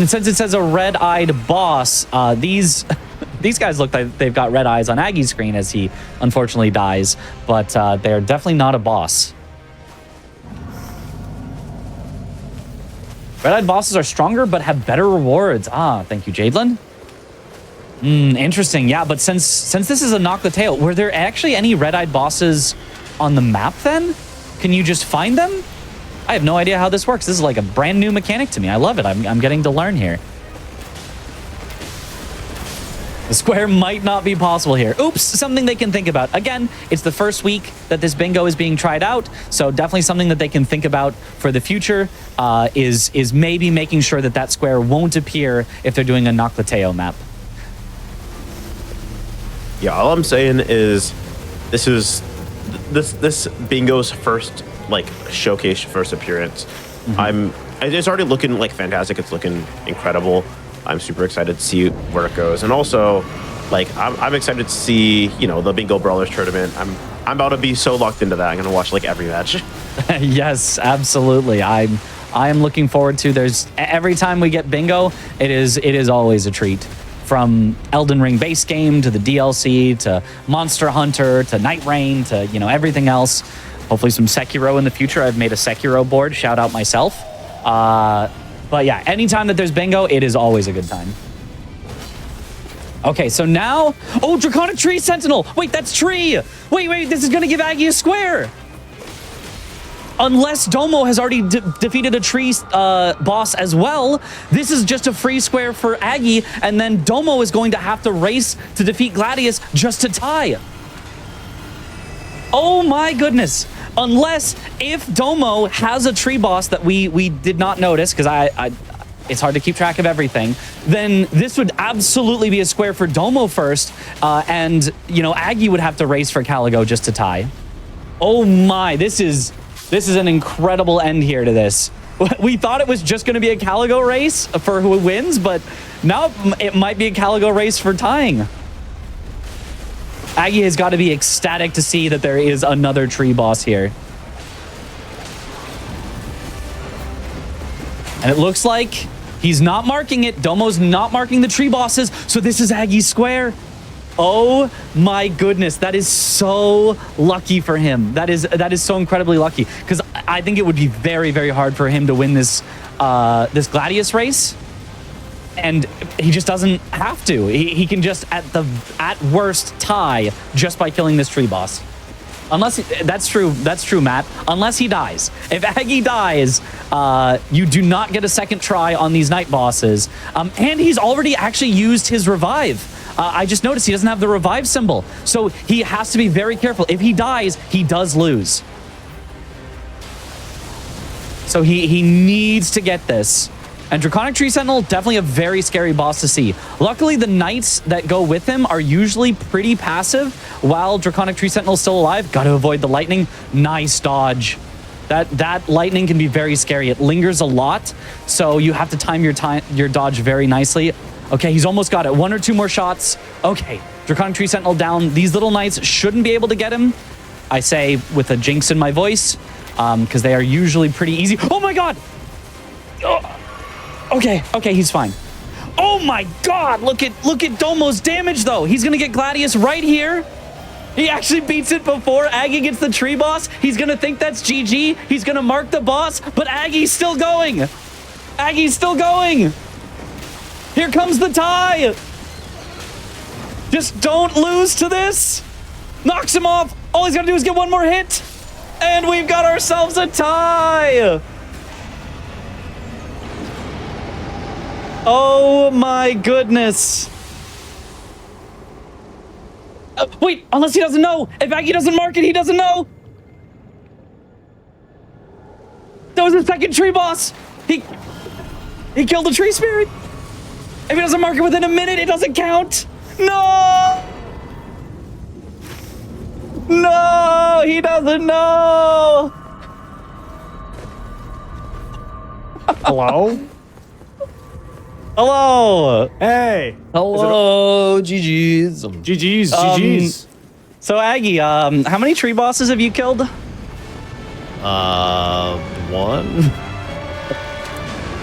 since it says a red-eyed boss, these guys look like they've got red eyes on Aggie's screen as he unfortunately dies, but they're definitely not a boss. Red-eyed bosses are stronger but have better rewards. Thank you, Jadelin. Interesting. Yeah, but since this is a knock the tail, were there actually any red-eyed bosses on the map then? Can you just find them? I have no idea how this works. This is like a brand new mechanic to me. I love it. I'm getting to learn here. The square might not be possible here. Oops, something they can think about. Again, it's the first week that this bingo is being tried out, so definitely something that they can think about for the future is maybe making sure that that square won't appear if they're doing a Knock the Teo map. Yeah, all I'm saying is this is this bingo's first like showcase, first appearance. It's already looking like fantastic. It's looking incredible. I'm super excited to see where it goes, and also like I'm excited to see the Bingo Brawlers tournament. I'm about to be so locked into that. I'm gonna watch like every match. Yes, absolutely. I am looking forward to. There's every time we get bingo, it is always a treat. From Elden Ring base game to the DLC to Monster Hunter to Nightreign to everything else. Hopefully some Sekiro in the future. I've made a Sekiro board. Shout out myself. But yeah, anytime that there's bingo, it is always a good time. Okay, so now... Oh, Draconic Tree Sentinel! Wait, that's Tree! Wait, this is gonna give Aggie a square! Unless Domo has already defeated a tree boss as well, this is just a free square for Aggie, and then Domo is going to have to race to defeat Gladius just to tie. Oh my goodness. Unless if Domo has a tree boss that we did not notice, because it's hard to keep track of everything, then this would absolutely be a square for Domo first, and Aggie would have to race for Caligo just to tie. Oh my, this is an incredible end here to this. We thought it was just going to be a Caligo race for who wins, but now it might be a Caligo race for tying. Aggie has got to be ecstatic to see that there is another tree boss here. And it looks like he's not marking it. Domo's not marking the tree bosses, so this is Aggie's square. Oh my goodness, that is so lucky for him. That is so incredibly lucky, because I think it would be very, very hard for him to win this this Gladius race. And he just doesn't have to. He can just at worst tie just by killing this tree boss. Unless that's true, Matt. Unless he dies. If Aggie dies, you do not get a second try on these night bosses. And he's already actually used his revive. I just noticed he doesn't have the revive symbol, so he has to be very careful. If he dies, he does lose. So he needs to get this. And Draconic Tree Sentinel, definitely a very scary boss to see. Luckily, the knights that go with him are usually pretty passive while Draconic Tree Sentinel is still alive. Got to avoid the lightning. Nice dodge. That lightning can be very scary. It lingers a lot, so you have to time your dodge very nicely. Okay, he's almost got it. 1 or 2 more shots. Okay, Draconic Tree Sentinel down. These little knights shouldn't be able to get him. I say with a jinx in my voice, because they are usually pretty easy. Oh my god! Oh. Okay, he's fine. Oh my god, look at Domo's damage though. He's gonna get Gladius right here. He actually beats it before Aggie gets the tree boss. He's gonna think that's GG. He's gonna mark the boss, but Aggie's still going. Aggie's still going. Here comes the tie. Just don't lose to this. Knocks him off. All he's gotta do is get 1 more hit. And we've got ourselves a tie. Oh my goodness. Wait, unless he doesn't know. If Aggie doesn't mark it, he doesn't know. That was the second tree boss. He killed the tree spirit. If he doesn't mark it within a minute, it doesn't count. No! No, he doesn't know. Hello? Hello. Hey. Hello, GG's. GG's. So Aggie, how many tree bosses have you killed? 1.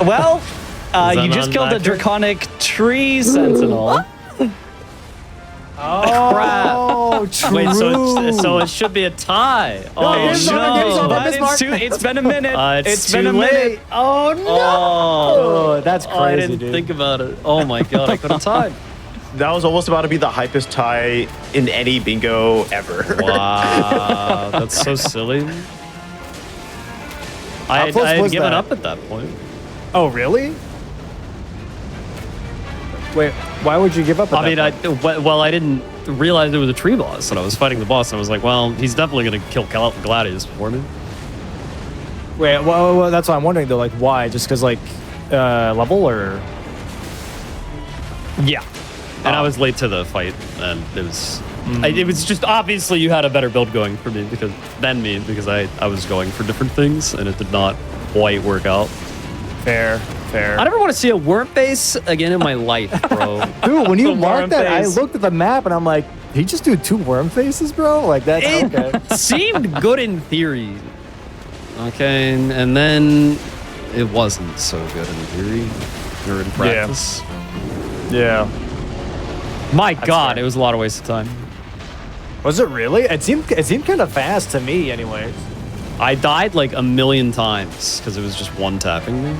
Well, you just killed a Draconic Tree Sentinel. Oh, true. Wait, so it should be a tie. game's on, but Bismarck. it's been a minute. It's been too a minute. Oh no! Oh, That's I crazy, didn't dude. think about it. Oh my god, I could have tied. That was almost about to be the hypest tie in any bingo ever. Wow, that's so silly. I close had was given that? up at that point. Oh, really? Wait, why would you give up? I didn't realize it was a tree boss, and I was fighting the boss, and I was like, well, he's definitely going to kill Gladius for me. Wait, well, that's what I'm wondering though. Like, why? Just because like level or? Yeah. And I was late to the fight, and it was it was just obviously you had a better build going for me because I was going for different things, and it did not quite work out. Fair. I never want to see a worm face again in my life, bro. Dude, when you The marked worm that, I face. looked at the map and I'm like, did he just do 2 worm faces, bro? Like that's okay. It seemed good in theory. Okay, and then it wasn't so good in theory or in practice. Yeah. My God, fair. it was a lot of waste of time. Was it really? It seemed kind of fast to me, anyways. I died like a million times because it was just one tapping me.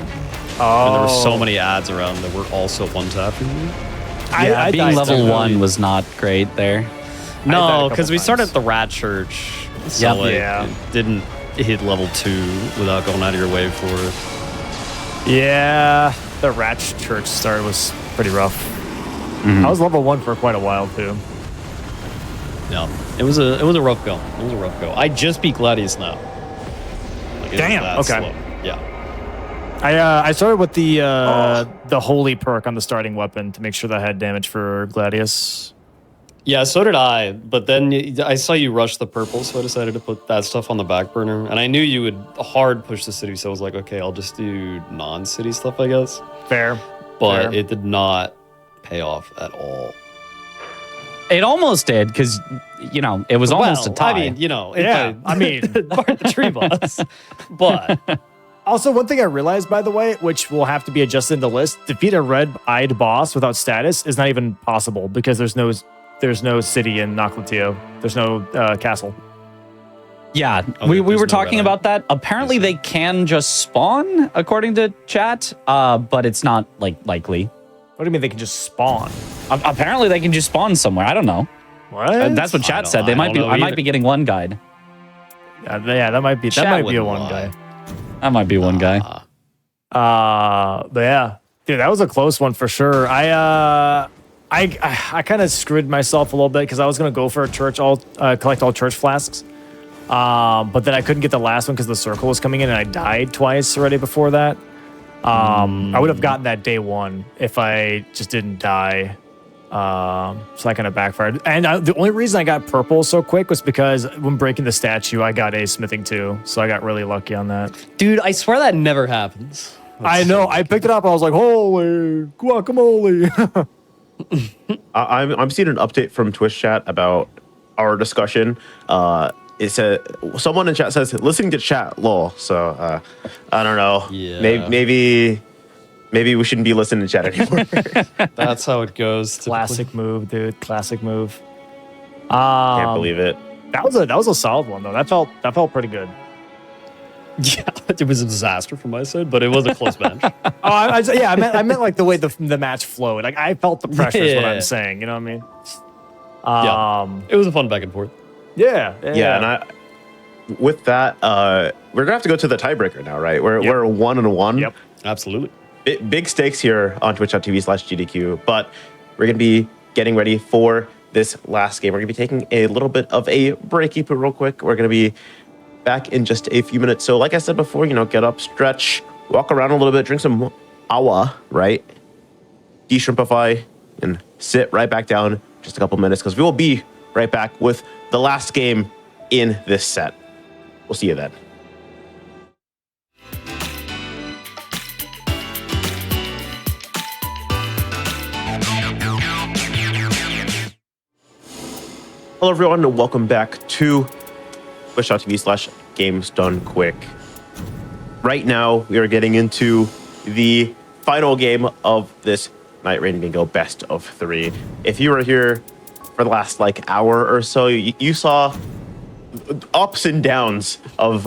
Oh. And there were so many ads around that were also one tapping me. Yeah, being died level so 1 early. was not great there. died a No, couple because we started times. at the Rat Church. So Yep. like, Yeah. it didn't hit level 2 without going out of your way for it. Yeah, the Ratch Church start was pretty rough. I was level 1 for quite a while too. Yeah, it was a rough go. It was a rough go. I just beat Gladius now. Like, it was Damn, that okay. slow. Yeah. I started with the holy perk on the starting weapon to make sure that I had damage for Gladius. Yeah, so did I. But then I saw you rush the purple, so I decided to put that stuff on the back burner. And I knew you would hard push the city, so I was like, okay, I'll just do non-city stuff, I guess. Fair. But Fair. it did not pay off at all. It almost did because, it was almost a Well, tie. I mean, if Yeah, I mean- part the tree boss. But Also, one thing I realized, by the way, which will have to be adjusted in the list, defeat a red-eyed boss without status is not even possible because there's no city in Noclatio. There's no castle. Yeah, Oh, we there's were no talking red eye. about that. Apparently, they can just spawn, according to chat, but it's not likely. What do you mean they can just spawn? Apparently, they can just spawn somewhere. I don't know. What? That's what I chat don't- said. They I might don't be. know I might either. be getting one guide. Yeah, that might be Chat a wouldn't one lie. guy. That might be one guy. But yeah, dude, that was a close one for sure. I kind of screwed myself a little bit because I was gonna go for a church collect all church flasks, but then I couldn't get the last one because the circle was coming in and I died twice already before that. I would have gotten that day 1 if I just didn't die. So that kind of backfired. And the only reason I got purple so quick was because when breaking the statue, I got a smithing too. So I got really lucky on that. dude, I swear that never happens. I know. I picked it up. I was like, holy guacamole. I'm seeing an update from Twitch chat about our discussion. It said someone in chat says listening to chat, lol. So I don't know. Yeah. Maybe we shouldn't be listening to chat anymore. That's how it goes. typically. Classic move, dude. Classic move. Can't believe it. That was a solid one though. That felt pretty good. Yeah, it was a disaster from my side, but it was a close match. I meant like the way the match flowed. Like I felt the pressure is what Yeah. I'm saying. You know what I mean? It was a fun back and forth. Yeah, and with that, we're gonna have to go to the tiebreaker now, right? We're 1-1. Yep. Absolutely. Big stakes here on twitch.tv/GDQ, but we're going to be getting ready for this last game. We're going to be taking a little bit of a breaky poo real quick. We're going to be back in just a few minutes. So like I said before, get up, stretch, walk around a little bit, drink some awa, right? De-shrimpify, and sit right back down just a couple minutes because we will be right back with the last game in this set. We'll see you then. Hello, everyone, and welcome back to twitch.tv/Games Done Quick. Right now, we are getting into the final game of this Nightreign Bingo Best of 3. If you were here for the last hour or so, you saw ups and downs of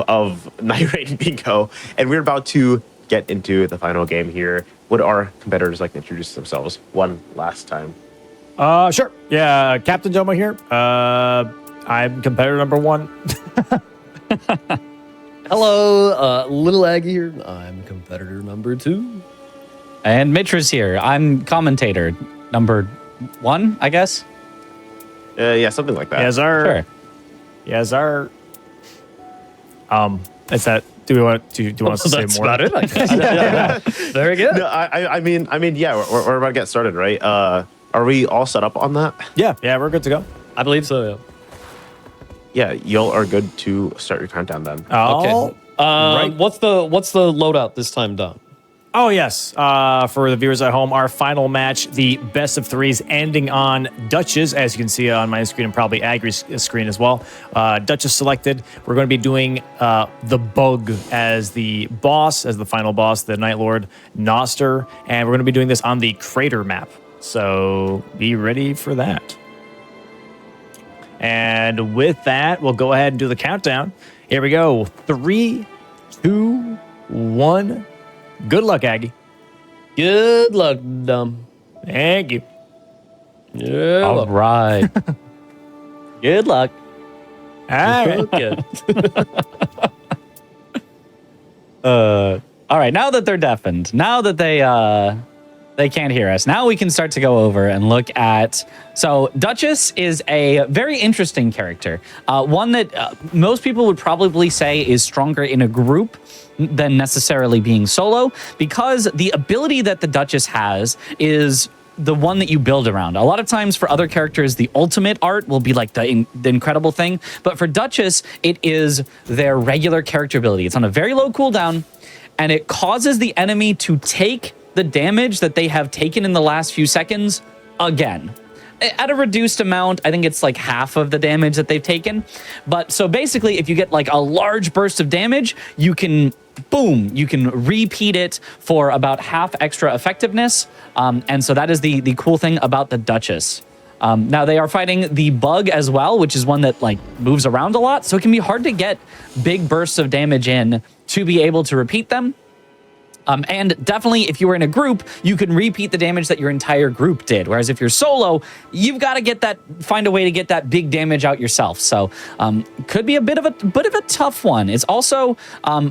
Nightreign Bingo, and we're about to get into the final game here. Would our competitors like to introduce themselves one last time? Sure. Yeah, Captain Domo here. I'm competitor number 1. Hello, Little Aggie here. I'm competitor number 2. And Mitra's here. I'm commentator number 1, I guess. Yeah, something like that. Sure. Is that? Do you want us to say That's more? about it, I guess. Yeah. Very good. No, I mean, yeah, we're about to get started, right? Are we all set up on that? Yeah, we're good to go. I believe so, yeah. Yeah, y'all are good to start your countdown then. Okay. Right. What's the loadout this time, Dom? Oh, yes. For the viewers at home, our final match, the best of 3s, ending on Duchess, as you can see on my screen and probably Agri's screen as well. Duchess selected. We're going to be doing the Bug as the boss, as the final boss, the Nightlord Noster, and we're going to be doing this on the Crater map. So be ready for that. And with that, we'll go ahead and do the countdown. Here we go. 3, 2, 1. Good luck, Aggie. Good luck, Dom. Thank you. Yeah. All right. Good luck. All right. Okay. All right. Now that they're deafened, now that they can't hear us, now we can start to go over and look at. So Duchess is a very interesting character. One that most people would probably say is stronger in a group than necessarily being solo, because the ability that the Duchess has is the one that you build around. A lot of times for other characters, the ultimate art will be like the incredible thing. But for Duchess, it is their regular character ability. It's on a very low cooldown, and it causes the enemy to take the damage that they have taken in the last few seconds again. At a reduced amount, I think it's like half of the damage that they've taken. But so basically, if you get like a large burst of damage, you can, boom, you can repeat it for about half extra effectiveness. And so that is the cool thing about the Duchess. Now they are fighting the Bug as well, which is one that like moves around a lot. So it can be hard to get big bursts of damage in to be able to repeat them. And definitely, if you were in a group, you can repeat the damage that your entire group did. Whereas if you're solo, you've got to find a way to get that big damage out yourself. So could be a bit of a tough one. It's also,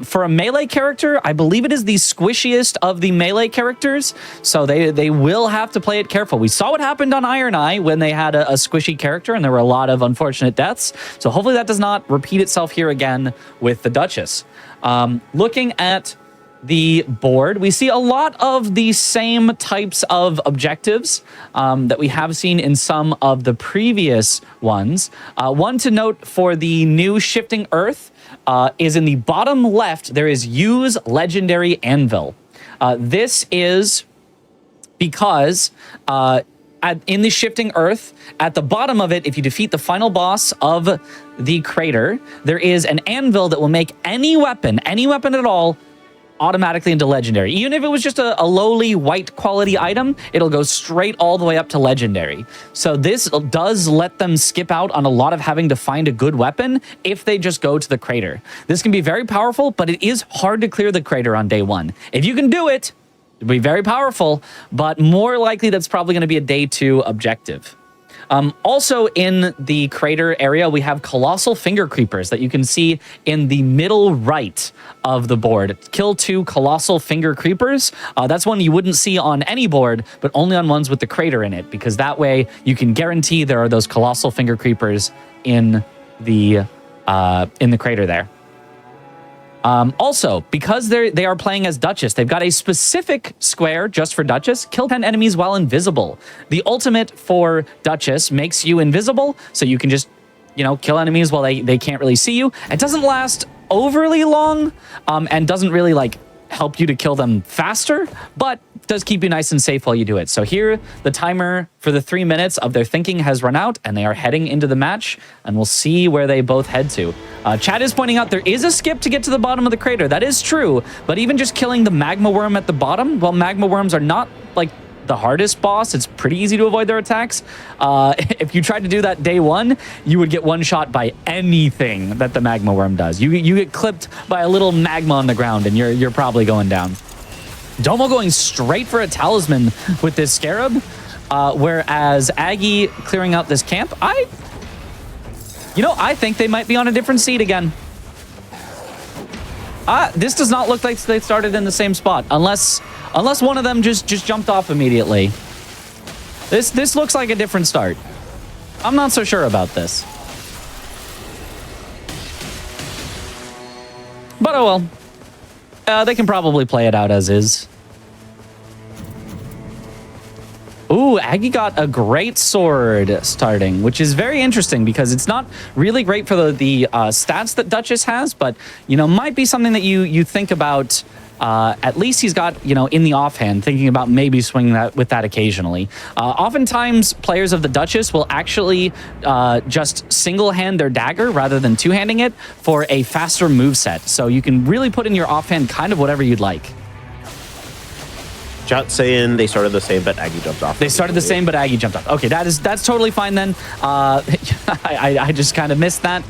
for a melee character, I believe it is the squishiest of the melee characters. So they will have to play it careful. We saw what happened on Iron Eye when they had a squishy character, and there were a lot of unfortunate deaths. So hopefully that does not repeat itself here again with the Duchess. Looking at the board, we see a lot of the same types of objectives that we have seen in some of the previous ones. One to note for the new Shifting Earth is in the bottom left, there is Use Legendary Anvil. This is because in the Shifting Earth, at the bottom of it, if you defeat the final boss of the crater, there is an anvil that will make any weapon at all, automatically into legendary. Even if it was just a lowly white quality item, it'll go straight all the way up to legendary. So this does let them skip out on a lot of having to find a good weapon if they just go to the crater. This can be very powerful, but it is hard to clear the crater on day 1. If you can do it, it'll be very powerful, but more likely that's probably going to be a day 2 objective. Also in the crater area, we have colossal finger creepers that you can see in the middle right of the board. Kill 2 colossal finger creepers. That's one you wouldn't see on any board, but only on ones with the crater in it, because that way you can guarantee there are those colossal finger creepers in the crater there. Also, because they are playing as Duchess, they've got a specific square just for Duchess. Kill 10 enemies while invisible. The ultimate for Duchess makes you invisible, so you can just, kill enemies while they can't really see you. It doesn't last overly long, and doesn't really, help you to kill them faster, but does keep you nice and safe while you do it. So here, the timer for the 3 minutes of their thinking has run out, and they are heading into the match, and we'll see where they both head to. Chad is pointing out there is a skip to get to the bottom of the crater. That is true, but even just killing the magma worm at the bottom, well, magma worms are not, the hardest boss. It's pretty easy to avoid their attacks. If you tried to do that day 1, you would get one shot by anything that the magma worm does. You get clipped by a little magma on the ground, and you're probably going down. Domo going straight for a talisman with this scarab. Whereas Aggie clearing out this camp, I think they might be on a different seed again. This does not look like they started in the same spot, unless one of them just jumped off immediately. This looks like a different start. I'm not so sure about this. But oh well. They can probably play it out as is. Ooh, Aggie got a great sword starting, which is very interesting because it's not really great for the stats that Duchess has, but, might be something that you think about. At least he's got, in the offhand, thinking about maybe swinging that with that occasionally. Oftentimes, players of the Duchess will actually just single-hand their dagger rather than two-handing it for a faster moveset. So you can really put in your offhand kind of whatever you'd like. Chat saying they started the same, but Aggie jumped off. They started the same, but Aggie jumped off. Okay, that's totally fine then. I just kind of missed that.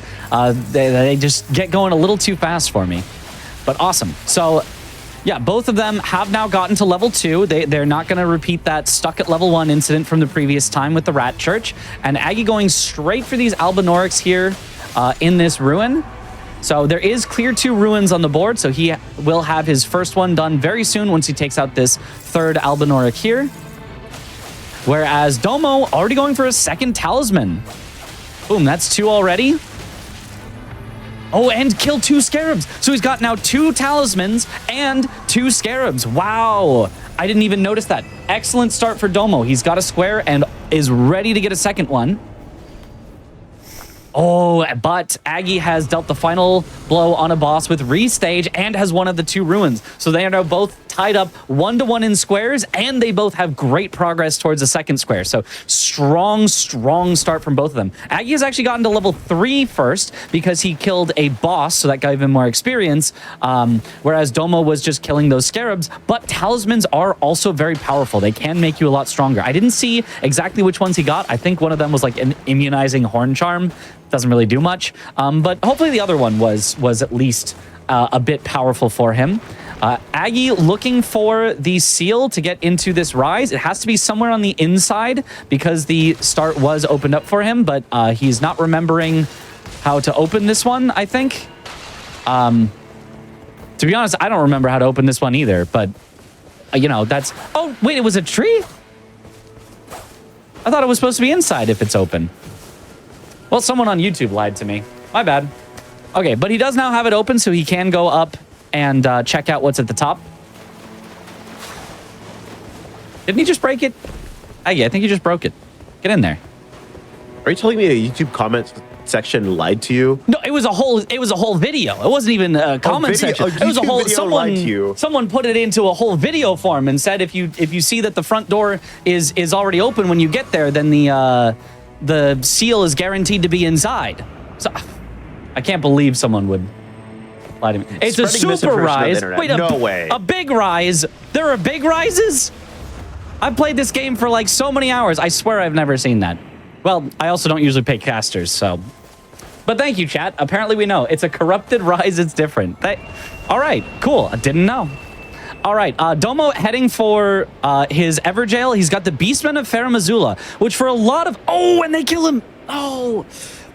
They just get going a little too fast for me. But awesome. So, yeah, both of them have now gotten to level 2. They're not going to repeat that stuck at level 1 incident from the previous time with the Rat Church. And Aggie going straight for these Albinorics here in this ruin. So there is clear 2 ruins on the board, so he will have his first one done very soon once he takes out this third Albinoric here. Whereas Domo already going for a second talisman. Boom, that's 2 already. Oh, and kill 2 scarabs. So he's got now 2 talismans and 2 scarabs. Wow. I didn't even notice that. Excellent start for Domo. He's got a square and is ready to get a second one. Oh, but Aggie has dealt the final blow on a boss with restage and has one of the 2 ruins. So they are now both tied up 1-to-1 in squares, and they both have great progress towards the second square. So strong start from both of them. Aggie has actually gotten to level 3 first because he killed a boss, so that gave him more experience, whereas Domo was just killing those scarabs. But talismans are also very powerful. They can make you a lot stronger. I didn't see exactly which ones he got. I think one of them was like an immunizing horn charm. Doesn't really do much, but hopefully the other one was at least a bit powerful for him. Aggie looking for the seal to get into this rise. It has to be somewhere on the inside because the start was opened up for him, but he's not remembering how to open this one, I think. To be honest, I don't remember how to open this one either, but that's... Oh, wait, it was a tree? I thought it was supposed to be inside if it's open. Well, someone on YouTube lied to me. My bad. Okay, but he does now have it open, so he can go up and check out what's at the top. Didn't he just break it? Yeah, I think he just broke it. Get in there. Are you telling me a YouTube comment section lied to you? No, it was a whole video. It wasn't even a comment section. It was a whole someone put it into a whole video form and said if you see that the front door is already open when you get there, then the seal is guaranteed to be inside. So I can't believe someone would lie to me. It's a super rise. Wait, no way. A big rise. There are big rises? I've played this game for like so many hours. I swear I've never seen that. Well, I also don't usually pay casters, so. But thank you, chat. Apparently we know. It's a corrupted rise. It's different. All right, cool. I didn't know. All right, Domo heading for his Everjail. He's got the Beastmen of Faramazula, which for a lot of... Oh, and they kill him. Oh,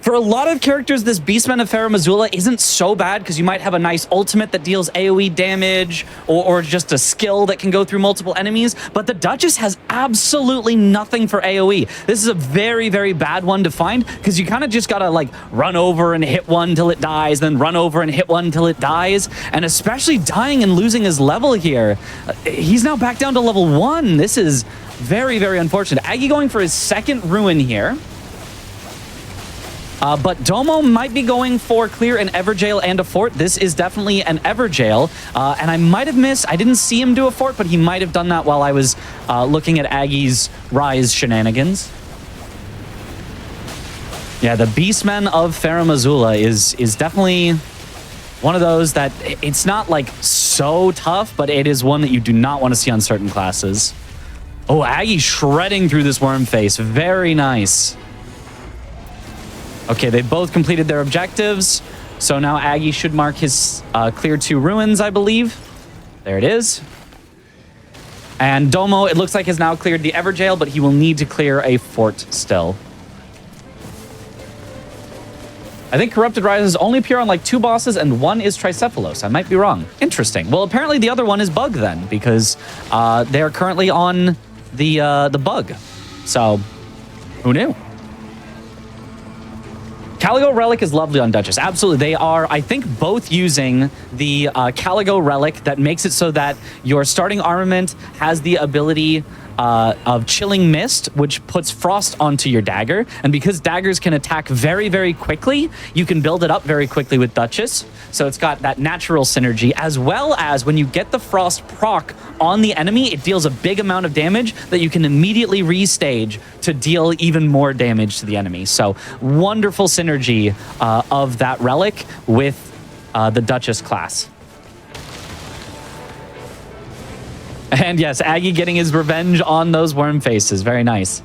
for a lot of characters, this Beastmen of Faramazula isn't so bad because you might have a nice ultimate that deals AoE damage or just a skill that can go through multiple enemies. But the Duchess has absolutely nothing for AoE. This is a very, very bad one to find because you kind of just got to like run over and hit one till it dies, then run over and hit one till it dies. And especially dying and losing his level here. He's now back down to level 1. This is very, very unfortunate. Aggie going for his second ruin here. But Domo might be going for clear an Everjail and a fort. This is definitely an Everjail. And I might have missed. I didn't see him do a fort, but he might have done that while I was looking at Aggie's rise shenanigans. Yeah, the Beastmen of Faramazula is definitely one of those that it's not like so tough, but it is one that you do not want to see on certain classes. Oh, Aggie shredding through this worm face. Very nice. Okay, they both completed their objectives. So now Aggie should mark his clear 2 ruins, I believe. There it is. And Domo, it looks like, has now cleared the Everjail, but he will need to clear a fort still. I think Corrupted Rises only appear on like 2 bosses, and one is Tricephalos. I might be wrong. Interesting. Well, apparently the other one is Bug then, because they're currently on the Bug. So, who knew? Caligo Relic is lovely on Duchess. Absolutely. They are, I think, both using the Caligo Relic that makes it so that your starting armament has the ability of Chilling Mist, which puts frost onto your dagger. And because daggers can attack very, very quickly, you can build it up very quickly with Duchess. So it's got that natural synergy, as well as when you get the frost proc on the enemy, it deals a big amount of damage that you can immediately restage to deal even more damage to the enemy. So wonderful synergy of that relic with the Duchess class. And yes, Aggie getting his revenge on those worm faces. Very nice.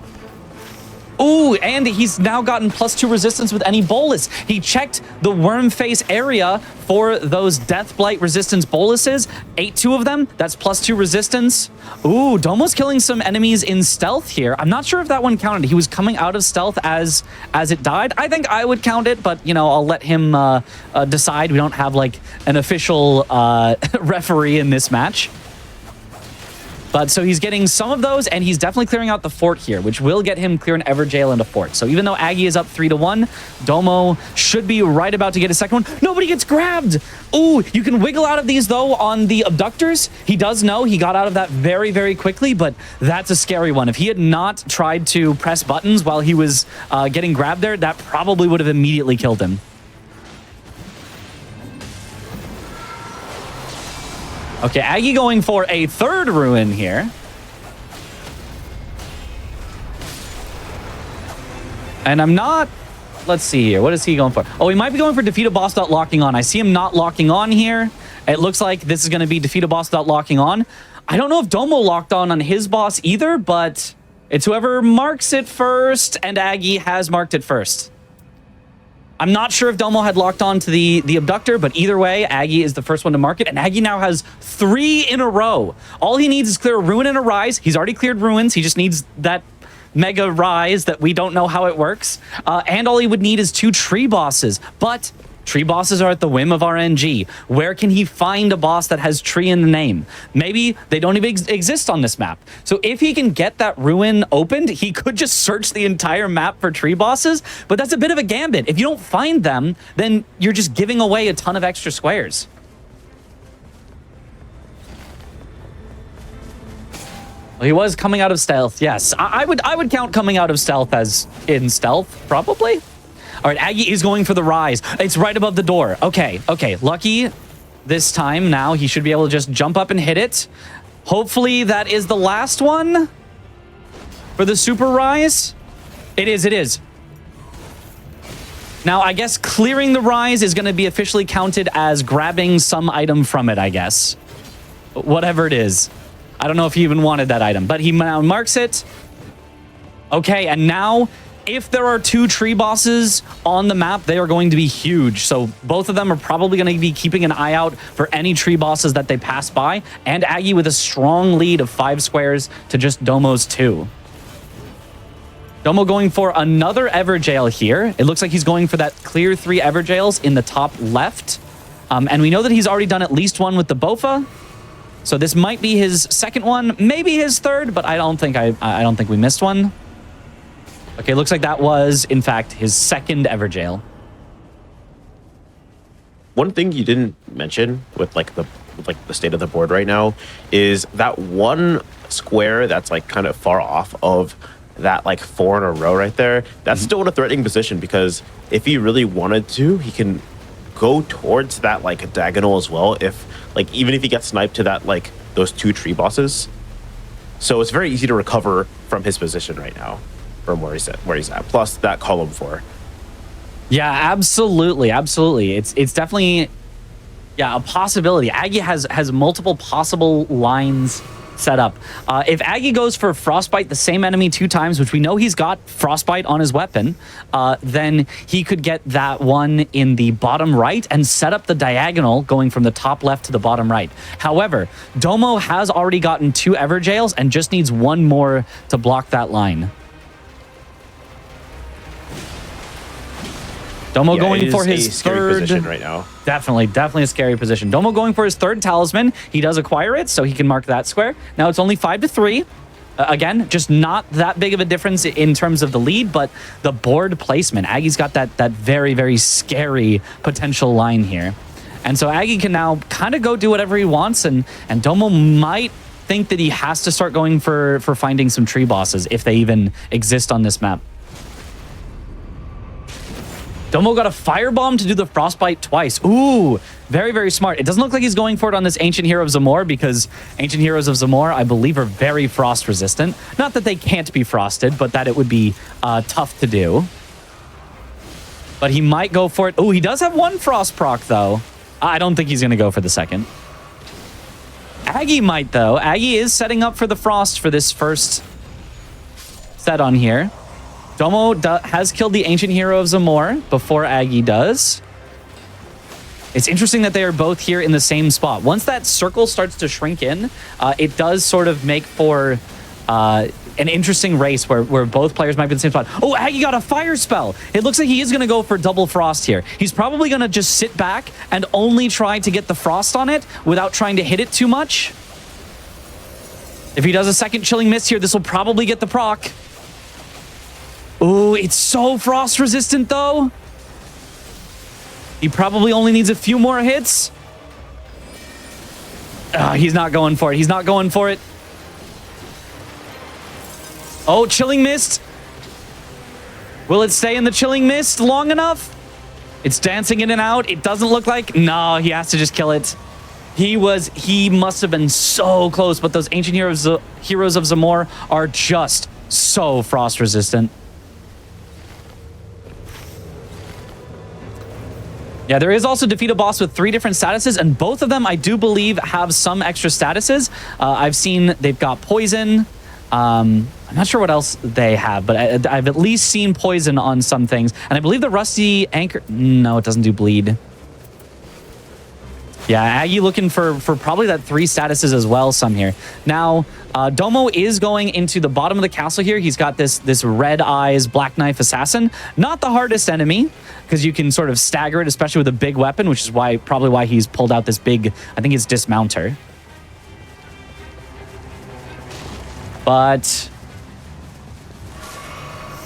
Ooh, and he's now gotten +2 resistance with any bolus. He checked the worm face area for those death blight resistance boluses. 2 of them. That's +2 resistance. Ooh, Domo's killing some enemies in stealth here. I'm not sure if that one counted. He was coming out of stealth as it died. I think I would count it, but you know, I'll let him decide. We don't have like an official referee in this match. But so he's getting some of those, and he's definitely clearing out the fort here, which will get him clear an Everjail and a fort. So even though Aggie is up 3-1, Domo should be right about to get a second one. Nobody gets grabbed. Ooh, you can wiggle out of these, though, on the abductors. He does know he got out of that very, very quickly, but that's a scary one. If he had not tried to press buttons while he was getting grabbed there, that probably would have immediately killed him. Okay, Aggie going for a 3rd ruin here. And I'm not... Let's see here. What is he going for? Oh, he might be going for defeat a boss without locking on. I see him not locking on here. It looks like this is going to be defeat a boss without locking on. I don't know if Domo locked on his boss either, but it's whoever marks it first, and Aggie has marked it first. I'm not sure if Domo had locked on to the abductor, but either way, Aggie is the first one to mark it, and Aggie now has 3 in a row. All he needs is clear a ruin and a rise. He's already cleared ruins. He just needs that mega rise that we don't know how it works. And all he would need is 2 tree bosses. But tree bosses are at the whim of RNG. Where can he find a boss that has tree in the name? Maybe they don't even exist on this map. So if he can get that ruin opened, he could just search the entire map for tree bosses, but that's a bit of a gambit. If you don't find them, then you're just giving away a ton of extra squares. Well, he was coming out of stealth, yes. I would count coming out of stealth as in stealth, probably. All right, Aggie is going for the rise. It's right above the door. Okay. Lucky this time now. He should be able to just jump up and hit it. Hopefully that is the last one for the super rise. It is. Now, I guess clearing the rise is going to be officially counted as grabbing some item from it, I guess. Whatever it is. I don't know if he even wanted that item, but he now marks it. Okay, and now... if there are 2 tree bosses on the map, they are going to be huge. So both of them are probably going to be keeping an eye out for any tree bosses that they pass by. And Aggie with a strong lead of 5 squares to just Domo's 2. Domo going for another Everjail here. It looks like he's going for that clear 3 Everjails in the top left. And we know that he's already done at least one with the Bofa. So this might be his 2nd one, maybe his 3rd, but I don't think we missed one. Okay, looks like that was, in fact, his 2nd Everjail. One thing you didn't mention with the state of the board right now is that one square that's like kind of far off of that like 4 in a row right there. That's still in a threatening position, because if he really wanted to, he can go towards that like diagonal as well. If like even if he gets sniped to that like those 2 tree bosses, so it's very easy to recover from his position right now. From where he's at, plus that column 4. Yeah, absolutely. It's definitely, yeah, a possibility. Aggie has multiple possible lines set up. If Aggie goes for Frostbite, the same enemy 2 times, which we know he's got Frostbite on his weapon, then he could get that one in the bottom right and set up the diagonal going from the top left to the bottom right. However, Domo has already gotten 2 Everjails and just needs 1 more to block that line. Domo going for his third position right now. Definitely a scary position. Domo going for his 3rd talisman. He does acquire it, so he can mark that square. Now it's only 5-3. Again, just not that big of a difference in terms of the lead, but the board placement. Aggie's got that very, very scary potential line here. And so Aggie can now kind of go do whatever he wants, and Domo might think that he has to start going for finding some tree bosses if they even exist on this map. Domo got a firebomb to do the frostbite twice. Ooh, very, very smart. It doesn't look like he's going for it on this Ancient Hero of Zamor because Ancient Heroes of Zamor, I believe, are very frost resistant. Not that they can't be frosted, but that it would be tough to do. But he might go for it. Oh, he does have 1 frost proc, though. I don't think he's going to go for the 2nd. Aggie might, though. Aggie is setting up for the frost for this first set on here. Domo has killed the Ancient Hero of Zamor before Aggie does. It's interesting that they are both here in the same spot. Once that circle starts to shrink in, it does sort of make for an interesting race where both players might be in the same spot. Oh, Aggie got a fire spell. It looks like he is going to go for double frost here. He's probably going to just sit back and only try to get the frost on it without trying to hit it too much. If he does a 2nd Chilling Mist here, this will probably get the proc. Ooh, it's so frost resistant, though. He probably only needs a few more hits. He's not going for it. He's not going for it. Oh, Chilling Mist. Will it stay in the Chilling Mist long enough? It's dancing in and out. It doesn't look like... No, he has to just kill it. He must have been so close, but those Ancient Heroes of Zamor are just so frost resistant. Yeah, there is also defeat a boss with 3 different statuses, and both of them, I do believe, have some extra statuses. I've seen they've got poison. I'm not sure what else they have, but I've at least seen poison on some things. And I believe the rusty anchor... No, it doesn't do bleed. Yeah, Aggie looking for probably that 3 statuses as well, some here. Now, Domo is going into the bottom of the castle here. He's got this Red Eyes Black Knife Assassin. Not the hardest enemy, because you can sort of stagger it, especially with a big weapon, which is probably why he's pulled out this big, I think it's dismounter. But...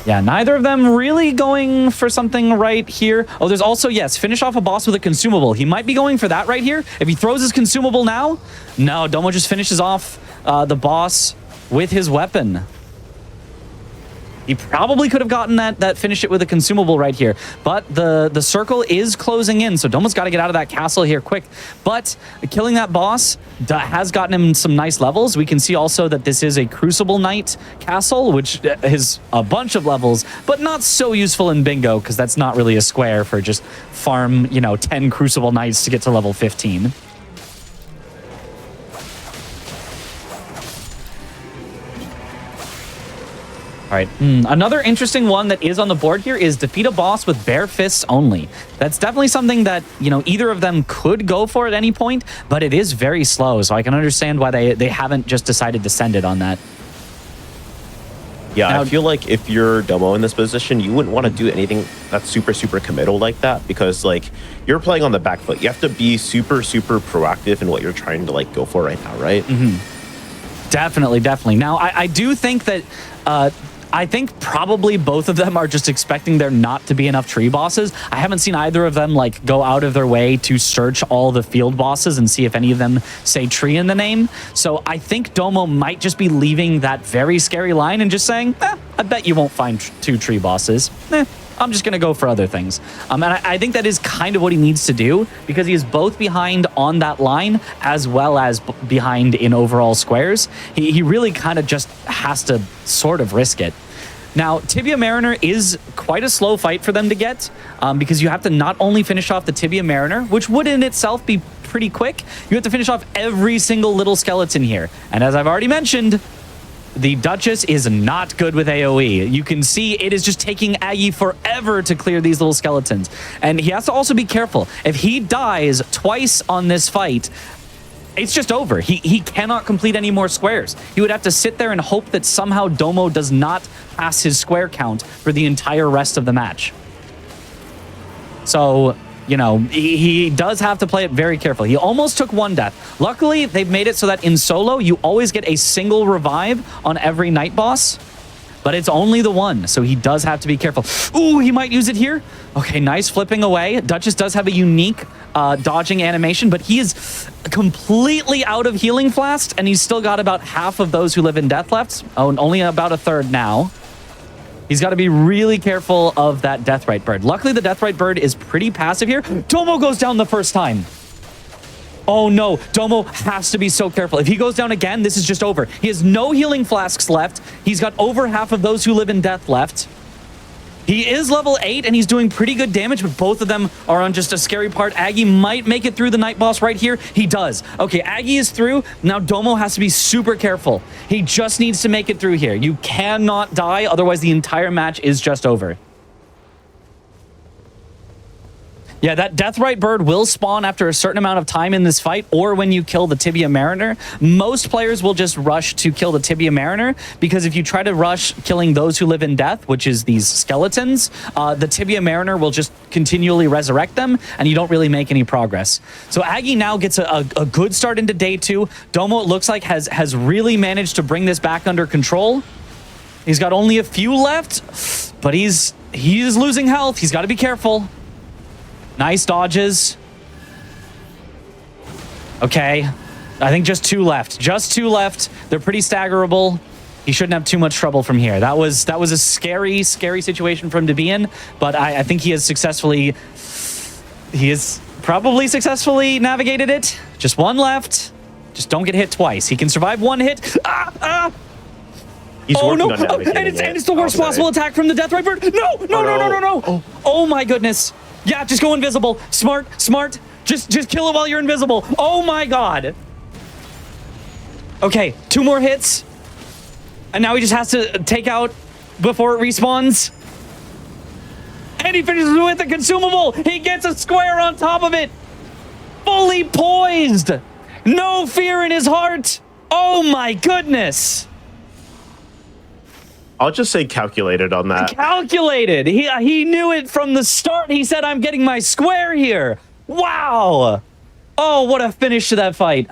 yeah, neither of them really going for something right here. Oh, there's also, yes, finish off a boss with a consumable. He might be going for that right here. If he throws his consumable now, no, Domo just finishes off the boss with his weapon. He probably could have gotten that finish it with a consumable right here. But the circle is closing in, so Domo's got to get out of that castle here quick. But killing that boss has gotten him some nice levels. We can see also that this is a Crucible Knight castle, which is a bunch of levels, but not so useful in bingo, because that's not really a square for just farm, 10 Crucible Knights to get to level 15. All right, another interesting one that is on the board here is defeat a boss with bare fists only. That's definitely something that, either of them could go for at any point, but it is very slow, so I can understand why they haven't just decided to send it on that. Yeah, now, I feel like if you're Domo in this position, you wouldn't want to do anything that's super, super committal like that, because, you're playing on the back foot. You have to be super, super proactive in what you're trying to, go for right now, right? Mm-hmm. Definitely. Now, I do think that... I think probably both of them are just expecting there not to be enough tree bosses. I haven't seen either of them go out of their way to search all the field bosses and see if any of them say tree in the name. So I think Domo might just be leaving that very scary line and just saying, I bet you won't find 2 tree bosses. I'm just going to go for other things. And I think that is kind of what he needs to do, because he is both behind on that line as well as behind in overall squares. He really kind of just has to sort of risk it. Now, Tibia Mariner is quite a slow fight for them to get, because you have to not only finish off the Tibia Mariner, which would in itself be pretty quick. You have to finish off every single little skeleton here. And as I've already mentioned, the Duchess is not good with AoE. You can see it is just taking Aggie forever to clear these little skeletons. And he has to also be careful. If he dies twice on this fight, it's just over. He cannot complete any more squares. He would have to sit there and hope that somehow Domo does not pass his square count for the entire rest of the match. So, you know, he does have to play it very carefully. He almost took one death. Luckily, they've made it so that in solo, you always get a single revive on every night boss, but it's only the one, so he does have to be careful. Ooh, he might use it here. Okay, nice flipping away. Duchess does have a unique dodging animation, but he is completely out of healing flasks, and he's still got about half of those who live in death left. Oh, and only about a third now. He's got to be really careful of that Deathrite Bird. Luckily, the Deathrite Bird is pretty passive here. Domo goes down the first time. Oh no, Domo has to be so careful. If he goes down again, this is just over. He has no healing flasks left. He's got over half of those who live in death left. He is level 8 and he's doing pretty good damage, but both of them are on just a scary part. Aggie might make it through the night boss right here. He does. Okay, Aggie is through. Now Domo has to be super careful. He just needs to make it through here. You cannot die, otherwise the entire match is just over. Yeah, that Deathrite Bird will spawn after a certain amount of time in this fight, or when you kill the Tibia Mariner. Most players will just rush to kill the Tibia Mariner, because if you try to rush killing those who live in death, which is these skeletons, the Tibia Mariner will just continually resurrect them, and you don't really make any progress. So Aggie now gets a good start into day 2. Domo, it looks like, has really managed to bring this back under control. He's got only a few left, but he's losing health. He's got to be careful. Nice dodges. Okay. I think just 2 left. Just 2 left. They're pretty staggerable. He shouldn't have too much trouble from here. That was a scary, scary situation for him to be in, but I think he has probably successfully navigated it. Just 1 left. Just don't get hit twice. He can survive 1 hit. He's working on and it's the worst possible attack from the Deathrite Bird. No. Oh my goodness. Yeah, just go invisible. Smart. Just kill it while you're invisible. Oh my god. Okay, 2 more hits. And now he just has to take out before it respawns. And he finishes with a consumable. He gets a square on top of it. Fully poised. No fear in his heart. Oh my goodness. I'll just say calculated on that. Calculated. He knew it from the start. He said, I'm getting my square here. Wow. Oh, what a finish to that fight.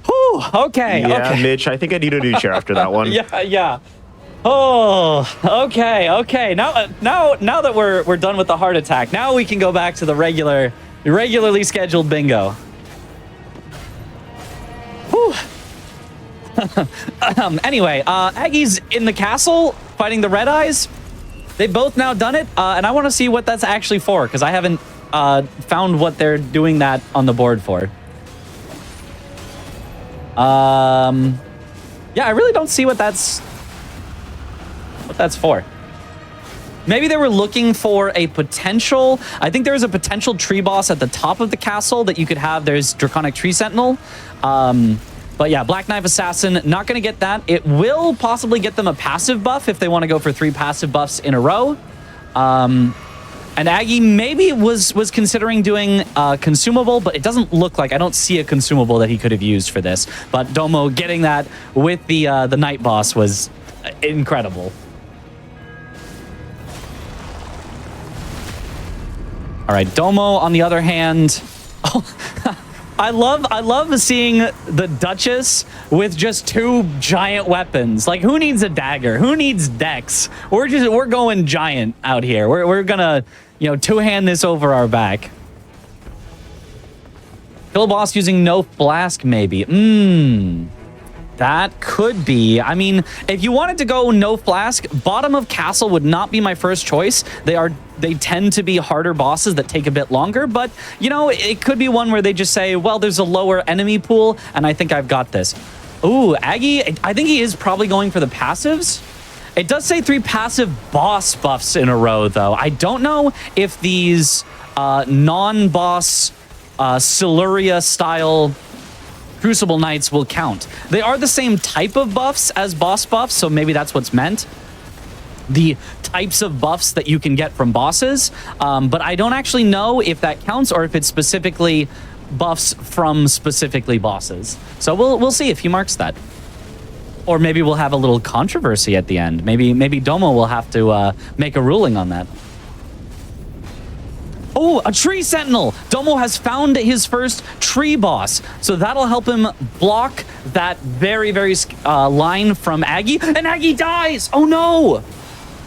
Whew, okay. Yeah, okay. Mitch, I think I need a new chair after that one. Yeah. Oh, okay. Now that we're done with the heart attack, now we can go back to the regularly scheduled bingo. Whew. Anyway, Aggie's in the castle fighting the Red Eyes. They've both now done it, and I want to see what that's actually for, because I haven't found what they're doing that on the board for. Yeah, I really don't see what that's for. Maybe they were looking for a potential... I think there's a potential tree boss at the top of the castle that you could have. There's Draconic Tree Sentinel. But yeah, Black Knife Assassin, not going to get that. It will possibly get them a passive buff if they want to go for 3 passive buffs in a row. And Aggie maybe was considering doing consumable, but it doesn't look like... I don't see a consumable that he could have used for this. But Domo getting that with the night boss was incredible. All right, Domo, on the other hand... Oh, I love seeing the Duchess with just 2 giant weapons. Like, who needs a dagger? Who needs dex? We're going giant out here. We're gonna, 2-hand this over our back. Kill a boss using no flask, maybe. That could be. I mean, if you wanted to go no flask, bottom of castle would not be my first choice. They tend to be harder bosses that take a bit longer, but it could be one where they just say, well, there's a lower enemy pool, and I think I've got this. Ooh, Aggie, I think he is probably going for the passives. It does say 3 passive boss buffs in a row, though. I don't know if these non-boss Siluria-style Crucible Knights will count. They are the same type of buffs as boss buffs, so maybe that's what's meant. The types of buffs that you can get from bosses, but I don't actually know if that counts or if it's specifically buffs from specifically bosses. So we'll see if he marks that. Or maybe we'll have a little controversy at the end. Maybe Domo will have to make a ruling on that. Oh, a tree sentinel! Domo has found his first tree boss. So that'll help him block that very, very line from Aggie. And Aggie dies! Oh no!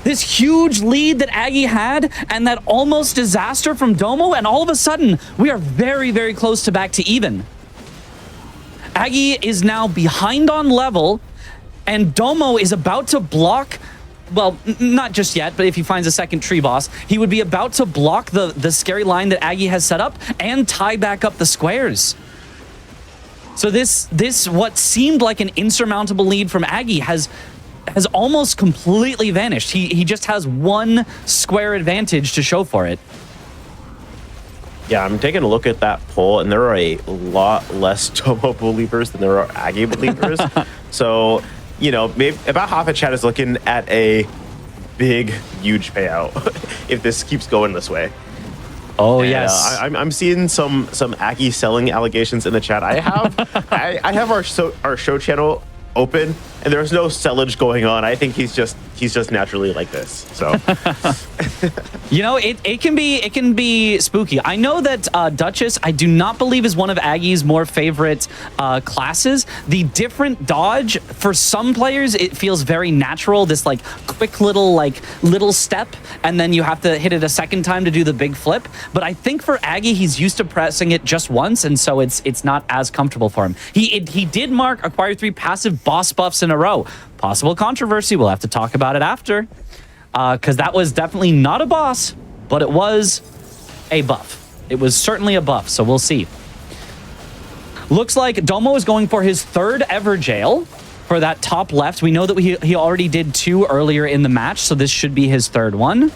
This huge lead that Aggie had and that almost disaster from Domo, and all of a sudden, we are very, very close to back to even. Aggie is now behind on level, and Domo is about to block, well, not just yet, but if he finds a second tree boss, he would be about to block the scary line that Aggie has set up and tie back up the squares. So this what seemed like an insurmountable lead from Aggie has almost completely vanished. He just has 1 square advantage to show for it. Yeah, I'm taking a look at that poll, and there are a lot less Domo believers than there are Aggie believers. So, you know, maybe about half of chat is looking at a big, huge payout if this keeps going this way. Oh, And, yes. I'm seeing some Aggie selling allegations in the chat. I have our show channel open, and there's no sellage going on. I think he's just naturally like this. So You know, it can be spooky. I know that Duchess, I do not believe, is one of Aggie's more favorite classes. The different dodge, for some players, it feels very natural. This like quick little step, and then you have to hit it a second time to do the big flip. But I think for Aggie, he's used to pressing it just once, and so it's not as comfortable for him. He did mark acquire 3 passive boss buffs in a row. Possible controversy. We'll have to talk about it after. Because that was definitely not a boss, but it was a buff. It was certainly a buff, so we'll see. Looks like Domo is going for his 3rd ever jail for that top left. We know that he already did 2 earlier in the match, so this should be his 3rd one,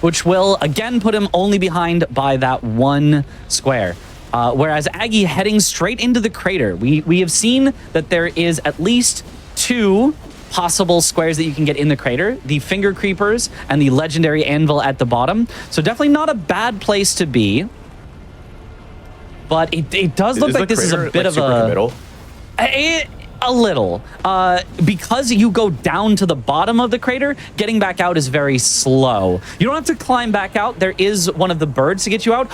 which will again put him only behind by that 1 square. Whereas Aggie heading straight into the crater. We have seen that there is at least 2 possible squares that you can get in the crater, the finger creepers and the legendary anvil at the bottom. So definitely not a bad place to be. But it does look like this is a bit of a little. Because you go down to the bottom of the crater, getting back out is very slow. You don't have to climb back out. There is one of the birds to get you out.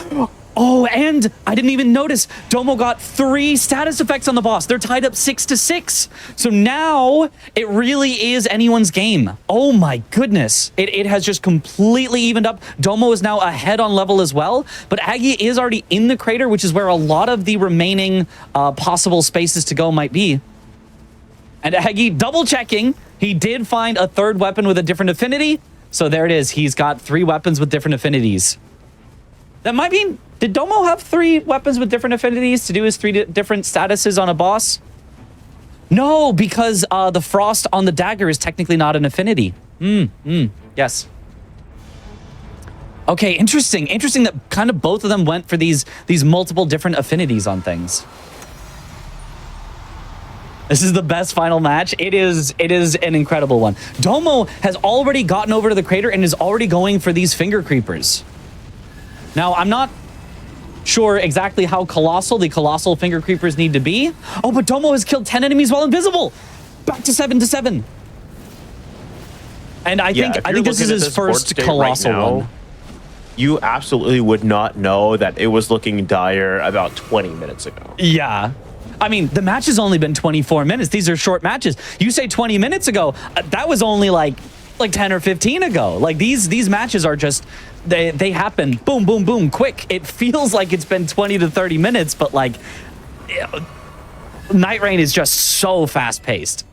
Oh, and I didn't even notice. Domo got 3 status effects on the boss. They're tied up 6-6. So now it really is anyone's game. Oh my goodness. It has just completely evened up. Domo is now ahead on level as well. But Aggie is already in the crater, which is where a lot of the remaining possible spaces to go might be. And Aggie double checking. He did find a 3rd weapon with a different affinity. So there it is. He's got 3 weapons with different affinities. That might mean, did Domo have 3 weapons with different affinities to do his 3 different statuses on a boss? No, because the frost on the dagger is technically not an affinity. Yes. Okay, interesting. Interesting that kind of both of them went for these multiple different affinities on things. This is the best final match. It is an incredible one. Domo has already gotten over to the crater and is already going for these finger creepers. Now, I'm not sure exactly how colossal the colossal finger creepers need to be. Oh, but Domo has killed 10 enemies while invisible. Back to 7-7. And I think this is his first colossal one. You absolutely would not know that it was looking dire about 20 minutes ago. Yeah. I mean, the match has only been 24 minutes. These are short matches. You say 20 minutes ago, that was only like 10 or 15 ago. Like these matches are just, they happen boom, boom, boom, quick. It feels like it's been 20 to 30 minutes, but like Nightreign is just so fast paced.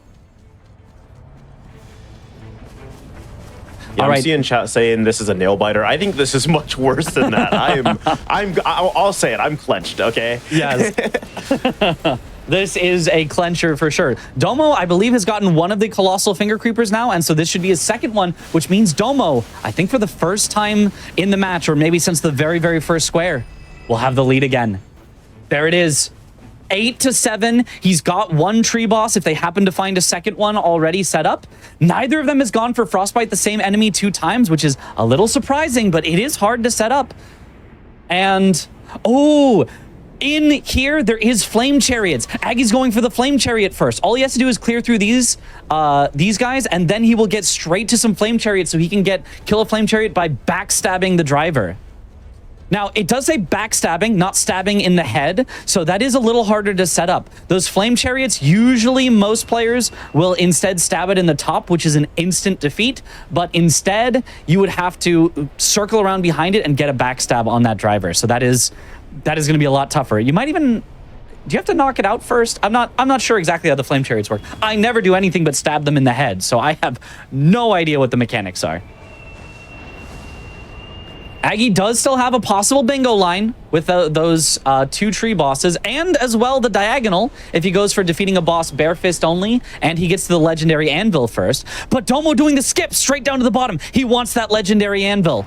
Yeah, I'm seeing chat saying this is a nail biter. I think this is much worse than that. I'll say it. I'm clenched. Okay. Yes. This is a clencher for sure. Domo, I believe, has gotten one of the Colossal Finger Creepers now, and so this should be his second one, which means Domo, I think for the first time in the match, or maybe since the very, very first square, will have the lead again. There it is. 8-7. He's got one tree boss if they happen to find a second one already set up. Neither of them has gone for Frostbite the same enemy 2 times, which is a little surprising, but it is hard to set up. And, oh, in here, there is Flame Chariots. Aggie's going for the Flame Chariot first. All he has to do is clear through these guys, and then he will get straight to some Flame Chariots so he can kill a Flame Chariot by backstabbing the driver. Now, it does say backstabbing, not stabbing in the head, so that is a little harder to set up. Those Flame Chariots, usually most players will instead stab it in the top, which is an instant defeat, but instead, you would have to circle around behind it and get a backstab on that driver. So that is going to be a lot tougher. You might even... Do you have to knock it out first? I'm not sure exactly how the Flame Chariots work. I never do anything but stab them in the head, so I have no idea what the mechanics are. Aggie does still have a possible bingo line with those 2 tree bosses, and as well the diagonal if he goes for defeating a boss bare fist only, and he gets to the legendary anvil first. But Domo doing the skip straight down to the bottom. He wants that legendary anvil.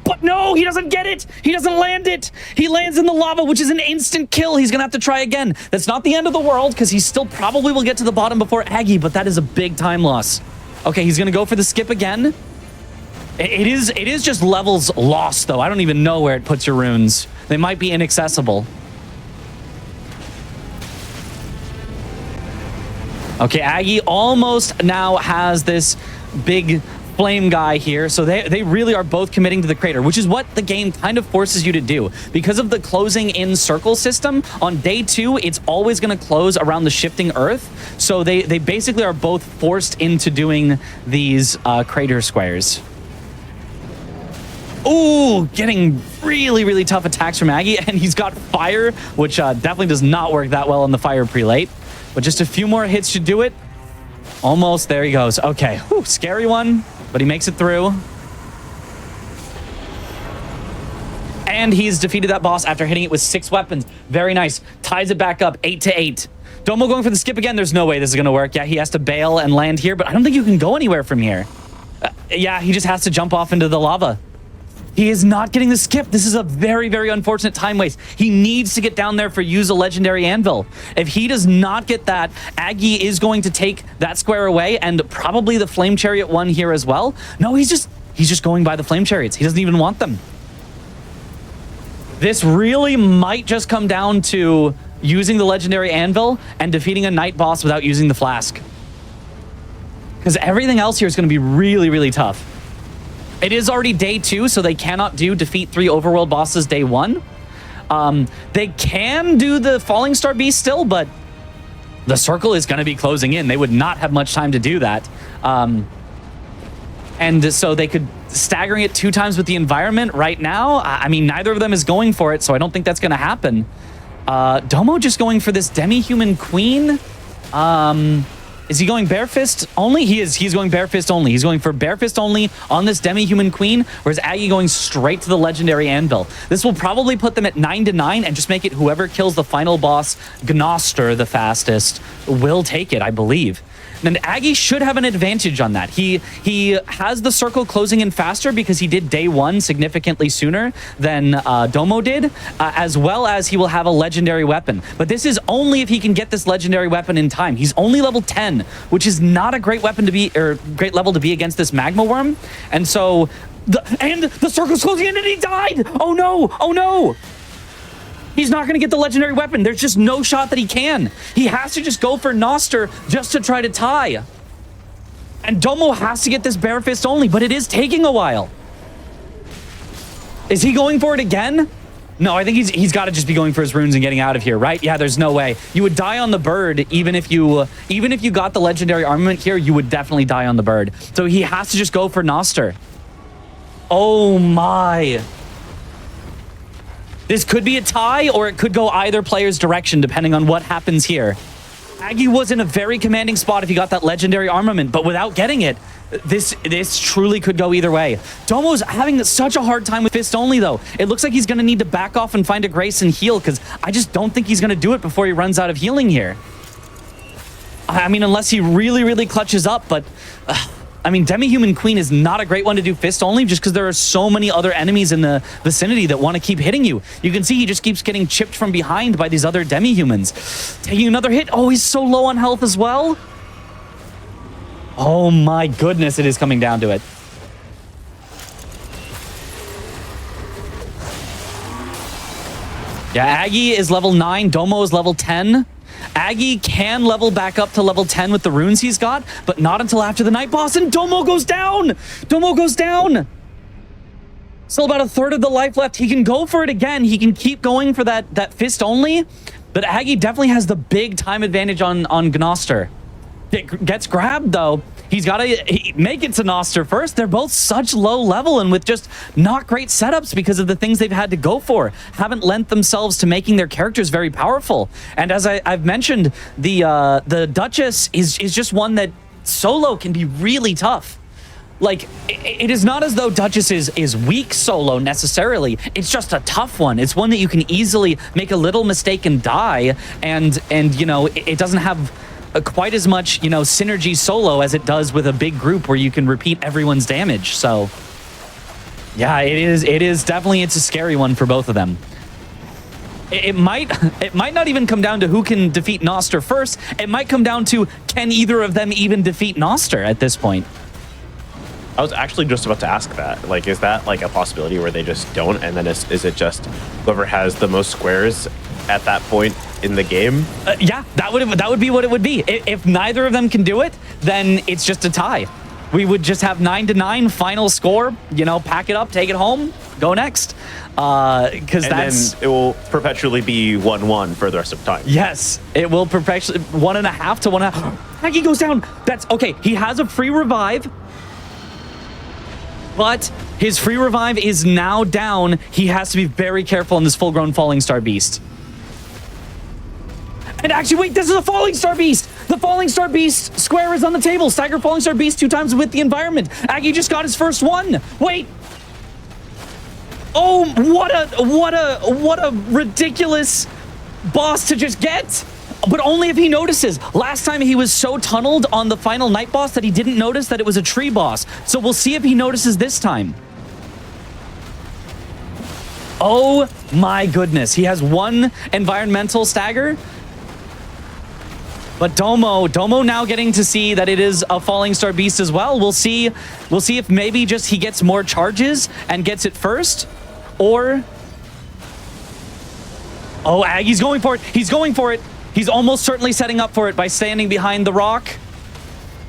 But no, he doesn't get it. He doesn't land it. He lands in the lava, which is an instant kill. He's going to have to try again. That's not the end of the world, because he still probably will get to the bottom before Aggie, but that is a big time loss. Okay, he's going to go for the skip again. It is just levels lost, though. I don't even know where it puts your runes. They might be inaccessible. Okay, Aggie almost now has this big flame guy here, so they really are both committing to the crater, which is what the game kind of forces you to do. Because of the closing in circle system, on day 2, it's always going to close around the shifting earth, so they basically are both forced into doing these crater squares. Ooh, getting really, really tough attacks from Aggie, and he's got fire, which definitely does not work that well on the fire prelate. But just a few more hits should do it. Almost, there he goes. Okay, whew, scary one, but he makes it through. And he's defeated that boss after hitting it with 6 weapons. Very nice. Ties it back up, 8-8. Domo going for the skip again. There's no way this is going to work. Yeah, he has to bail and land here, but I don't think you can go anywhere from here. Yeah, he just has to jump off into the lava. He is not getting the skip. This is a very, very unfortunate time waste. He needs to get down there for use a legendary anvil. If he does not get that, Aggie is going to take that square away, and probably the Flame Chariot one here as well. No, he's just going by the Flame Chariots. He doesn't even want them. This really might just come down to using the legendary anvil and defeating a night boss without using the flask. Because everything else here is going to be really, really tough. It is already day 2, so they cannot defeat 3 overworld bosses day 1. They can do the Falling Star Beast still, but the circle is going to be closing in. They would not have much time to do that. And so they could staggering it 2 times with the environment right now. I mean, neither of them is going for it, so I don't think that's going to happen. Domo just going for this demi-human queen. Is he going bare fist only? He is. He's going bare fist only. He's going for bare fist only on this demi-human queen, whereas Aggie going straight to the legendary anvil. This will probably put them at 9-9 and just make it whoever kills the final boss, Gnoster, the fastest, will take it, I believe. And Aggie should have an advantage on that. He has the circle closing in faster because he did day 1 significantly sooner than Domo did, as well as he will have a legendary weapon. But this is only if he can get this legendary weapon in time. He's only level 10, which is not a great weapon to be, or great level to be against this magma worm. And so, the circle's closing in and he died! Oh no! Oh no! He's not going to get the legendary weapon. There's just no shot that he can. He has to just go for Noster just to try to tie. And Domo has to get this bare fist only, but it is taking a while. Is he going for it again? No, I think he's got to just be going for his runes and getting out of here, right? Yeah, there's no way. You would die on the bird even if you got the legendary armament here, you would definitely die on the bird. So he has to just go for Noster. Oh my. This could be a tie, or it could go either player's direction, depending on what happens here. Aggie was in a very commanding spot if he got that legendary armament, but without getting it, This truly could go either way. Domo's having such a hard time with fist only, though. It looks like he's going to need to back off and find a grace and heal, because I just don't think he's going to do it before he runs out of healing here. I mean, unless he really, really clutches up, but... I mean, Demi-Human Queen is not a great one to do fist only, just because there are so many other enemies in the vicinity that want to keep hitting you. You can see he just keeps getting chipped from behind by these other Demi-Humans. Taking another hit. Oh, he's so low on health as well. Oh my goodness, it is coming down to it. Yeah, Aggie is level 9. Domo is level 10. Aggie can level back up to level 10 with the runes he's got, but not until after the night boss, and Domo goes down! Domo goes down! Still about a third of the life left. He can go for it again. He can keep going for that fist only, but Aggie definitely has the big time advantage on Gnoster. It gets grabbed, though. He's got to make it to Noster first. They're both such low level and with just not great setups because of the things they've had to go for. Haven't lent themselves to making their characters very powerful. And as I've mentioned, the Duchess is just one that solo can be really tough. Like, it is not as though Duchess is weak solo necessarily. It's just a tough one. It's one that you can easily make a little mistake and die. And you know, it doesn't have quite as much, you know, synergy solo as it does with a big group where you can repeat everyone's damage. So yeah, it is definitely, it's a scary one for both of them. It might not even come down to who can defeat Noster first. It might come down to, can either of them even defeat Noster at this point? I was actually just about to ask that. Like, is that like a possibility where they just don't, and then is it just whoever has the most squares at that point in the game? Yeah, that would be what it would be. If neither of them can do it, then it's just a tie. We would just have 9-9 final score. You know, pack it up, take it home, go next. Because that's, then it will perpetually be 1-1 for the rest of time. Yes, it will perpetually 1.5 to 1.5. Maggie goes down. That's okay. He has a free revive. But his free revive is now down. He has to be very careful on this full-grown Falling Star Beast. And actually, wait, this is a Falling Star Beast! The Falling Star Beast square is on the table. Stagger Falling Star Beast 2 times with the environment. Aggie just got his first one. Wait! Oh, what a ridiculous boss to just get! But only if he notices. Last time he was so tunneled on the final night boss that he didn't notice that it was a tree boss. So we'll see if he notices this time. Oh my goodness. He has one environmental stagger. But Domo now getting to see that it is a Falling Star Beast as well. We'll see if maybe just he gets more charges and gets it first. Or... oh, Aggie's going for it. He's going for it. He's almost certainly setting up for it by standing behind the rock.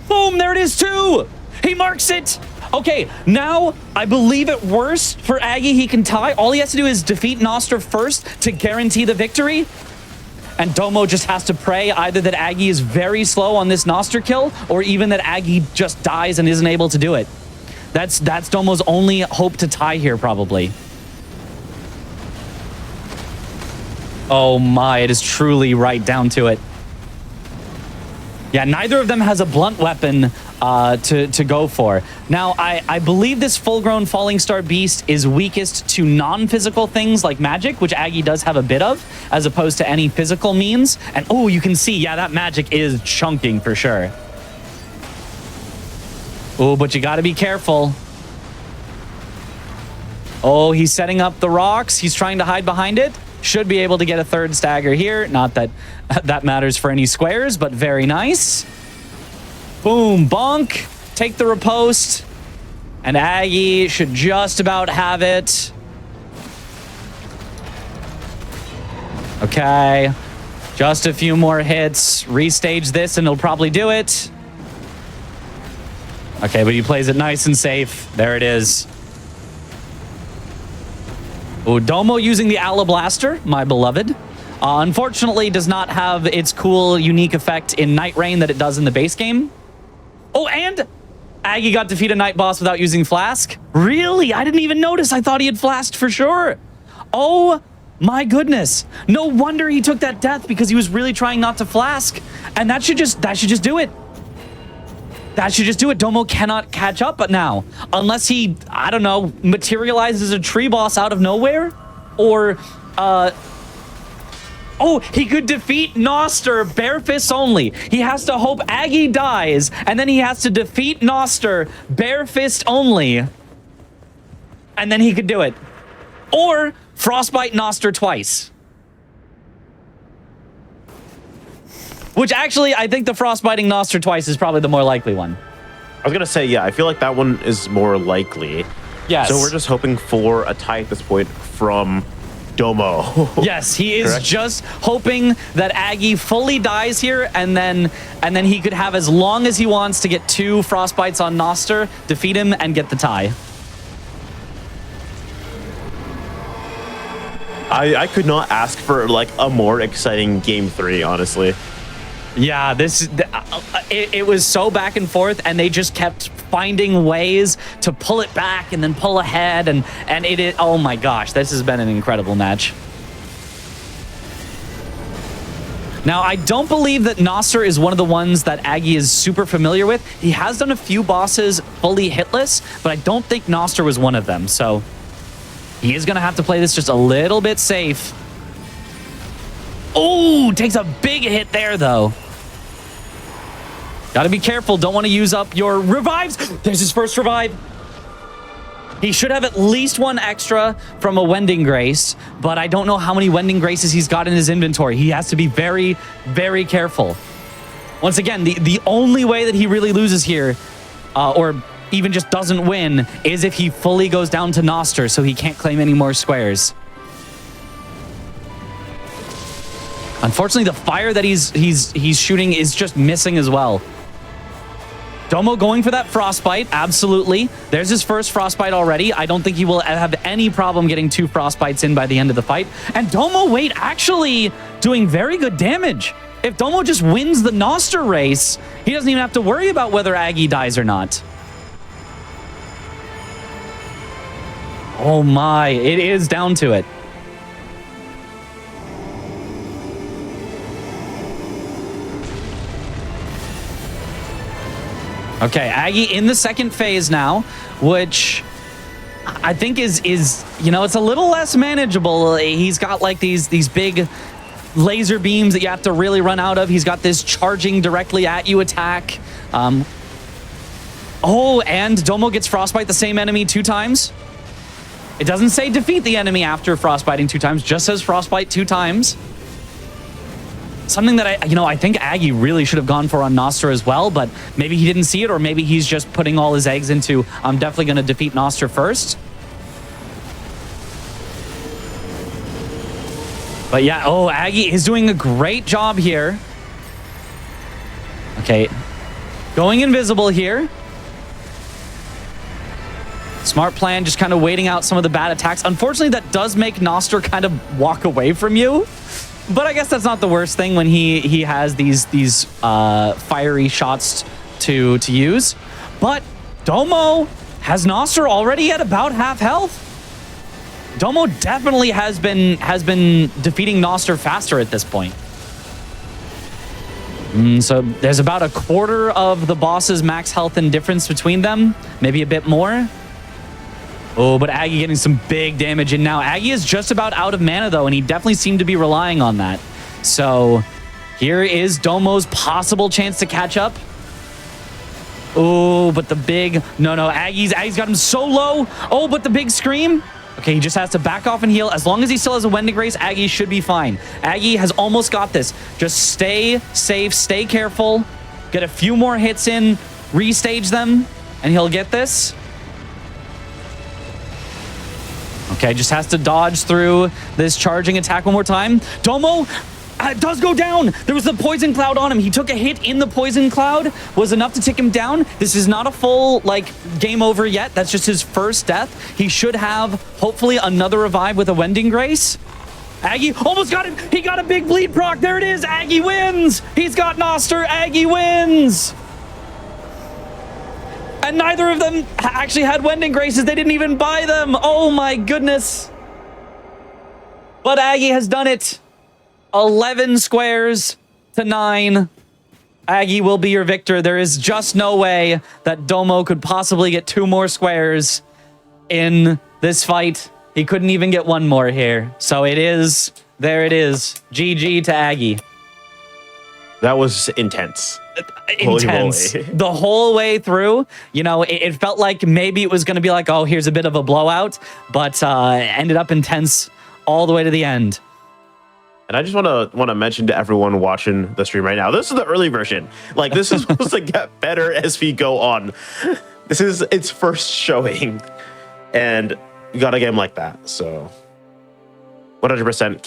Boom, there it is too. He marks it. Okay, now I believe at worst for Aggie, he can tie. All he has to do is defeat Noster first to guarantee the victory. And Domo just has to pray either that Aggie is very slow on this Noster kill or even that Aggie just dies and isn't able to do it. That's Domo's only hope to tie here, probably. Oh my, it is truly right down to it. Yeah, neither of them has a blunt weapon to go for. Now, I believe this full-grown Falling Star Beast is weakest to non-physical things like magic, which Aggie does have a bit of, as opposed to any physical means. And oh, you can see, yeah, that magic is chunking for sure. Oh, but you gotta be careful. Oh, he's setting up the rocks. He's trying to hide behind it. Should be able to get a third stagger here. Not that that matters for any squares, but very nice. Boom, bonk. Take the riposte. And Aggie should just about have it. Okay. Just a few more hits. Restage this and it'll probably do it. Okay, but he plays it nice and safe. There it is. Oh, Domo using the Blaster, my beloved. Unfortunately, does not have its cool, unique effect in Nightreign that it does in the base game. Oh, and Aggie got to defeat a night boss without using Flask. Really? I didn't even notice. I thought he had flasked for sure. Oh, my goodness. No wonder he took that death because he was really trying not to Flask. And that should just do it. That should just do it. Domo cannot catch up but now. Unless he, I don't know, materializes a tree boss out of nowhere. Or, oh, he could defeat Noster bare fists only. He has to hope Aggie dies, and then he has to defeat Noster bare fist only. And then he could do it. Or frostbite Noster twice. Which actually, I think the frostbiting Noster twice is probably the more likely one. I was going to say, yeah, I feel like that one is more likely. Yes. So we're just hoping for a tie at this point from Domo. Yes, he is Correct? just hoping that Aggie fully dies here, and then he could have as long as he wants to get 2 frostbites on Noster, defeat him, and get the tie. I could not ask for like a more exciting game 3, honestly. Yeah, it was so back and forth, and they just kept finding ways to pull it back and then pull ahead, and oh my gosh, this has been an incredible match. Now, I don't believe that Noster is one of the ones that Aggie is super familiar with. He has done a few bosses fully hitless, but I don't think Noster was one of them, so he is going to have to play this just a little bit safe. Oh, takes a big hit there, though. Got to be careful. Don't want to use up your revives. There's his first revive. He should have at least 1 extra from a Wending Grace, but I don't know how many Wending Graces he's got in his inventory. He has to be very, very careful. Once again, the only way that he really loses here, or even just doesn't win, is if he fully goes down to Noster, so he can't claim any more squares. Unfortunately, the fire that he's shooting is just missing as well. Domo going for that frostbite, absolutely. There's his first frostbite already. I don't think he will have any problem getting 2 frostbites in by the end of the fight. And Domo, wait, actually doing very good damage. If Domo just wins the Noster race, he doesn't even have to worry about whether Aggie dies or not. Oh my, it is down to it. Okay, Aggie in the second phase now, which I think is you know, it's a little less manageable. He's got like these big laser beams that you have to really run out of. He's got this charging directly at you attack. Oh, and Domo gets frostbite the same enemy 2 times. It doesn't say defeat the enemy after frostbiting 2 times, just says frostbite 2 times. Something that I think Aggie really should have gone for on Noster as well, but maybe he didn't see it, or maybe he's just putting all his eggs into, I'm definitely going to defeat Noster first. But yeah, oh, Aggie is doing a great job here. Okay, going invisible here. Smart plan, just kind of waiting out some of the bad attacks. Unfortunately, that does make Noster kind of walk away from you. But I guess that's not the worst thing when he has these fiery shots to use. But Domo has Noster already at about half health. Domo definitely has been defeating Noster faster at this point. So there's about a quarter of the boss's max health and difference between them, maybe a bit more. Oh, but Aggie getting some big damage in now. Aggie is just about out of mana, though, and he definitely seemed to be relying on that. So here is Domo's possible chance to catch up. Oh, but the big... No, Aggie's got him so low. Oh, but the big scream. Okay, he just has to back off and heal. As long as he still has a Wending Grace, Aggie should be fine. Aggie has almost got this. Just stay safe, stay careful, get a few more hits in, restage them, and he'll get this. Okay, just has to dodge through this charging attack one more time. Domo does go down. There was the poison cloud on him. He took a hit in the poison cloud, was enough to take him down. This is not a full, game over yet. That's just his first death. He should have, hopefully, another revive with a Wending Grace. Aggie almost got it. He got a big bleed proc. There it is. Aggie wins. He's got Noster. Aggie wins. And neither of them actually had Wending Graces. They didn't even buy them. Oh my goodness. But Aggie has done it. 11 squares to 9. Aggie will be your victor. There is just no way that Domo could possibly get 2 more squares in this fight. He couldn't even get 1 more here. So it is, there it is. GG to Aggie. That was intense. Intense. Holy moly. The whole way through, you know, it felt like maybe it was going to be like, oh, here's a bit of a blowout, but ended up intense all the way to the end. And I just want to mention to everyone watching the stream right now, this is the early version. Like, this is supposed to get better as we go on. This is its first showing, and you got a game like that. So 100%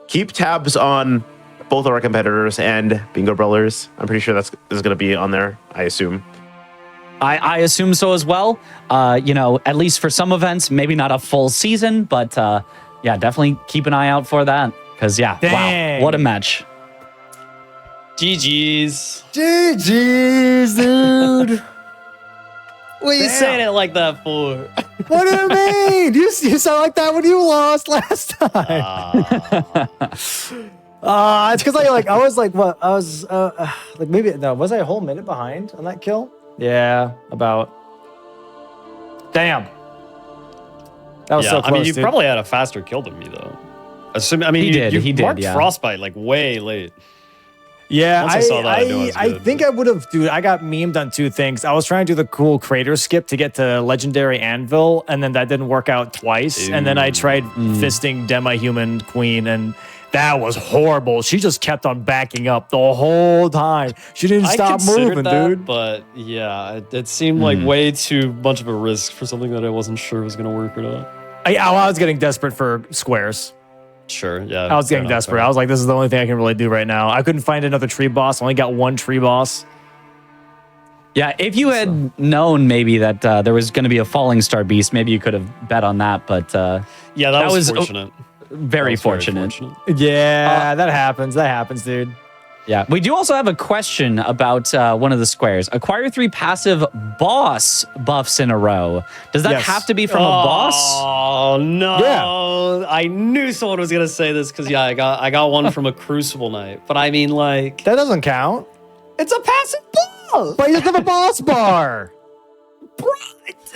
keep tabs on both of our competitors and Bingo Brothers. I'm pretty sure this is going to be on there, I assume. I assume so as well. You know, at least for some events, maybe not a full season, but yeah, definitely keep an eye out for that. Because, yeah, Dang. wow, what a match. GG's. GG's, dude. What are you Damn. saying it like that for? What do you mean? You sound like that when you lost last time. It's because I was like, what? I was like, maybe, no, was I a whole minute behind on that kill? Yeah, about. Damn. That was so close, I mean, you dude. probably had a faster kill than me, though. I mean, He did, you marked yeah. Frostbite like way late. Yeah, Once I saw that, I knew it was I good. think I would have, dude. I got memed on 2 things. I was trying to do the cool crater skip to get to Legendary Anvil, and then that didn't work out twice. And then I tried fisting Demi-Human Queen, and that was horrible. She just kept on backing up the whole time. She didn't I stop considered moving, that, dude. But yeah, it seemed like way too much of a risk for something that I wasn't sure was going to work or not. I was getting desperate for squares. Sure, yeah. I was getting desperate. I was like, this is the only thing I can really do right now. I couldn't find another tree boss. I only got 1 tree boss. Yeah, if you had known maybe that there was going to be a falling star beast, maybe you could have bet on that, but Yeah, that was fortunate. very That was fortunate. Yeah, that happens. That happens, dude. Yeah, we do also have a question about one of the squares. Acquire 3 passive boss buffs in a row. Does that Yes. have to be from a boss? Oh no! Yeah. I knew someone was gonna say this because yeah, I got one from a Crucible Knight, but I mean like That doesn't count. it's a passive buff. But you just have a boss bar. Bro,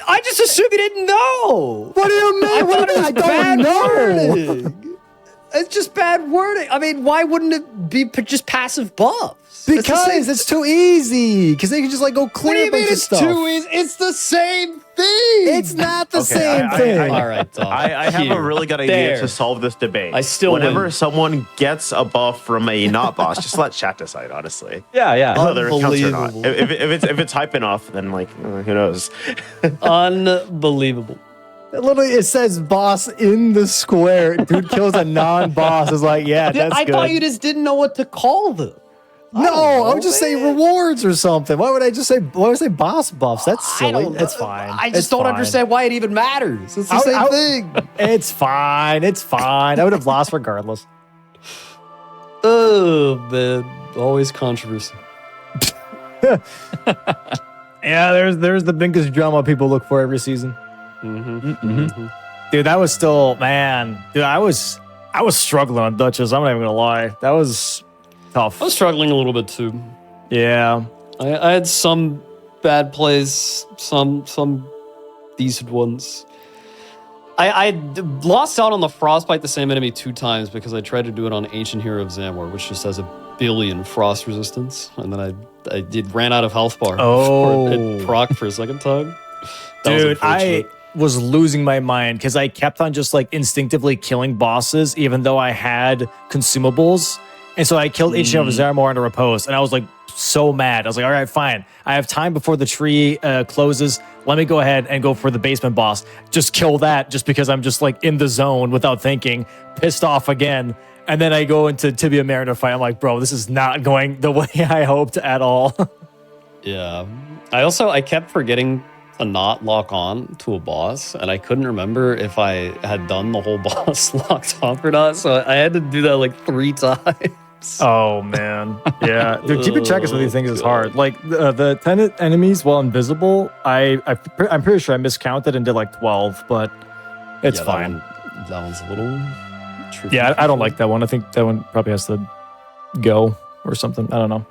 I just assumed you didn't know. What do you mean? What do you mean? I don't know. wording. It's just bad wording. I mean, why wouldn't it be just passive buffs? Because it's too easy. Because they can just like go What do clear you a bunch mean of it's stuff. too easy? It's the same thing. It's not the same thing. All right, Dom. I have a really good idea There. to solve this debate. I still Whenever win. someone gets a buff from a not boss, just let chat decide, honestly. Yeah, yeah. Whether it counts or not. Unbelievable. If it's hyping off, then like who knows? Unbelievable. Literally, it says boss in the square. Dude kills a non-boss. Is like, yeah, that's I good. thought you just didn't know what to call them. No, I would just say rewards or something. Why would I just say? Why would I say boss buffs? That's I silly. don't know. That's fine. I just It's don't fine. understand why it even matters. It's the same I'll- thing. It's fine. It's fine. I would have lost regardless. Oh man, always controversy. Yeah, there's the biggest drama people look for every season. Dude, that was still, man. Dude, I was struggling on Duchess. I'm not even gonna lie. That was tough. I was struggling a little bit too. Yeah. I had some bad plays, some decent ones. I lost out on the Frostbite the same enemy 2 times because I tried to do it on Ancient Hero of Zamor, which just has a billion frost resistance, and then I ran out of health bar before it proc for a second time. That was Dude, I unfortunate. was losing my mind because I kept on just like instinctively killing bosses, even though I had consumables. And so I killed Ancient of Zaramor under a post, and I was like so mad. I was like, all right, fine. I have time before the tree closes. Let me go ahead and go for the basement boss. Just kill that just because I'm just like in the zone without thinking, pissed off again. And then I go into Tibia Mariner fight. I'm like, bro, this is not going the way I hoped at all. Yeah. I kept forgetting to not lock on to a boss, and I couldn't remember if I had done the whole boss locked on or not, so I had to do that like 3 times. Oh man, yeah, dude. Keeping track of some of these things is God. hard. Like the 10 enemies, while invisible, I'm pretty sure I miscounted and did like 12, but it's Yeah, fine. That one's a little tricky. Yeah, I don't like that one. I think that one probably has to go or something. I don't know.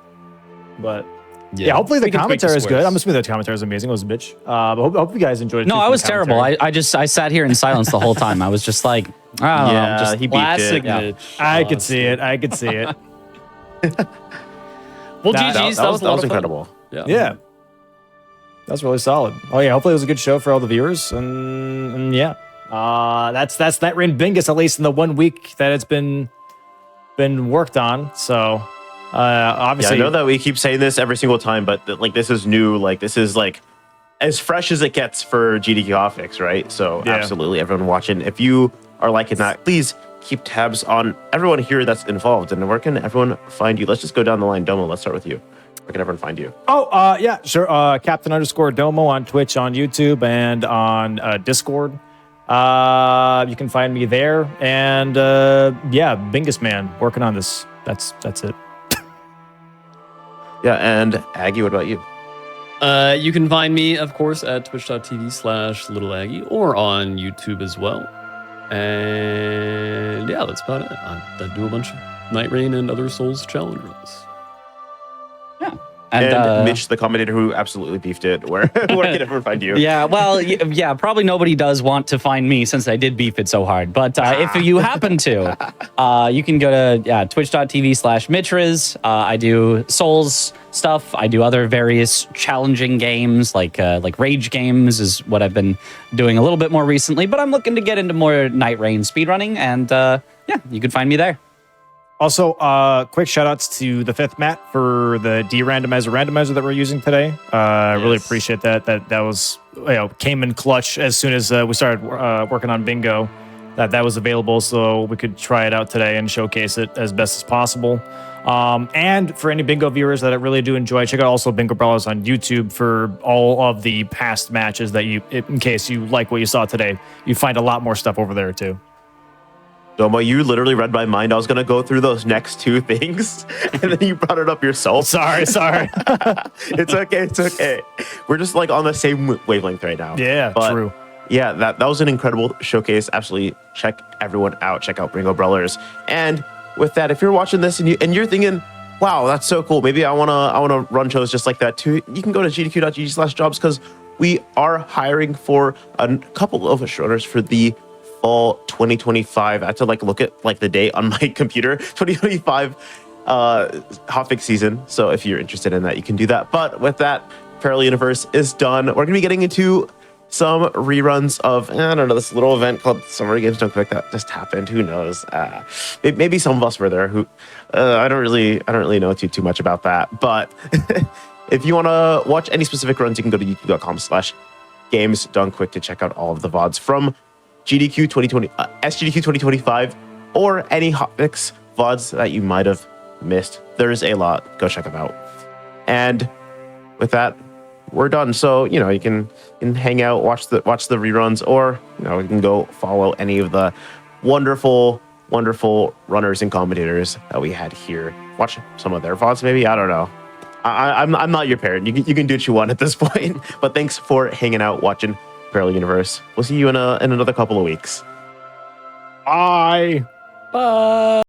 But yeah, hopefully the we can tweak commentary is good. squares. I'm assuming the commentary is amazing. It was a bitch. But hope you guys enjoyed it. No, too I from was the terrible. commentary. I sat here in silence the whole time. I was just like, I don't know, just he beat Classic it. Yeah. Mitch. I could see it. I could see it. Well, That- GG's. That was a lot of fun. incredible. Yeah. That's really solid. Oh yeah, hopefully it was a good show for all the viewers. And yeah. That's Nightreign Bingus, at least in the 1 week that it's been worked on. So Yeah, obviously I know that we keep saying this every single time, but like this is new. Like this is like as fresh as it gets for GDQ Hotfix, right? So Yeah. absolutely, everyone watching, if you are liking that, please keep tabs on everyone here that's involved. And where can everyone find you? Let's just go down the line. Domo, let's start with you. Where can everyone find you? Oh, yeah, sure. Captain_Domo on Twitch, on YouTube, and on Discord. You can find me there. And yeah, Bingus Man, working on this. That's it. Yeah, and Aggie, what about you? You can find me, of course, at twitch.tv/littleaggie or on YouTube as well. And yeah, that's about it. I do a bunch of Nightreign and other Souls challenge runs. yeah. And Mitch, the commentator who absolutely beefed it. Where can everyone find you? Yeah, well, yeah, probably nobody does want to find me since I did beef it so hard. But if you happen to, you can go to twitch.tv/Mitriz. I do Souls stuff. I do other various challenging games, like Rage games is what I've been doing a little bit more recently. But I'm looking to get into more Nightreign speedrunning, and yeah, you can find me there. Also, quick shout outs to the fifth Matt for the randomizer that we're using today. I really appreciate that. That was, came in clutch as soon as we started working on bingo. That was available, so we could try it out today and showcase it as best as possible. And for any bingo viewers that I really do enjoy, check out also Bingo Brawlers on YouTube for all of the past matches that in case you like what you saw today, you find a lot more stuff over there too. Domo, you literally read my mind. I was going to go through those next two things, and then you brought it up yourself. Sorry. It's okay. We're just like on the same wavelength right now. Yeah, But, true. Yeah, that was an incredible showcase. Absolutely, check everyone out. Check out Bingo Brawlers. And with that, if you're watching this and you're thinking, wow, that's so cool. Maybe I wanna run shows just like that too. You can go to gdq.gg/jobs because we are hiring for a couple of showrunners for the fall 2025. I had to look at the date on my computer. 2025 Hotfix season. So if you're interested in that, you can do that. But with that, Parallel Universe is done. We're gonna be getting into some reruns of I don't know, this little event called Summer Games Don't Quick that just happened. Who knows? Maybe some of us were there. Who I don't really know too much about that. But if you want to watch any specific runs, you can go to youtube.com/games done quick to check out all of the VODs from GDQ 2020, SGDQ 2025, or any Hotfix VODs that you might have missed. There is a lot. Go check them out. And with that, we're done. So you can hang out, watch the reruns, or you can go follow any of the wonderful runners and commentators that we had here. Watch some of their VODs, maybe. I don't know. I'm not your parent. You can do what you want at this point. But thanks for hanging out, watching Parallel Universe. We'll see you in another couple of weeks. Bye.